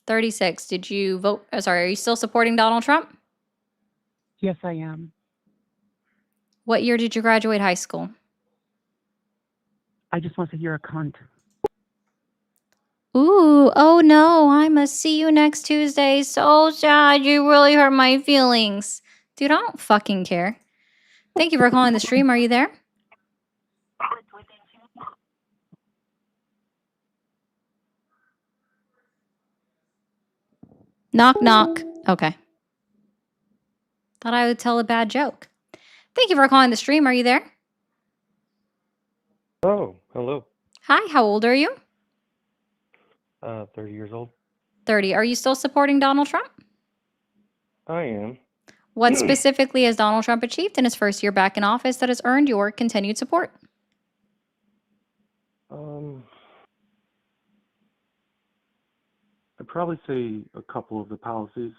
36. Did you vote? Sorry, are you still supporting Donald Trump? Yes, I am. What year did you graduate high school? I just want to hear a cunt. Ooh, oh no, I must see you next Tuesday. So sad. You really hurt my feelings. Dude, I don't fucking care. Thank you for calling the stream. Are you there? Knock, knock. Okay. Thought I would tell a bad joke. Thank you for calling the stream. Are you there? Oh, hello. Hi, how old are you? 30 years old. 30. Are you still supporting Donald Trump? I am. What specifically has Donald Trump achieved in his first year back in office that has earned your continued support? I'd probably say a couple of the policies.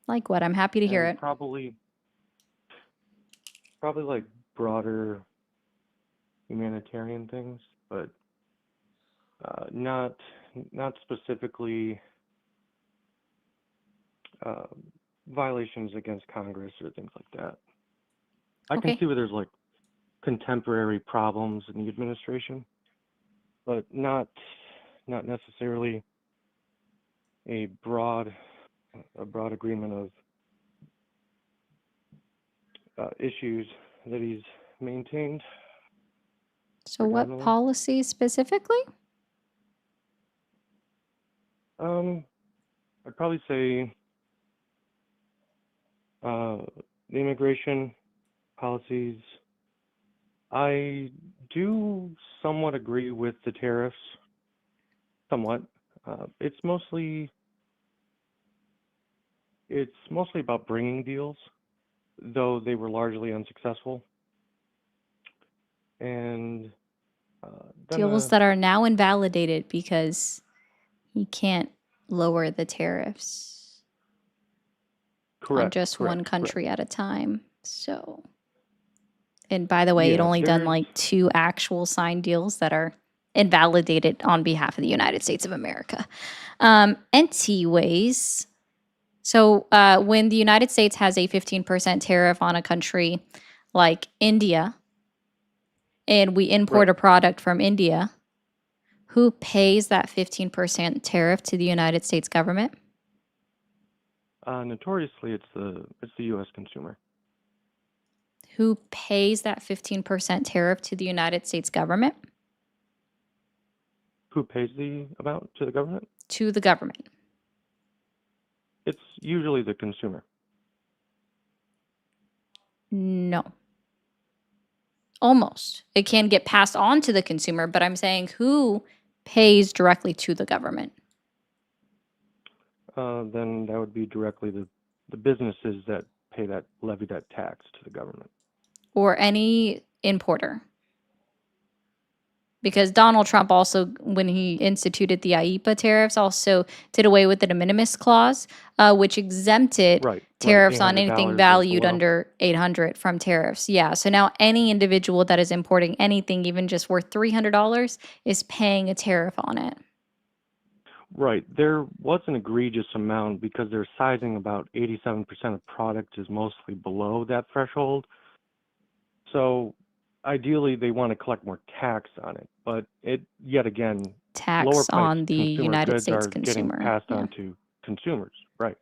Like what? I'm happy to hear and it. Probably like broader humanitarian things, but not specifically violations against Congress or things like that. I Okay. can see where there's like contemporary problems in the administration, but not necessarily a broad agreement of issues that he's maintained. So what predominantly. policies specifically? I'd probably say the immigration policies. I do somewhat agree with the tariffs. Somewhat. It's mostly about bringing deals, though they were largely unsuccessful. And then Deals that are now invalidated because he can't lower the tariffs on correct, just one correct. country at a time. So, and by the way, it Yeah, only done there's like 2 actual signed deals that are invalidated on behalf of the United States of America. Anyways, so when the United States has a 15% tariff on a country like India, and we import a product from India, who pays that 15% tariff to the United States government? notoriously it's the U.S. consumer. Who pays that 15% tariff to the United States government? Who pays the amount to the government? To the government. It's usually the consumer. No. Almost. It can get passed on to the consumer, but I'm saying who pays directly to the government? Then that would be directly the businesses that levy that tax to the government. or any importer. Because Donald Trump also, when he instituted the IEEPA tariffs, also did away with the de minimis clause, which exempted Right. tariffs on anything $800 or valued below. under 800 from tariffs. Yeah. So now any individual that is importing anything, even just worth $300, is paying a tariff on it. Right. There was an egregious amount because they're sizing about 87% of product is mostly below that threshold. So ideally, they want to collect more tax on it. But it, yet again, lower Tax priced on the consumer United goods States are getting consumer. passed Yeah. on to consumers. Right.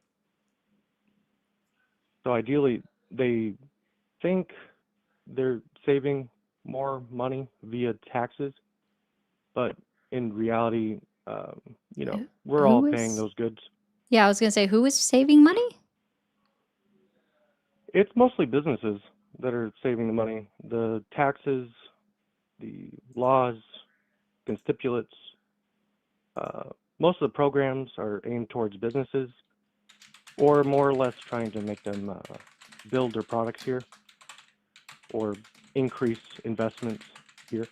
So ideally, they think they're saving more money via taxes, but in reality, we're all Who paying is? those goods. Yeah, I was gonna say, who is saving money? It's mostly businesses that are saving the money. The taxes, the laws, constituents, most of the programs are aimed towards businesses or more or less trying to make them build their products here or increase investments here.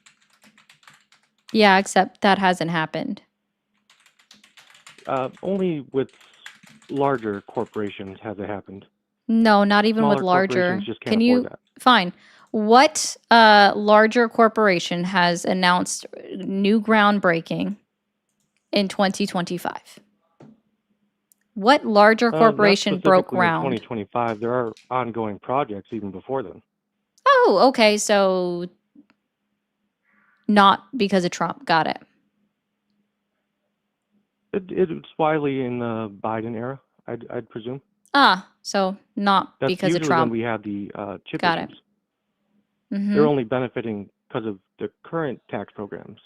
Yeah, except that hasn't happened. Only with larger corporations has it happened. No, not even with Smaller larger. corporations just can't Can afford you? that. Fine. What larger corporation has announced new groundbreaking in 2025? What larger Not corporation broke specifically in ground? 2025. There are ongoing projects even before then. Oh, okay. So not because of Trump. Got it. It's widely in the Biden era, I'd presume. Ah, so not That's because of usually when Trump. we have the chip Got it. issues. Mm-hmm. They're only benefiting because of the current tax programs.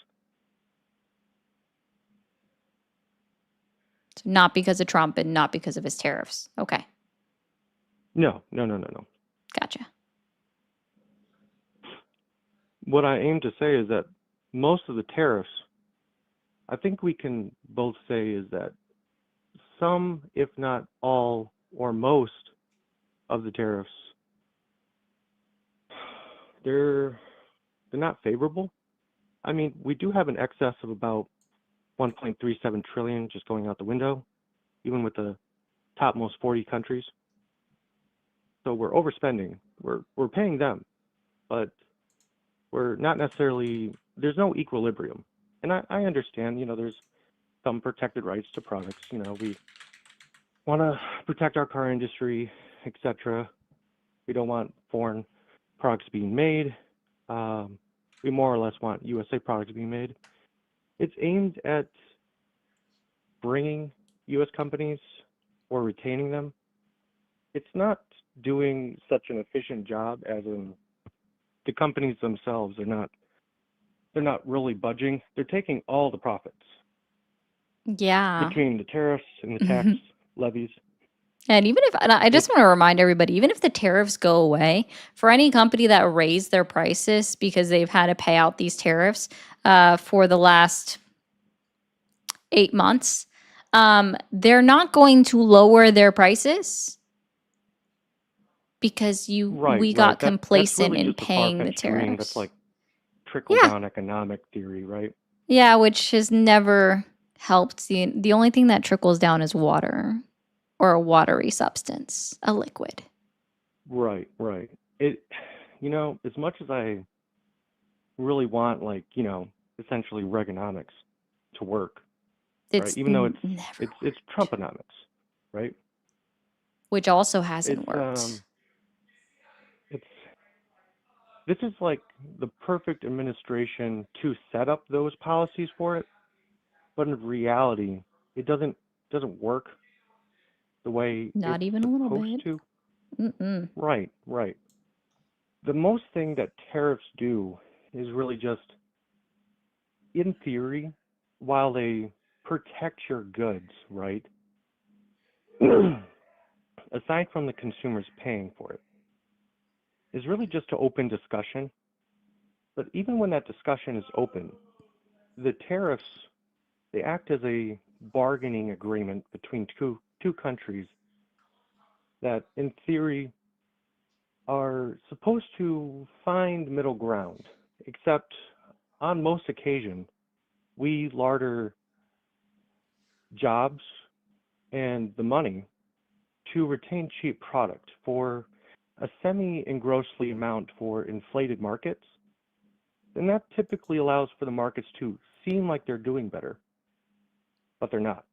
So not because of Trump and not because of his tariffs. Okay. No. Gotcha. What I aim to say is that most of the tariffs, I think we can both say is that some, if not all, or most of the tariffs, they're not favorable. I mean, we do have an excess of about 1.37 trillion just going out the window, even with the topmost 40 countries. So we're overspending. We're paying them, but we're not necessarily. There's no equilibrium, and I understand. There's some protected rights to products. We want to protect our car industry, etc. We don't want foreign products being made. We more or less want USA products being made. It's aimed at bringing U.S. companies or retaining them. It's not doing such an efficient job as in the companies themselves are they're not really budging. They're taking all the profits Yeah. between the tariffs and the tax levies. And even if, and I just want to remind everybody, even if the tariffs go away, for any company that raised their prices because they've had to pay out these tariffs for the last 8 months, they're not going to lower their prices because we got complacent really in just a paying the far-fetched dream. That's tariffs. like trickle-down economic theory, right? Yeah, which has never helped. The only thing that trickles down is water or a watery substance, a liquid. Right. It, as much as I really want, essentially Reaganomics to work, right? Even though it's Trumponomics, right? Which also hasn't worked. This is like the perfect administration to set up those policies for it, but in reality, it doesn't work the way Not it's even a little supposed bit. to. Right. The most thing that tariffs do is really just, in theory, while they protect your goods, right? Aside from the consumers paying for it, is really just to open discussion. But even when that discussion is open, the tariffs, they act as a bargaining agreement between two countries that, in theory, are supposed to find middle ground, except on most occasion, we larder jobs and the money to retain cheap product for a semi-engrossly amount for inflated markets, then that typically allows for the markets to seem like they're doing better, but they're not.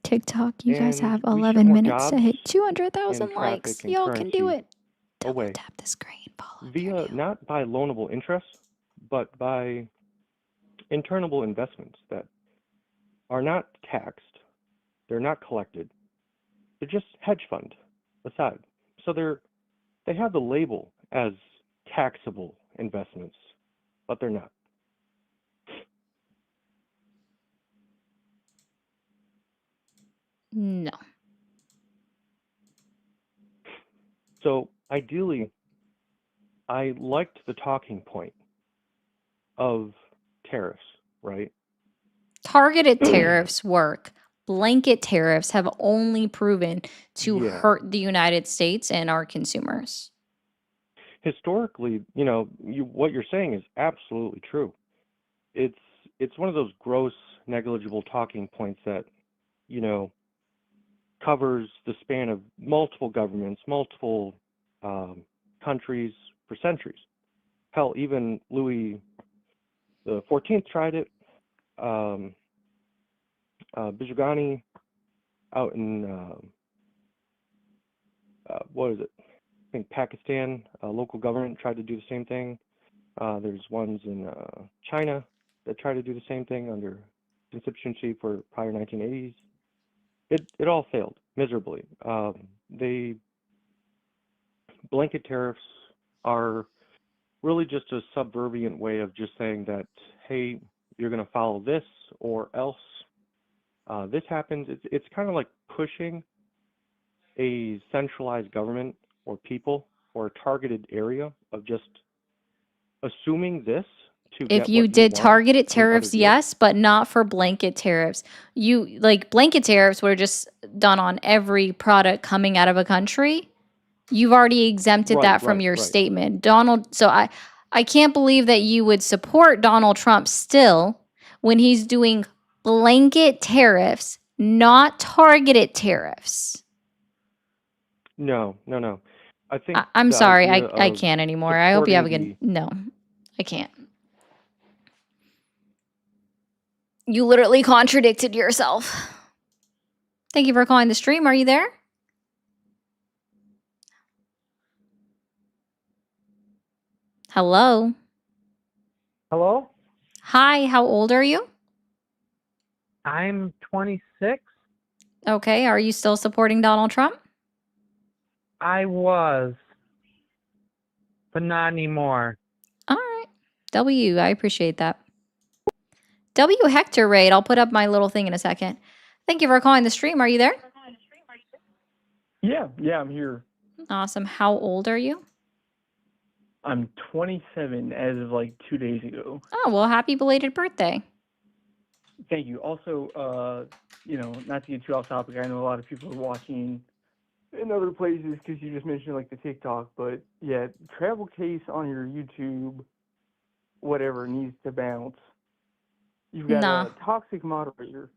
TikTok, you guys And have we ship 11 more minutes to jobs hit 200,000 and likes. traffic and Y'all can do currency it. Double away tap the screen. Follow. via not by loanable interest, but by internal investments that are not taxed, they're not collected, they're just hedge fund aside. So they have the label as taxable investments, but they're not. No. So ideally, I liked the talking point of tariffs, right? Targeted tariffs work. Blanket tariffs have only proven to Yeah. hurt the United States and our consumers. Historically, what you're saying is absolutely true. It's one of those gross, negligible talking points that, covers the span of multiple governments, multiple countries for centuries. Hell, even Louis the 14th tried it. Bijugani out in what is it? I think Pakistan, local government tried to do the same thing. There's ones in China that try to do the same thing under Constituency for prior 1980s. It all failed miserably. Blanket tariffs are really just a subservient way of just saying that, hey, you're going to follow this or else this happens. It's kind of like pushing a centralized government or people or a targeted area of just assuming this to If get you what did want targeted in other tariffs, deals. yes, but not for blanket tariffs. Blanket tariffs were just done on every product coming out of a country. You've already exempted that from your Right. statement. I can't believe that you would support Donald Trump still when he's doing blanket tariffs, not targeted tariffs. No. I think I'm the sorry, idea I of can't anymore. I hope you have a supporting good. No, I can't. You literally contradicted yourself. Thank you for calling the stream. Are you there? Hello. Hello? Hi, how old are you? I'm 26. Okay, are you still supporting Donald Trump? I was, but not anymore. All right. W, I appreciate that. W Hector Raid, I'll put up my little thing in a second. Thank you for calling the stream. Are you there? Yeah, I'm here. Awesome. How old are you? I'm 27 as of like 2 days ago. Oh, well, happy belated birthday. Thank you. Also, not to get too off topic, I know a lot of people are watching in other places because you just mentioned like the TikTok, but yeah, travel case on your YouTube, whatever, needs to bounce. You've got Nah. a toxic moderator.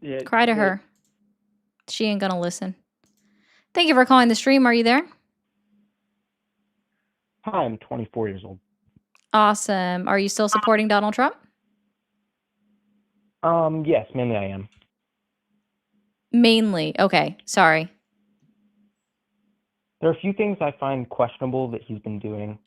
Yeah, Cry to her. She ain't gonna listen. Thank you for calling the stream. Are you there? Hi, I'm 24 years old. Awesome. Are you still supporting Donald Trump? Yes, mainly I am. Mainly. Okay. Sorry. There are a few things I find questionable that he's been doing,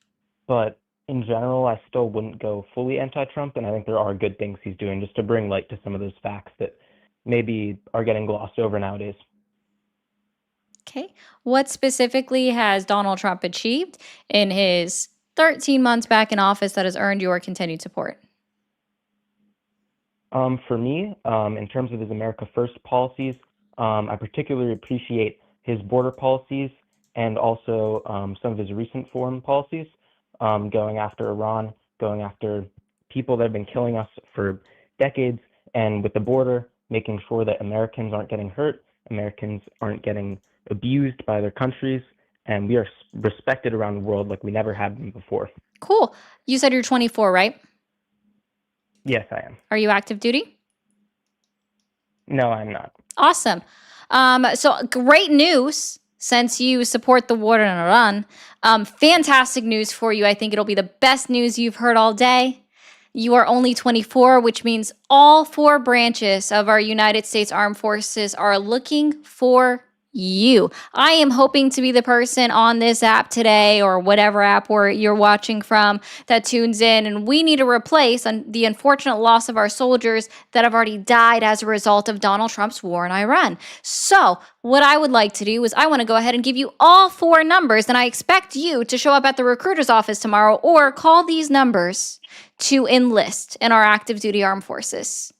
but in general, I still wouldn't go fully anti-Trump, and I think there are good things he's doing just to bring light to some of those facts that maybe are getting glossed over nowadays. Okay. What specifically has Donald Trump achieved in his 13 months back in office that has earned your continued support? For me, in terms of his America First policies, I particularly appreciate his border policies and also some of his recent foreign policies, going after Iran, going after people that have been killing us for decades, and with the border, making sure that Americans aren't getting hurt, Americans aren't getting abused by their countries, and we are respected around the world like we never have been before. Cool. You said you're 24, right? Yes, I am. Are you active duty? No, I'm not. Awesome. So great news since you support the war in Iran. Fantastic news for you. I think it'll be the best news you've heard all day. You are only 24, which means all 4 branches of our United States Armed Forces are looking for you. I am hoping to be the person on this app today or whatever app where you're watching from that tunes in, and we need to replace the unfortunate loss of our soldiers that have already died as a result of Donald Trump's war in Iran. So what I would like to do is I want to go ahead and give you all 4 numbers, and I expect you to show up at the recruiter's office tomorrow or call these numbers to enlist in our active duty armed forces.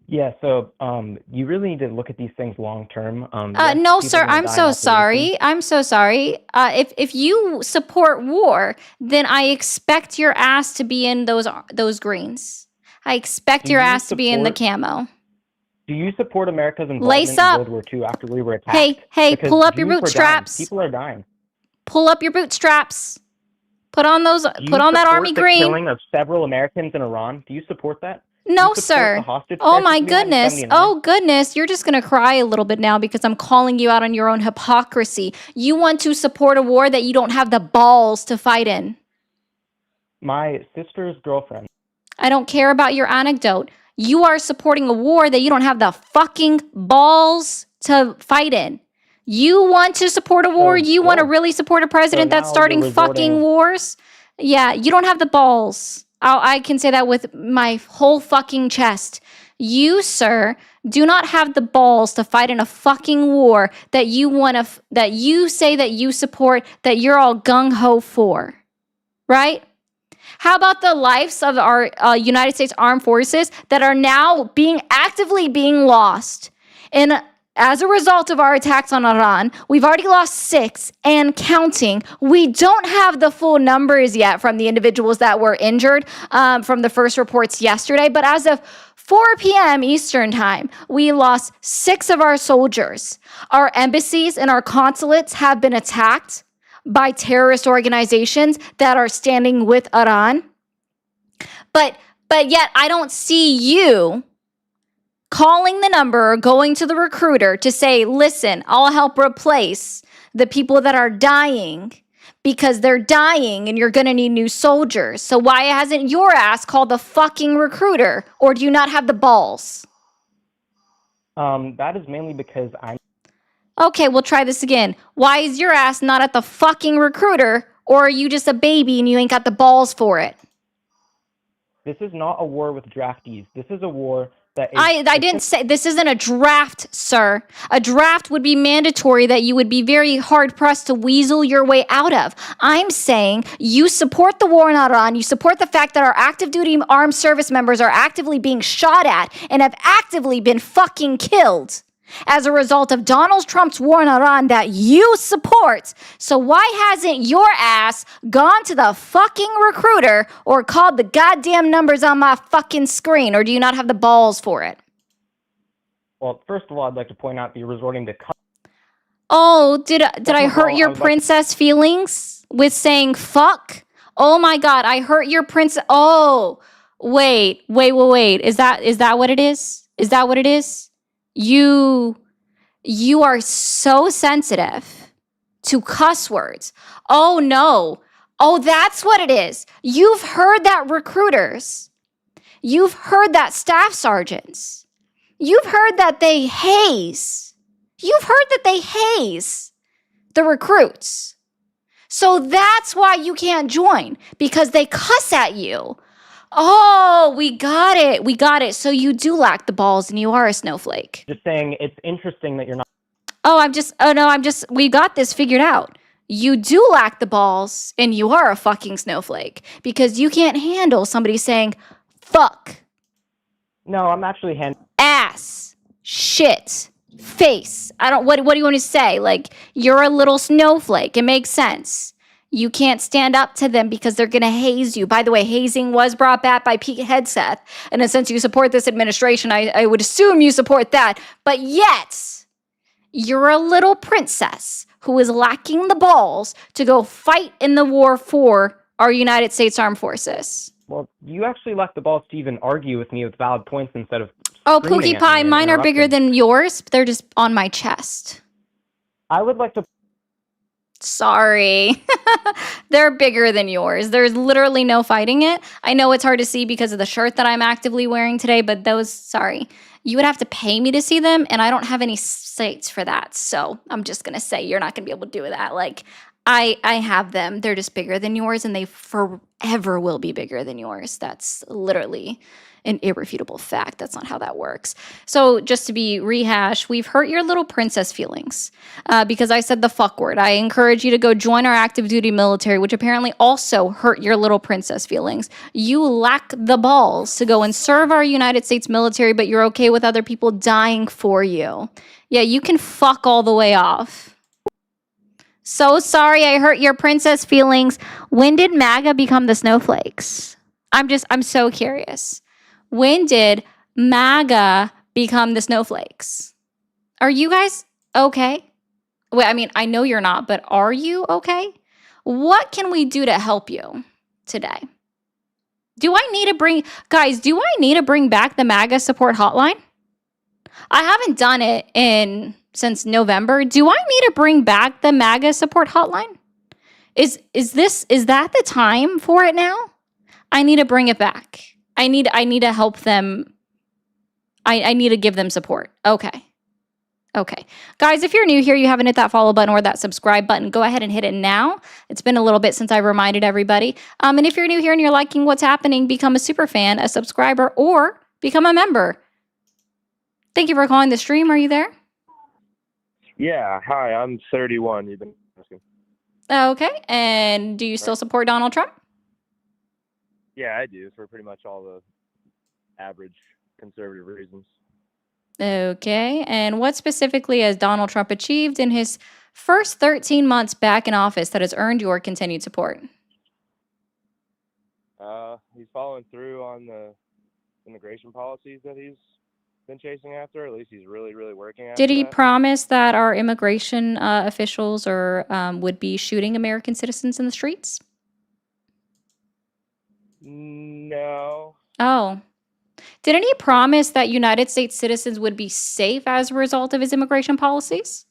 Yeah, so you really need to look at these things long term. No, sir, I'm so sorry. I'm so sorry. If you support war, then I expect your ass to be in those greens. I expect your ass to be in the camo. Do you support America's involvement Lace up. in World War II after we were attacked? Hey, Because pull up your Jews were dying. bootstraps. People are dying. Pull up your bootstraps. Put on those. Do you Put on that support army the green. killing of several Americans in Iran? Do you support that? No, Do you support sir. the hostage Oh crisis my we had in goodness. 79? Oh goodness. You're just going to cry a little bit now because I'm calling you out on your own hypocrisy. You want to support a war that you don't have the balls to fight in. My sister's girlfriend. I don't care about your anecdote. You are supporting a war that you don't have the fucking balls to fight in. You want to support a war? You want to really support a president that's now starting you're fucking resorting- wars? Yeah, you don't have the balls. I can say that with my whole fucking chest. You, sir, do not have the balls to fight in a fucking war that you want to, that you say that you support, that you're all gung ho for, right? How about the lives of our United States Armed Forces that are now actively being lost? And as a result of our attacks on Iran, we've already lost 6 and counting. We don't have the full numbers yet from the individuals that were injured from the first reports yesterday. But as of 4 p.m. Eastern time, we lost 6 of our soldiers. Our embassies and our consulates have been attacked by terrorist organizations that are standing with Iran. But yet I don't see you calling the number or going to the recruiter to say, listen, I'll help replace the people that are dying because they're dying and you're going to need new soldiers. So why hasn't your ass called the fucking recruiter? Or do you not have the balls? That is mainly because I'm Okay, we'll try this again. Why is your ass not at the fucking recruiter? Or are you just a baby and you ain't got the balls for it? This is not a war with draftees. This is a war that is I didn't say this isn't a draft, sir. A draft would be mandatory that you would be very hard pressed to weasel your way out of. I'm saying you support the war in Iran. You support the fact that our active duty armed service members are actively being shot at and have actively been fucking killed as a result of Donald Trump's war in Iran that you support. So why hasn't your ass gone to the fucking recruiter or called the goddamn numbers on my fucking screen? Or do you not have the balls for it? Well, first of all, I'd like to point out that you're resorting to Oh, did I Second of hurt all, your I would like- princess feelings with saying fuck? Oh my god, I hurt your princess. Oh, wait. Is that what it is? Is that what it is? You are so sensitive to cuss words. Oh no. Oh, that's what it is. You've heard that recruiters. You've heard that staff sergeants. You've heard that they haze. You've heard that they haze the recruits. So that's why you can't join, because they cuss at you. Oh, we got it. We got it. So you do lack the balls and you are a snowflake. just saying it's interesting that you're not. We got this figured out. You do lack the balls and you are a fucking snowflake because you can't handle somebody saying fuck, No, I'm actually ass, shit, face. What do you want to say? Like, you're a little snowflake. It makes sense. You can't stand up to them because they're going to haze you. By the way, hazing was brought back by Pete Hegseth. And since you support this administration, I would assume you support that. But yet, You're a little princess who is lacking the balls to go fight in the war for our United States Armed Forces. Well, you actually left the balls to even argue with me with valid points instead of Oh, screaming Pookie at Pie, me and mine are bigger interrupting. than yours. They're just on my chest. I would like to. Sorry. They're bigger than yours. There's literally no fighting it. I know it's hard to see because of the shirt that I'm actively wearing today, but sorry. You would have to pay me to see them, and I don't have any sites for that. So I'm just going to say you're not going to be able to do that. Like, I have them. They're just bigger than yours, and they forever will be bigger than yours. That's literally an irrefutable fact. That's not how that works. So just to be rehashed, we've hurt your little princess feelings because I said the fuck word. I encourage you to go join our active duty military, which apparently also hurt your little princess feelings. You lack the balls to go and serve our United States military, but you're okay with other people dying for you. Yeah, you can fuck all the way off. So sorry I hurt your princess feelings. When did MAGA become the snowflakes? I'm so curious. When did MAGA become the snowflakes? Are you guys okay? Well, I mean, I know you're not, but are you okay? What can we do to help you today? Do I need to bring back the MAGA support hotline? I haven't done it since November. Do I need to bring back the MAGA support hotline? Is that the time for it now? I need to bring it back. I need to help them. I need to give them support. Okay. Guys, if you're new here, you haven't hit that follow button or that subscribe button, go ahead and hit it now. It's been a little bit since I reminded everybody. And if you're new here and you're liking what's happening, become a super fan, a subscriber, or become a member. Thank you for calling the stream. Are you there? Yeah, hi, I'm 31. You've been asking. Okay. And do you still support Donald Trump? Yeah, I do, for pretty much all the average conservative reasons. Okay. And what specifically has Donald Trump achieved in his first 13 months back in office that has earned your continued support? He's following through on the immigration policies that he's been chasing after. At least he's really, really working after Did he that. promise that our immigration officials would be shooting American citizens in the streets? No. Oh. Didn't he promise that United States citizens would be safe as a result of his immigration policies?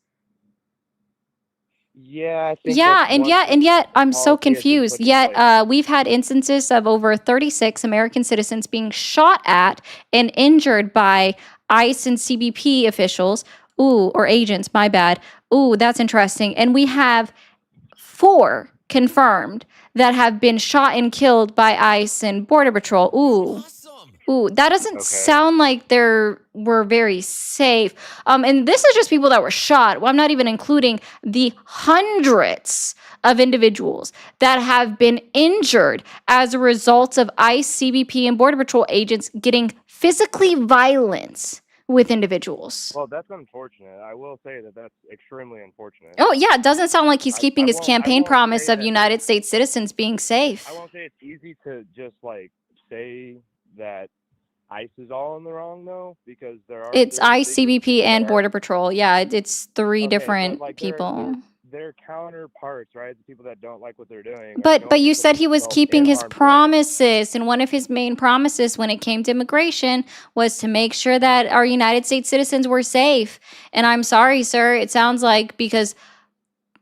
Yeah, I think Yeah, that's and one yet I'm policy so has been confused. put in Yet place. we've had instances of over 36 American citizens being shot at and injured by ICE and CBP officials. Ooh, or agents, my bad. Ooh, that's interesting. And we have 4 confirmed that have been shot and killed by ICE and Border Patrol. Ooh, that doesn't sound like we're very safe. And this is just people that were shot. Well, I'm not even including the hundreds of individuals that have been injured as a result of ICE, CBP, and Border Patrol agents getting physically violent with individuals. Well, that's unfortunate. I will say that that's extremely unfortunate. Oh, yeah, it doesn't sound like he's keeping his campaign won't promise say of that United States citizens being safe. I won't say it's easy to just say that ICE is all in the wrong though, because It's there's ICE, CBP, and Border Patrol. Yeah, it's 3 different people. They're counterparts, right? The people that don't like what they're doing. are But going you to said he was themselves keeping in his harm's way. promises, and one of his main promises when it came to immigration was to make sure that our United States citizens were safe. And I'm sorry, sir, it sounds like because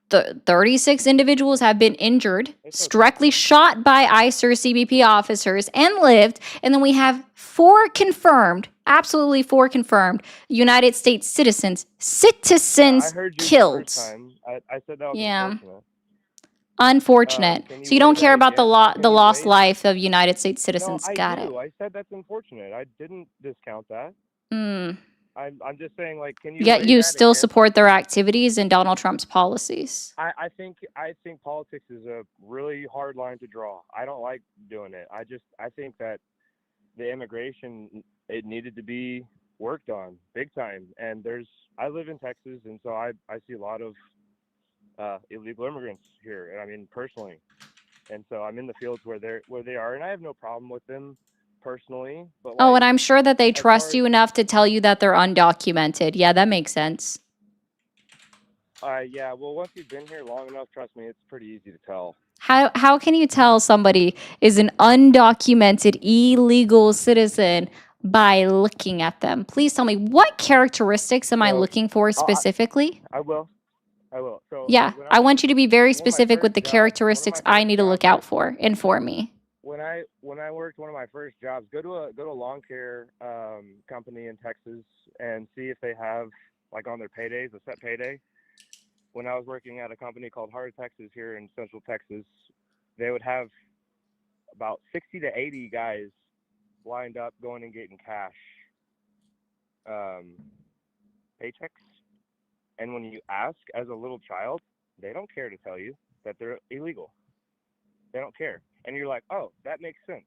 the 36 individuals have been injured, directly shot by ICE or CBP officers and lived, and then we have 4 confirmed, absolutely 4 confirmed United States citizens I heard you killed. the first time. I said that was Yeah. unfortunate. Unfortunate. So you don't care about the lost life of United States citizens. No, I Got do. I said that's unfortunate. I didn't discount that. it. I'm just saying, like, can you? Yet raise you that still again? support their activities and Donald Trump's policies. I think politics is a really hard line to draw. I don't like doing it. I think that the immigration, it needed to be worked on big time. And I live in Texas, and so I see a lot of illegal immigrants here. And I mean, personally, and so I'm in the fields where they are, and I have no problem with them personally. But Oh, and I'm sure that they trust you enough to tell you that they're undocumented. Yeah, that makes sense. Yeah. Well, once you've been here long enough, trust me, it's pretty easy to tell. How can you tell somebody is an undocumented illegal citizen by looking at them? Please tell me, what characteristics am I So, looking for specifically? I will. So Yeah, when I want you to be very one of my specific with first the jobs, characteristics I need to look out for. Inform me. when I worked one of my first jobs, go to a lawn care company in Texas and see if they have, like, on their paydays, a set payday. When I was working at a company called Heart of Texas here in Central Texas, they would have about 60 to 80 guys lined up going and getting cash paychecks. And when you ask as a little child, they don't care to tell you that they're illegal. They don't care. And you're like, oh, that makes sense.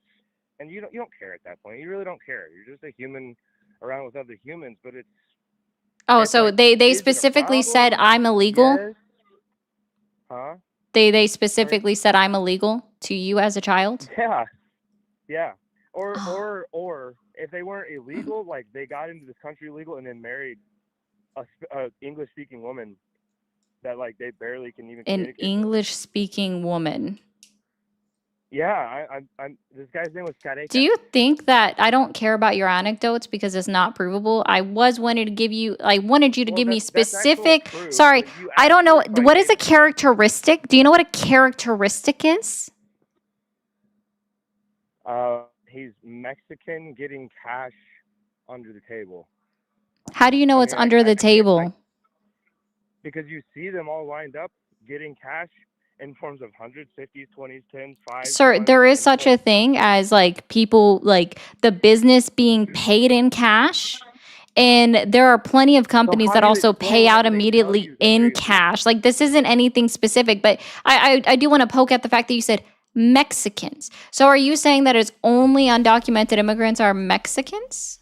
And you don't care at that point. You really don't care. You're just a human around with other humans, but it's Oh, so like, they is it a specifically said problem? I'm illegal? Yes. Huh? They specifically said I'm illegal to you as a child? Yeah. Or if they weren't illegal, like they got into this country illegal and then married a English speaking woman that, like, they barely can even An communicate with. English speaking woman. Yeah, I'm this guy's name was Kareka. Do you think that I don't care about your anecdotes because it's not provable? I wanted you to give me specific. Sorry, I don't know. What is a characteristic? Do you know what a characteristic is? He's Mexican getting cash under the table. How do you know it's under the table? Because you see them all lined up getting cash in forms of hundreds, 50s, 20s, 10s, 5s. Sir, there is such a thing as like people like the business being paid in cash. And there are plenty of companies that also pay out immediately in cash. Like this isn't anything specific, but I do want to poke at the fact that you said Mexicans. So are you saying that it's only undocumented immigrants are Mexicans?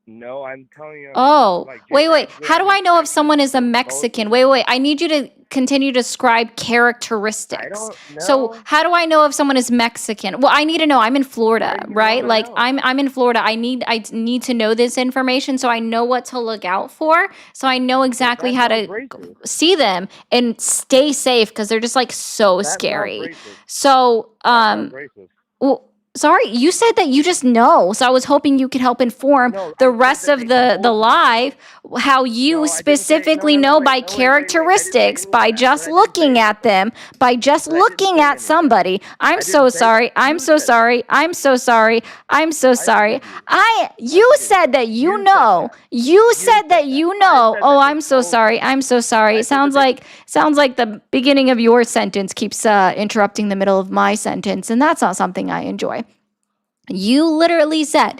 No, I'm telling you. Oh, like, wait. How do I know if someone is a Mexican? Wait. I need you to continue to describe characteristics. So how do I know if someone is Mexican? Well, I need to know. I'm in Florida, right? Like I'm in Florida. I need to know this information so I know what to look out for. So I know exactly how to see them and stay safe because they're just like so scary. So well, sorry, you said that you just know. So I was hoping you could help inform the rest of the live how you specifically know by characteristics, by just looking at them, by just looking at somebody. I'm so sorry. You said that you know. You said that you know. Oh, I'm so sorry. It sounds like the beginning of your sentence keeps interrupting the middle of my sentence, and that's not something I enjoy. You literally says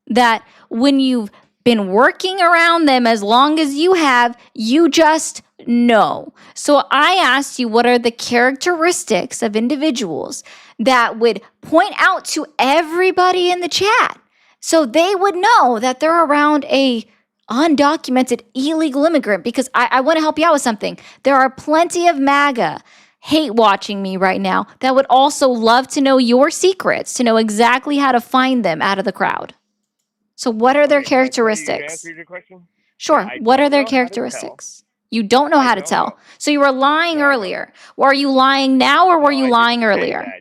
that when you've been working around them as long as you have, you just know. So I asked you, what are the characteristics of individuals that would point out to everybody in the chat so they would know that they're around a undocumented illegal immigrant? Because I want to help you out with something. There are plenty of MAGA hate watching me right now that would also love to know your secrets, to know exactly how to find them out of the crowd. So what are their characteristics? Sure. What are their characteristics? You don't know how to tell. So you were lying earlier. Were you lying now or were you lying earlier?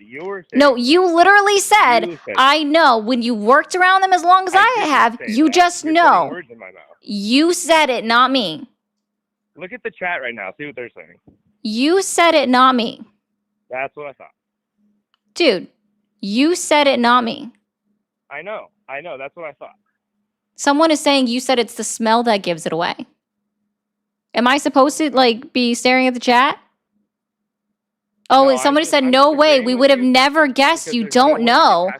No, you literally said, I know. When you worked around them as long as I have, you just know. You said it, not me. Look at the chat right now. See what they're saying. You said it, not me. That's what I thought. Dude, you said it, not me. I know. That's what I thought. Someone is saying you said it's the smell that gives it away. Am I supposed to be staring at the chat? Oh, no, somebody said, no way. We would have never guessed. You don't know.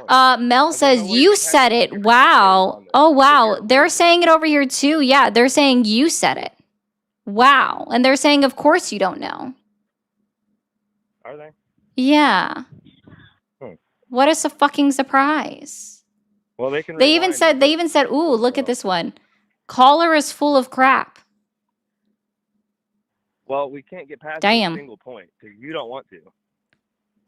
Mel says, you said it. Wow. Oh, wow. They're saying it over here too. Yeah, they're saying you said it. Wow. And they're saying, of course you don't know. Are they? Yeah. What a fucking surprise. Well, they even said, ooh, look at this one. Caller is full of crap. Well, we can't get past Damn. a single point because you don't want to.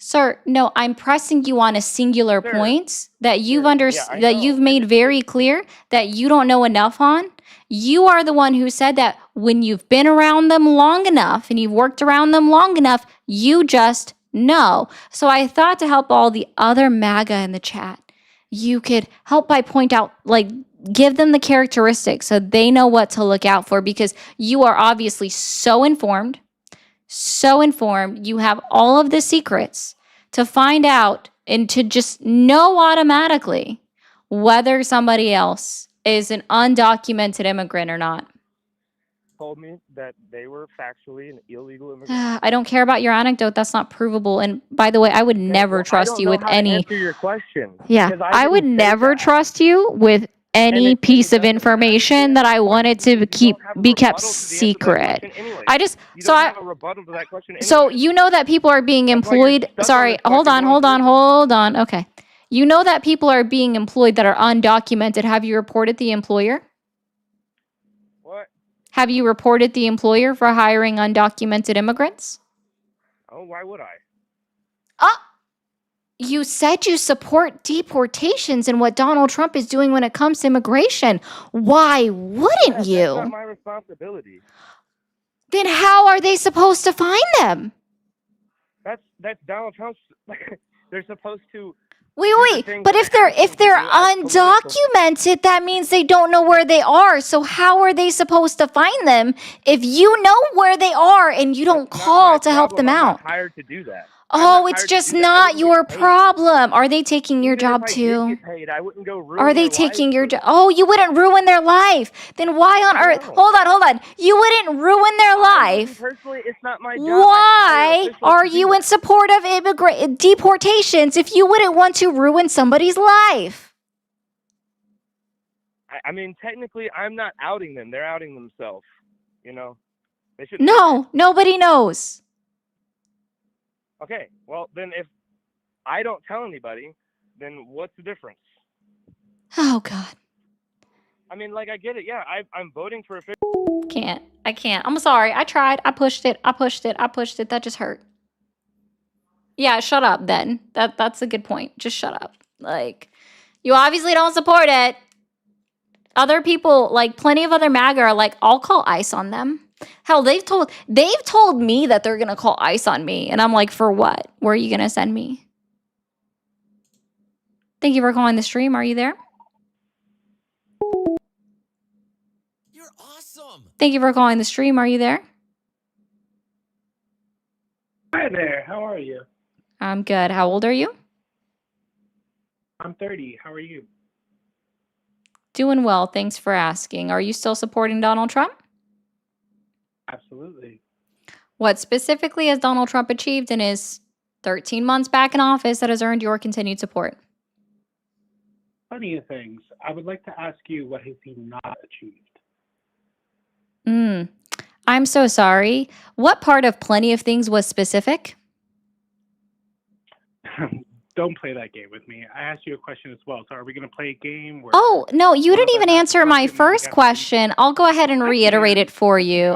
Sir, no, I'm pressing you on a singular Sir, point that you've yeah, I that you've know. made very clear that you don't know enough on. You are the one who said that when you've been around them long enough and you've worked around them long enough, you just know. So I thought to help all the other MAGA in the chat, you could help by point out, like, give them the characteristics so they know what to look out for, because you are obviously so informed. You have all of the secrets to find out and to just know automatically whether somebody else is an undocumented immigrant or not. Told me that they were factually an illegal immigrant. I don't care about your anecdote. That's not provable. And by the way, I would never Well, I trust don't you know with how to any. answer your question. Yeah, because I would didn't say never that. trust you with any piece of information that I wanted to be kept secret. I just You so don't I have a rebuttal to that question anyway. so you know that people are being That's why you're employed. stuck on Sorry, this hold fucking on, one hold on. Okay. You know that people are being employed that are undocumented. Have you reported the employer? What? Have you reported the employer for hiring undocumented immigrants? Oh, why would I? You said you support deportations and what Donald Trump is doing when it comes to immigration. Why wouldn't That's you? not my responsibility. Then how are they supposed to find them? That's Donald Trump's. They're supposed to. Wait, do the wait. things But that if they're ask them to do as political. undocumented, that means they don't know where they are. So how are they supposed to find them if you know where they are and you don't call to help them I'm out? not hired to do that. Oh, it's just not your problem. Are they taking your job too? Get paid, I wouldn't go ruin Are they their taking your job? Oh, you wouldn't ruin their life. Then why on earth? Hold on. You wouldn't ruin their life. Personally, it's not my job. Why are you in support of deportations if you wouldn't want to ruin somebody's life? I mean, technically, I'm not outing them. They're outing themselves. You know, they should. No, nobody knows. Okay, well then, if I don't tell anybody, then what's the difference? Oh God. I mean, like, I get it. Yeah, I'm voting for a. I can't. I'm sorry. I tried. I pushed it. That just hurt. Yeah, shut up then. That's a good point. Just shut up. Like, you obviously don't support it. Other people, like plenty of other MAGA are like, I'll call ICE on them. Hell, they've told me that they're gonna call ICE on me. And I'm like, for what? Where are you gonna send me? Thank you for calling the stream. Are you there? Thank you for calling the stream. Are you there? Hi there. How are you? I'm good. How old are you? I'm 30. How are you? Doing well. Thanks for asking. Are you still supporting Donald Trump? Absolutely. What specifically has Donald Trump achieved in his 13 months back in office that has earned your continued support? Plenty of things. I would like to ask you, what has he not achieved? I'm so sorry. What part of plenty of things was specific? Don't play that game with me. I asked you a question as well. So are we going to play a game where... Oh, no, you didn't even answer my first question. I'll go ahead and reiterate it for you.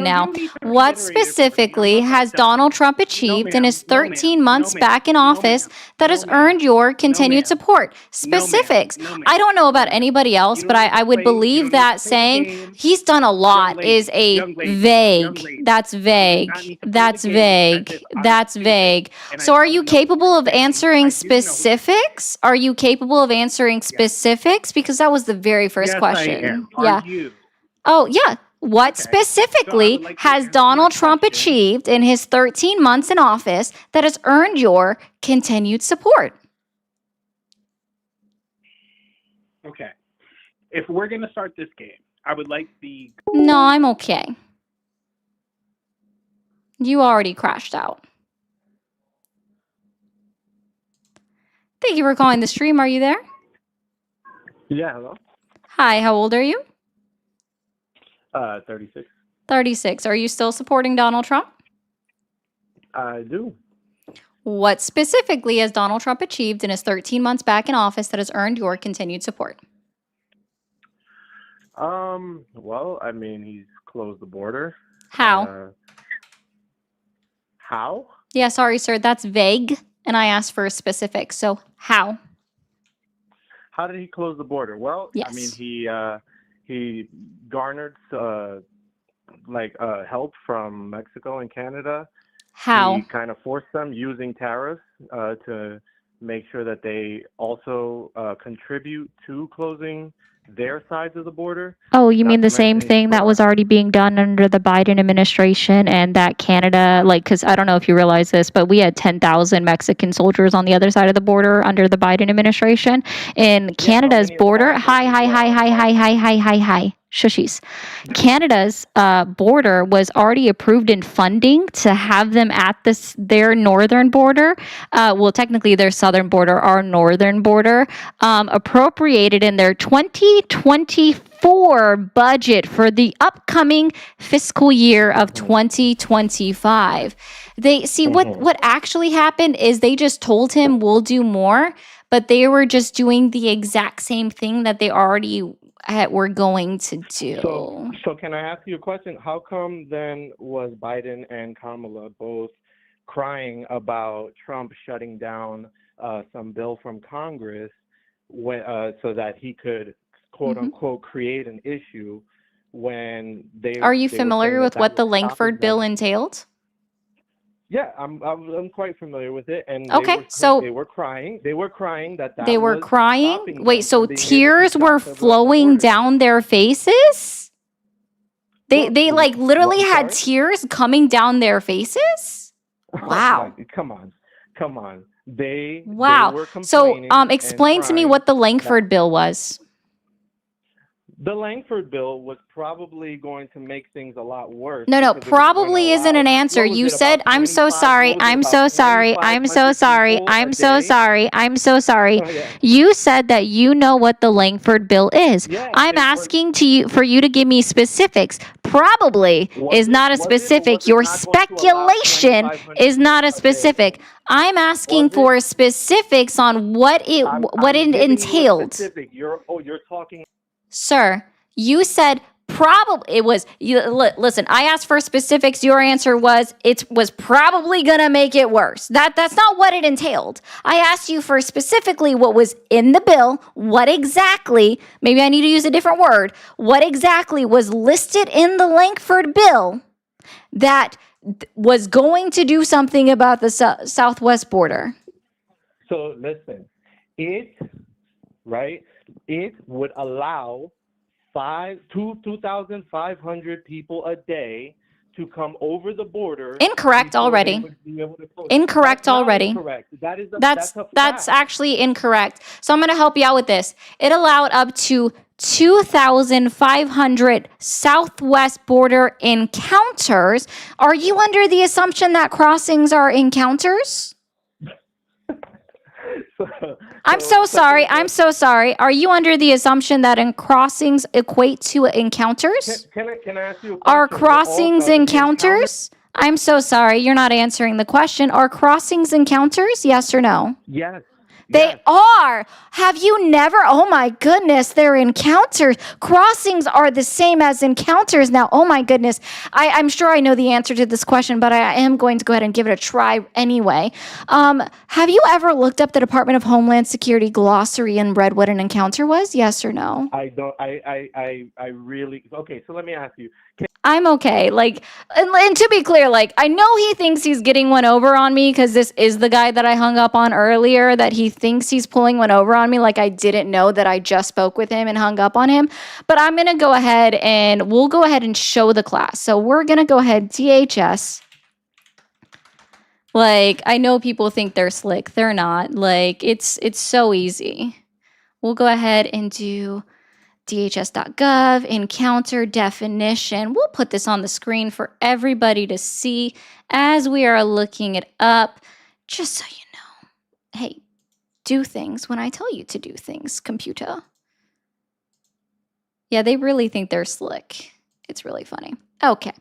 Now. What specifically has Donald Trump achieved in his 13 months back in office that has earned your continued support? Specifics. I don't know about anybody else, but I would believe that saying he's done a lot is a vague. That's vague. So are you capable of answering specifics? Because that was the very first question. I am. Yeah. Are you? Oh, yeah. What specifically has Donald Trump achieved in his 13 months in office that has earned your continued support? Okay. If we're going to start this game, I would like the... No, I'm okay. You already crashed out. Thank you for calling the stream. Are you there? Yeah, hello? Hi, how old are you? 36. 36. Are you still supporting Donald Trump? I do. What specifically has Donald Trump achieved in his 13 months back in office that has earned your continued support? Well, I mean, he's closed the border. How? How? Yeah, sorry, sir. That's vague, and I asked for a specific. So how? How did he close the border? Well, I mean, Yes. he garnered help from Mexico and Canada. How? He kind of forced them using tariffs to make sure that they also contribute to closing their sides of the border. Oh, you mean Not the to same mention he thing that was already being done under the Biden administration and that Canada, like, because I don't know if you realize this, but we had 10,000 Mexican soldiers on the other side of the border under the Biden administration. And Canada's border, hi. Shushies. Canada's border was already approved in funding to have them at their northern border. Well, technically their southern border, our northern border, appropriated in their 2024 budget for the upcoming fiscal year of 2025. They see what actually happened is they just told him we'll do more, but they were just doing the exact same thing that they already were going to do. So can I ask you a question? How come then was Biden and Kamala both crying about Trump shutting down some bill from Congress so that he could quote unquote create an issue when they Are you they were familiar saying with that what the was Langford stopping bill them? entailed? Yeah, I'm quite familiar with it, and Okay, so they were crying. They were crying that they were was crying. stopping Wait, them so from being able to tears were cross the flowing down their faces? They like literally I'm had sorry? tears coming down their faces? Wow. Come on. They Wow. were So complaining and explain to me crying what the that Langford bill was. the Langford bill was probably going to make things a lot worse No, because it was going to probably isn't allow, an answer. what was You it, said, about I'm so 25, sorry, what was it, I'm about so sorry, I'm so 2,500 sorry, people a I'm so day? sorry, I'm so sorry. Oh, yeah. You said that you know what the Langford bill is. Yeah, I'm it was. asking for you to give me specifics. Probably is not a specific. Your speculation is not a specific. I'm asking for specifics on what it giving you a entailed. specific. You're talking. Sir, you said probably it was listen, I asked for specifics. Your answer was it was probably gonna make it worse. That's not what it entailed. I asked you for specifically what was in the bill, what exactly, maybe I need to use a different word, what exactly was listed in the Langford bill that was going to do something about the southwest border. So listen, it would allow 2,500 people a day to come over the border. Incorrect already. Incorrect already. Incorrect. That's actually incorrect. So I'm going to help you out with this. It allowed up to 2,500 southwest border encounters. Are you under the assumption that crossings are encounters? I'm so sorry. Are you under the assumption that crossings equate to encounters? Can I ask you a question? Are crossings encounters? I'm so sorry. You're not answering the question. Are crossings encounters? Yes or no? Yes. They are. Have you never? Oh my goodness, they're encounters. Crossings are the same as encounters now. Oh my goodness. I'm sure I know the answer to this question, but I am going to go ahead and give it a try anyway. Have you ever looked up the Department of Homeland Security glossary and read what an encounter was? Yes or no? I don't. I really. Okay, so let me ask you. I'm okay. Like, and to be clear, like, I know he thinks he's getting one over on me because this is the guy that I hung up on earlier, that he thinks he's pulling one over on me. Like, I didn't know that I just spoke with him and hung up on him. But I'm going to go ahead and we'll go ahead and show the class. So we're going to go ahead, DHS. Like, I know people think they're slick. They're not. Like, it's so easy. We'll go ahead and do DHS.gov, encounter definition. We'll put this on the screen for everybody to see as we are looking it up, just so you know. Hey, do things when I tell you to do things, computer. Yeah, they really think they're slick. It's really funny. Okay,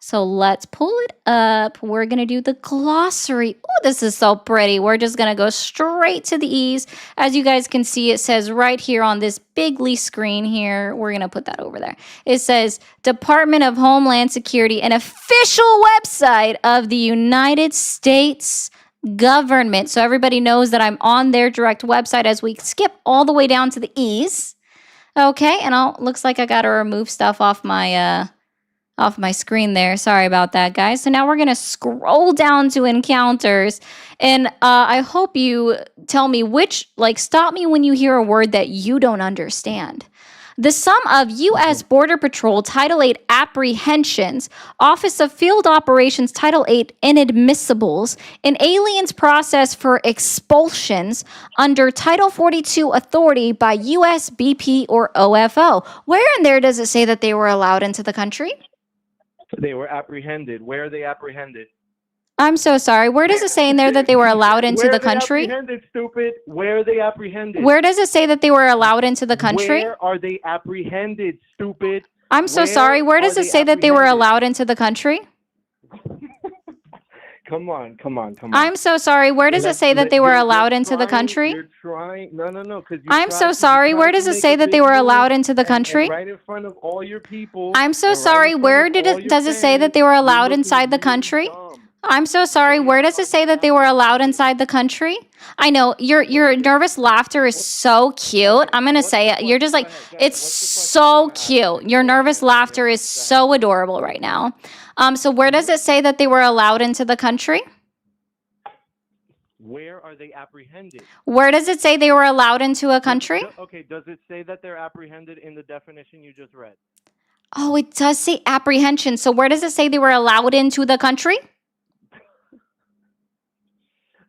So let's pull it up. We're going to do the glossary. Oh, this is so pretty. We're just going to go straight to the E's. As you guys can see, it says right here on this bigly screen here. We're going to put that over there. It says Department of Homeland Security, an official website of the United States government. So everybody knows that I'm on their direct website as we skip all the way down to the E's. Okay, and looks like I got to remove stuff off my screen there. Sorry about that, guys. So now we're going to scroll down to encounters. And I hope you tell me stop me when you hear a word that you don't understand. The sum of U.S. Border Patrol Title 8 apprehensions, Office of Field Operations Title 8 inadmissibles, and aliens process for expulsions under Title 42 authority by U.S. BP or OFO. Where in there does it say that they were allowed into the country? They were apprehended. Where are they apprehended? I'm so sorry. Where does it say in there that they were allowed into the country? Where are they apprehended, stupid? Where are they apprehended? Where does it say that they were allowed into the country? Where are they apprehended, stupid? I'm so sorry. Where does it say that they were allowed into the country? Come on. I'm so sorry. Where does it say that they were allowed into the country? You're trying. No. I'm so sorry. Where does it say that they were allowed into the country? Right in front of all your people. I'm so sorry. Where does it say that they were allowed inside the country? I'm so sorry. Where does it say that they were allowed inside the country? I know your nervous laughter is so cute. I'm gonna say it. You're just like, it's so cute. Your nervous laughter is so adorable right now. So where does it say that they were allowed into the country? Where are they apprehended? Where does it say they were allowed into a country? Okay, does it say that they're apprehended in the definition you just read? Oh, it does say apprehension. So where does it say they were allowed into the country?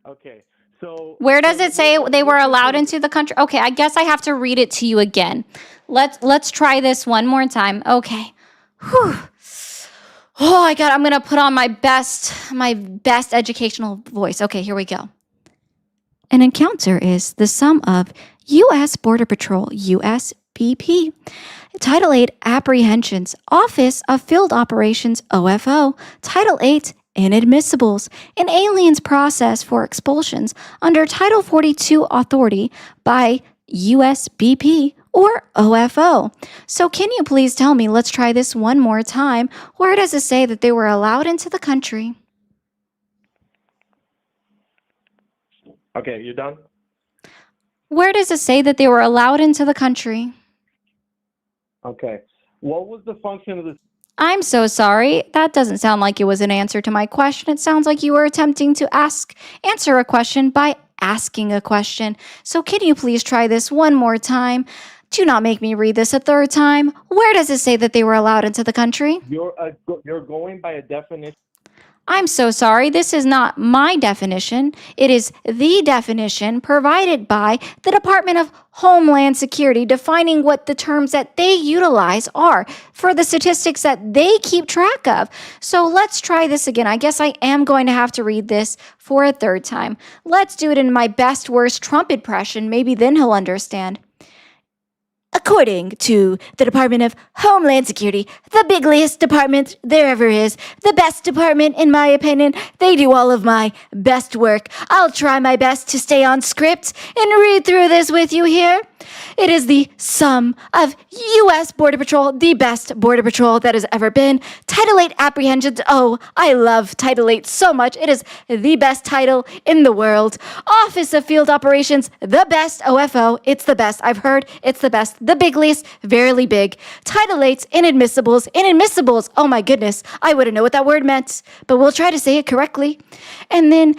Okay, so where does it say they were allowed into the country? Okay, I guess I have to read it to you again. Let's try this one more time. Okay. Whew. Oh, I'm gonna put on my best educational voice. Okay, here we go. An encounter is the sum of U.S. Border Patrol, USBP, Title 8 apprehensions, Office of Field Operations, OFO, Title 8 inadmissibles, and aliens process for expulsions under Title 42 authority by USBP or OFO. So can you please tell me, let's try this one more time, where does it say that they were allowed into the country? Okay, you done? Where does it say that they were allowed into the country? Okay. What was the function of this? I'm so sorry. That doesn't sound like it was an answer to my question. It sounds like you were attempting to answer a question by asking a question. So can you please try this one more time? Do not make me read this a third time. Where does it say that they were allowed into the country? You're going by a definition. I'm so sorry. This is not my definition. It is the definition provided by the Department of Homeland Security, defining what the terms that they utilize are for the statistics that they keep track of. So let's try this again. I guess I am going to have to read this for a third time. Let's do it in my best worst Trump impression. Maybe then he'll understand. According to the Department of Homeland Security, the biggest department there ever is, the best department in my opinion, they do all of my best work. I'll try my best to stay on script and read through this with you here. It is the sum of U.S. Border Patrol, the best Border Patrol that has ever been. Title 8 apprehensions. Oh, I love Title 8 so much. It is the best title in the world. Office of Field Operations, the best. OFO, it's the best. I've heard it's the best. The bigliest, verily big. Title 8's inadmissibles. Inadmissibles. Oh my goodness. I wouldn't know what that word meant, but we'll try to say it correctly. And then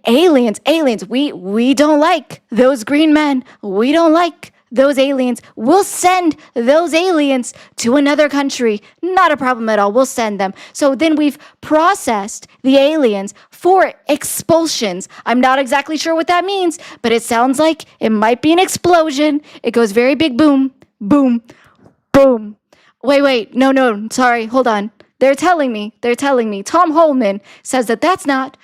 aliens. We don't like those green men. We don't like those aliens. We'll send those aliens to another country. Not a problem at all. We'll send them. So then we've processed the aliens for expulsions. I'm not exactly sure what that means, but it sounds like it might be an explosion. It goes very big boom, boom, boom. Wait. No. Sorry. Hold on. They're telling me, Tom Holman says that that's not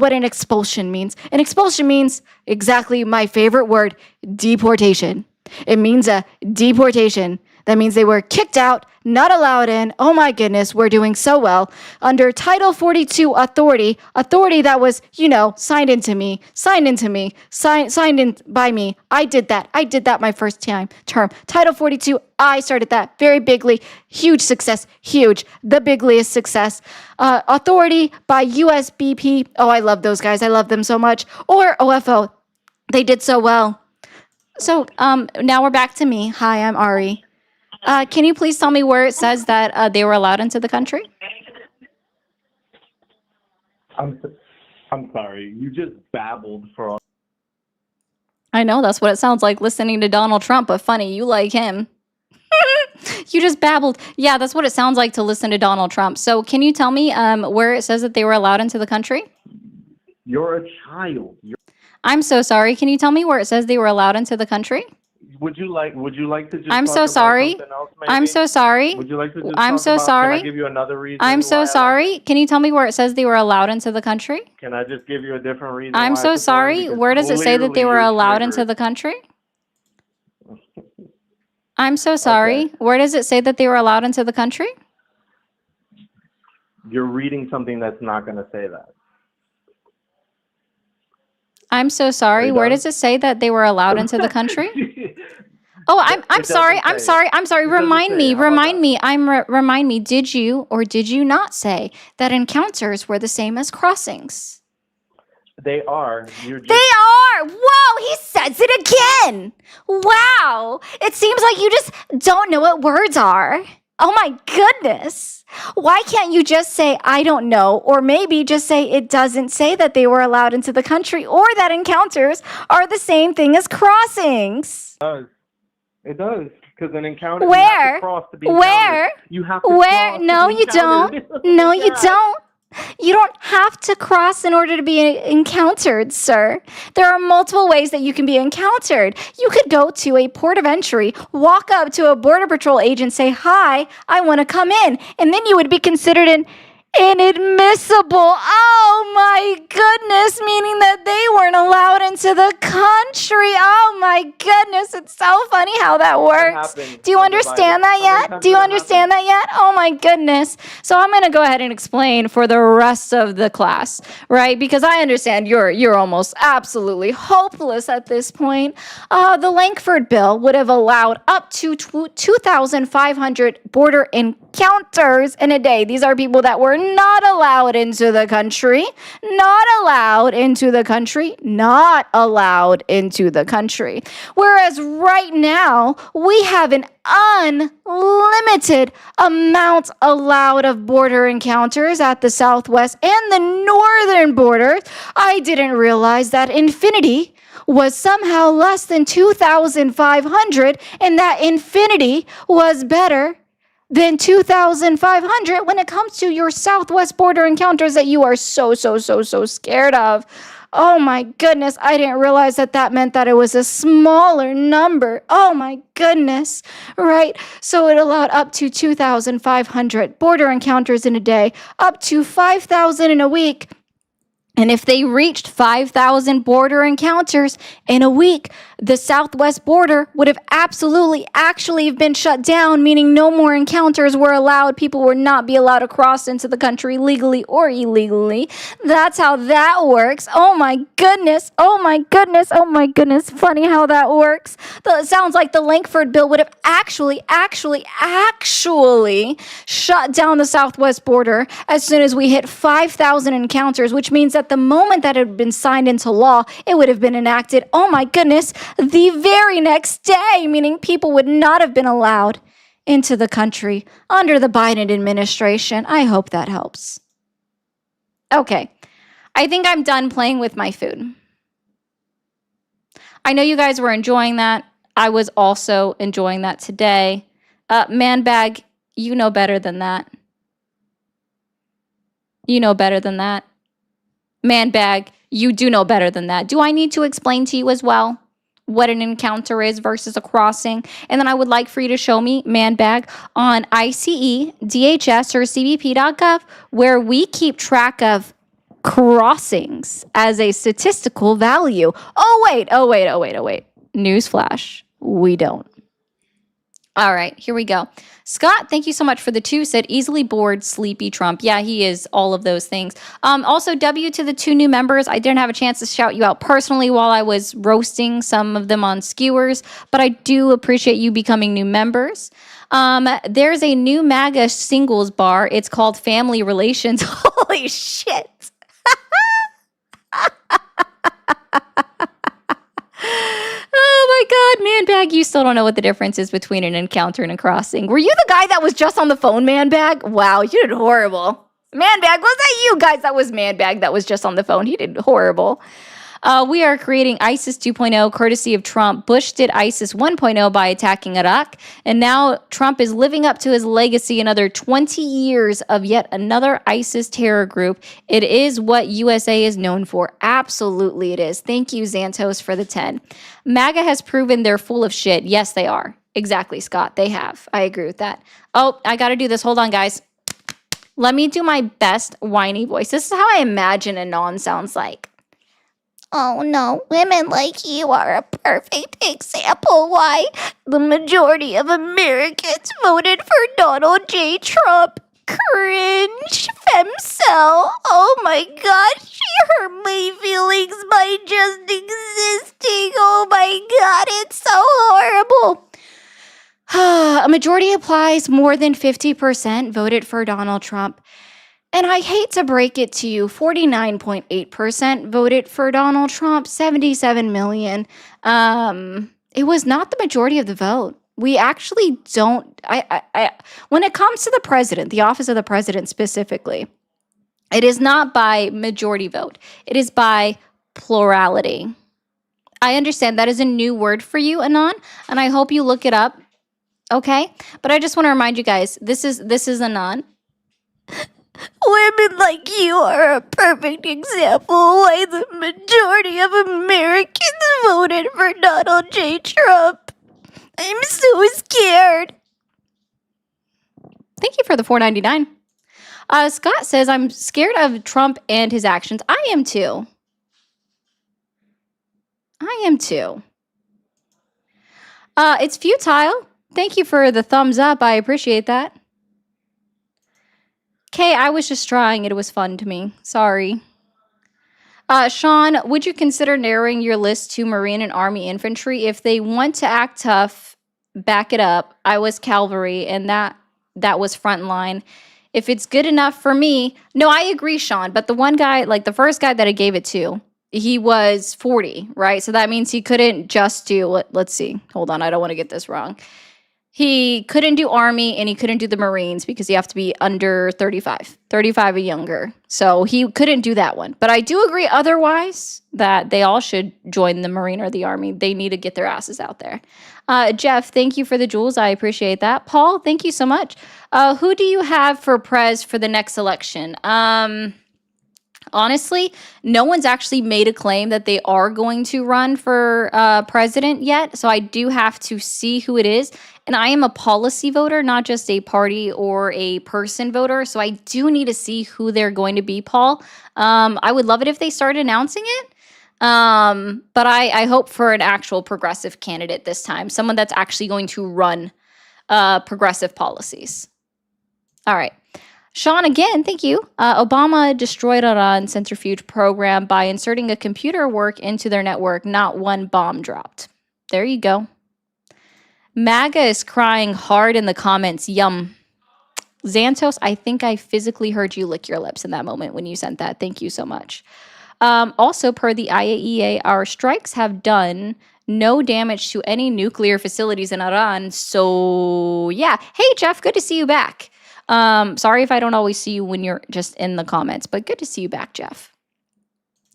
what an expulsion means. An expulsion means exactly my favorite word, deportation. It means a deportation. That means they were kicked out, not allowed in. Oh my goodness, we're doing so well. Under Title 42 authority that was, signed in by me. I did that my first term. Title 42, I started that. Very bigly, huge success, huge. The bigliest success. Authority by USBP. Oh, I love those guys. I love them so much. Or OFO. They did so well. So now we're back to me. Hi, I'm Ari. Can you please tell me where it says that they were allowed into the country? I'm sorry. You just babbled for all. I know, that's what it sounds like listening to Donald Trump, but funny, you like him. You just babbled. Yeah, that's what it sounds like to listen to Donald Trump. So can you tell me where it says that they were allowed into the country? You're a child. I'm so sorry. Can you tell me where it says they were allowed into the country? Would you like to just I'm talk so about sorry. something else, I'm maybe? so sorry. Would you like to just I'm talk so about, sorry. Can I give you another reason? I'm so why sorry. Can you tell me where it says they were allowed into the country? Can I just give you a different reason? I'm why I so support sorry. it? Because Where does it say that they clearly were you're allowed into triggered. the country? I'm so sorry. Where does it say that they were allowed into the country? You're reading something that's not going to say that. I'm so sorry. Where does it say that they were allowed into the country? Oh, I'm sorry. I'm sorry. I'm sorry. Remind me. Remind me. Remind me. Did you or did you not say that encounters were the same as crossings? They are. You're just, They are. Whoa, he says it again. Wow. It seems like you just don't know what words are. Oh my goodness. Why can't you just say, I don't know, or maybe just say it doesn't say that they were allowed into the country or that encounters are the same thing as crossings? It does. Because an encounter, Where? you have to cross to be Where? encountered. You have to Where? cross No, to be you don't. encountered. No, you don't. You don't have to cross in order to be encountered, sir. There are multiple ways that you can be encountered. You could go to a port of entry, walk up to a Border Patrol agent, say, hi, I want to come in. And then you would be considered an inadmissible. Oh my goodness, meaning that they weren't allowed into the country. Oh my goodness, it's so funny how that works. Do you understand that yet? Do you understand that yet? Oh my goodness. So I'm going to go ahead and explain for the rest of the class, right? Because I understand you're almost absolutely hopeless at this point. The Langford bill would have allowed up to 2,500 border encounters in a day. These are people that were not allowed into the country, not allowed into the country, not allowed into the country. Whereas right now, we have an unlimited amount allowed of border encounters at the southwest and the northern border. I didn't realize that infinity was somehow less than 2,500 and that infinity was better than 2,500 when it comes to your southwest border encounters that you are so scared of. Oh my goodness, I didn't realize that meant that it was a smaller number. Oh my goodness, right? So it allowed up to 2,500 border encounters in a day, up to 5,000 in a week. And if they reached 5,000 border encounters in a week, the southwest border would have actually been shut down, meaning no more encounters were allowed. People would not be allowed to cross into the country legally or illegally. That's how that works. Oh my goodness. Oh my goodness. Oh my goodness. Funny how that works. It sounds like the Langford bill would have actually shut down the southwest border as soon as we hit 5,000 encounters, which means that the moment that it had been signed into law, it would have been enacted, oh my goodness, the very next day, meaning people would not have been allowed into the country under the Biden administration. I hope that helps. Okay, I think I'm done playing with my food. I know you guys were enjoying that. I was also enjoying that today. Man bag, you know better than that. You know better than that. Man bag, you do know better than that. Do I need to explain to you as well what an encounter is versus a crossing? And then I would like for you to show me, man bag, on ICE, DHS, or CBP.gov, where we keep track of crossings as a statistical value. Oh, wait. Newsflash, we don't. All right, here we go. Scott, thank you so much for the 2. Said easily bored, sleepy Trump. Yeah, he is all of those things. Also, W to the 2 new members. I didn't have a chance to shout you out personally while I was roasting some of them on skewers, but I do appreciate you becoming new members. There's a new MAGA singles bar. It's called Family Relations. Holy shit. Oh my God, Man Bag, you still don't know what the difference is between an encounter and a crossing. Were you the guy that was just on the phone, Man Bag? Wow, you did horrible. Man Bag, was that you guys? That was Man Bag that was just on the phone. He did horrible. We are creating ISIS 2.0 courtesy of Trump. Bush did ISIS 1.0 by attacking Iraq. And now Trump is living up to his legacy another 20 years of yet another ISIS terror group. It is what USA is known for. Absolutely it is. Thank you, Xantos, for the 10. MAGA has proven they're full of shit. Yes, they are. Exactly, Scott. They have. I agree with that. Oh, I got to do this. Hold on, guys. Let me do my best whiny voice. This is how I imagine Anon sounds like. Oh no, women like you are a perfect example why the majority of Americans voted for Donald J. Trump. Cringe, femcel. Oh my god, she hurt my feelings by just existing. Oh my god, it's so horrible. A majority applies. More than 50% voted for Donald Trump. And I hate to break it to you, 49.8% voted for Donald Trump, 77 million. It was not the majority of the vote. We actually don't, when it comes to the president, the office of the president specifically, it is not by majority vote. It is by plurality. I understand that is a new word for you, Anon, and I hope you look it up. Okay? But I just want to remind you guys, this is Anon. Women like you are a perfect example why the majority of Americans voted for Donald J. Trump. I'm so scared. Thank you for the $4.99. Scott says, I'm scared of Trump and his actions. I am too. It's futile. Thank you for the thumbs up. I appreciate that. Okay, I was just trying. It was fun to me. Sorry. Sean, would you consider narrowing your list to Marine and Army infantry? If they want to act tough, back it up. I was cavalry, and that was frontline. If it's good enough for me, no, I agree, Sean. But the one guy, like the first guy that I gave it to, he was 40, right? So that means he couldn't just do. Let's see. Hold on, I don't want to get this wrong. He couldn't do Army and he couldn't do the Marines because you have to be under 35 or younger. So he couldn't do that one. But I do agree otherwise that they all should join the Marine or the Army. They need to get their asses out there. Jeff, thank you for the jewels. I appreciate that. Paul, thank you so much. Who do you have for Prez for the next election? Honestly, no one's actually made a claim that they are going to run for president yet. So I do have to see who it is. And I am a policy voter, not just a party or a person voter. So I do need to see who they're going to be, Paul. I would love it if they start announcing it. But I hope for an actual progressive candidate this time. Someone that's actually going to run progressive policies. All right. Sean, again, thank you. Obama destroyed Iran centrifuge program by inserting a computer work into their network. Not one bomb dropped. There you go. MAGA is crying hard in the comments. Yum. Xantos, I think I physically heard you lick your lips in that moment when you sent that. Thank you so much. Also, per the IAEA, our strikes have done no damage to any nuclear facilities in Iran. So, yeah. Hey, Jeff, good to see you back. Sorry if I don't always see you when you're just in the comments, but good to see you back, Jeff.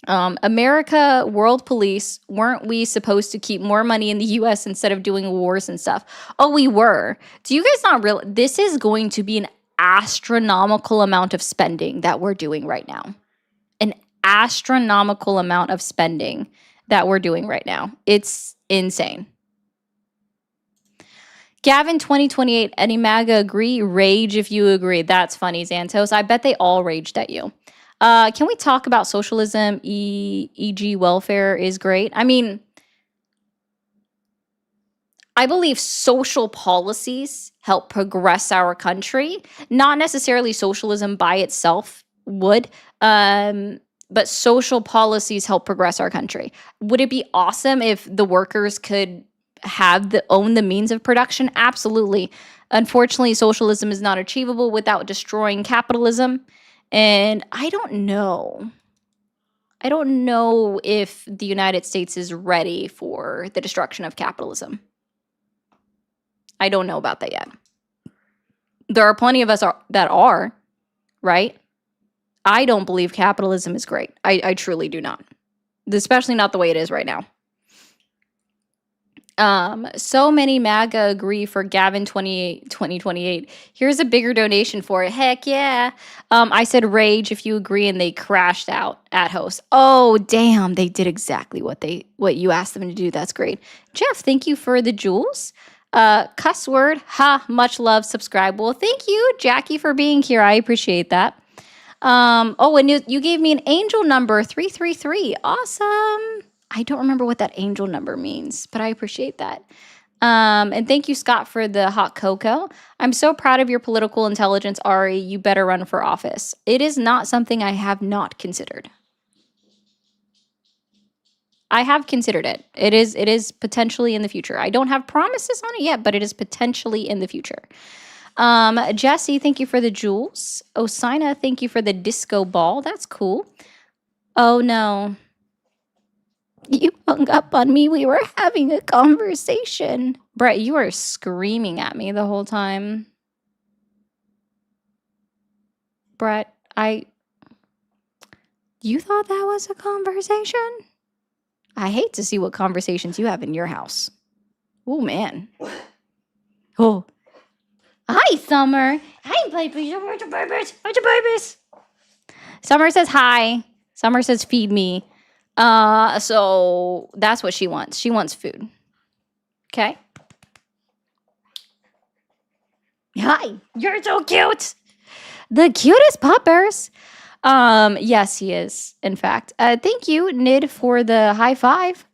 America, world police, weren't we supposed to keep more money in the U.S. instead of doing wars and stuff? Oh, we were. Do you guys not realize this is going to be an astronomical amount of spending that we're doing right now? An astronomical amount of spending that we're doing right now. It's insane. Gavin 2028, any MAGA agree? Rage if you agree. That's funny, Xantos. I bet they all raged at you. Can we talk about socialism, e.g. welfare is great? I mean, I believe social policies help progress our country. Not necessarily socialism by itself would, but social policies help progress our country. Would it be awesome if the workers could own the means of production? Absolutely. Unfortunately, socialism is not achievable without destroying capitalism. And I don't know if the United States is ready for the destruction of capitalism. I don't know about that yet. There are plenty of us that are, right? I don't believe capitalism is great. I truly do not. Especially not the way it is right now. So many MAGA agree for Gavin 2028. Here's a bigger donation for it. Heck yeah. I said rage if you agree, and they crashed out at host. Oh, damn. They did exactly what you asked them to do. That's great. Jeff, thank you for the jewels. Cuss word. Ha, much love. Subscribe. Well, thank you, Jackie, for being here. I appreciate that. Oh, and you gave me an angel number, 333. Awesome. I don't remember what that angel number means, but I appreciate that. And thank you, Scott, for the hot cocoa. I'm so proud of your political intelligence, Ari. You better run for office. It is not something I have not considered. I have considered it. It is potentially in the future. I don't have promises on it yet, but it is potentially in the future. Jesse, thank you for the jewels. Osina, thank you for the disco ball. That's cool. Oh, no. You hung up on me. We were having a conversation. Brett, you were screaming at me the whole time. Brett, you thought that was a conversation? I hate to see what conversations you have in your house. Oh, man. Oh. Hi, Summer. Hi, baby. Where's your babies? Where's your babies? Summer says hi. Summer says feed me. So that's what she wants. She wants food. Okay. Hi. You're so cute. The cutest puppers. Yes, he is, in fact. Thank you, Nid, for the high five.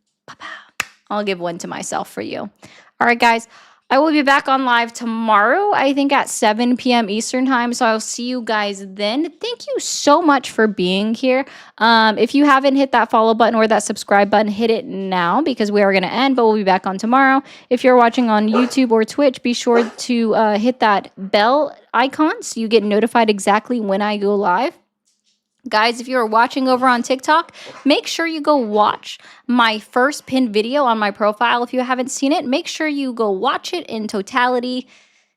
I'll give one to myself for you. All right, guys. I will be back on live tomorrow, I think at 7 p.m. Eastern time. So I'll see you guys then. Thank you so much for being here. If you haven't hit that follow button or that subscribe button, hit it now because we are going to end, but we'll be back on tomorrow. If you're watching on YouTube or Twitch, be sure to hit that bell icon so you get notified exactly when I go live. Guys, if you are watching over on TikTok, make sure you go watch my first pinned video on my profile. If you haven't seen it, make sure you go watch it in totality.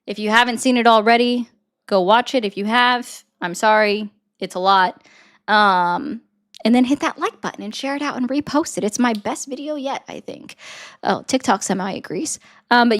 If you haven't seen it already, go watch it. If you have, I'm sorry, it's a lot. And then hit that like button and share it out and repost it. It's my best video yet, I think. Oh, TikTok semi agrees. But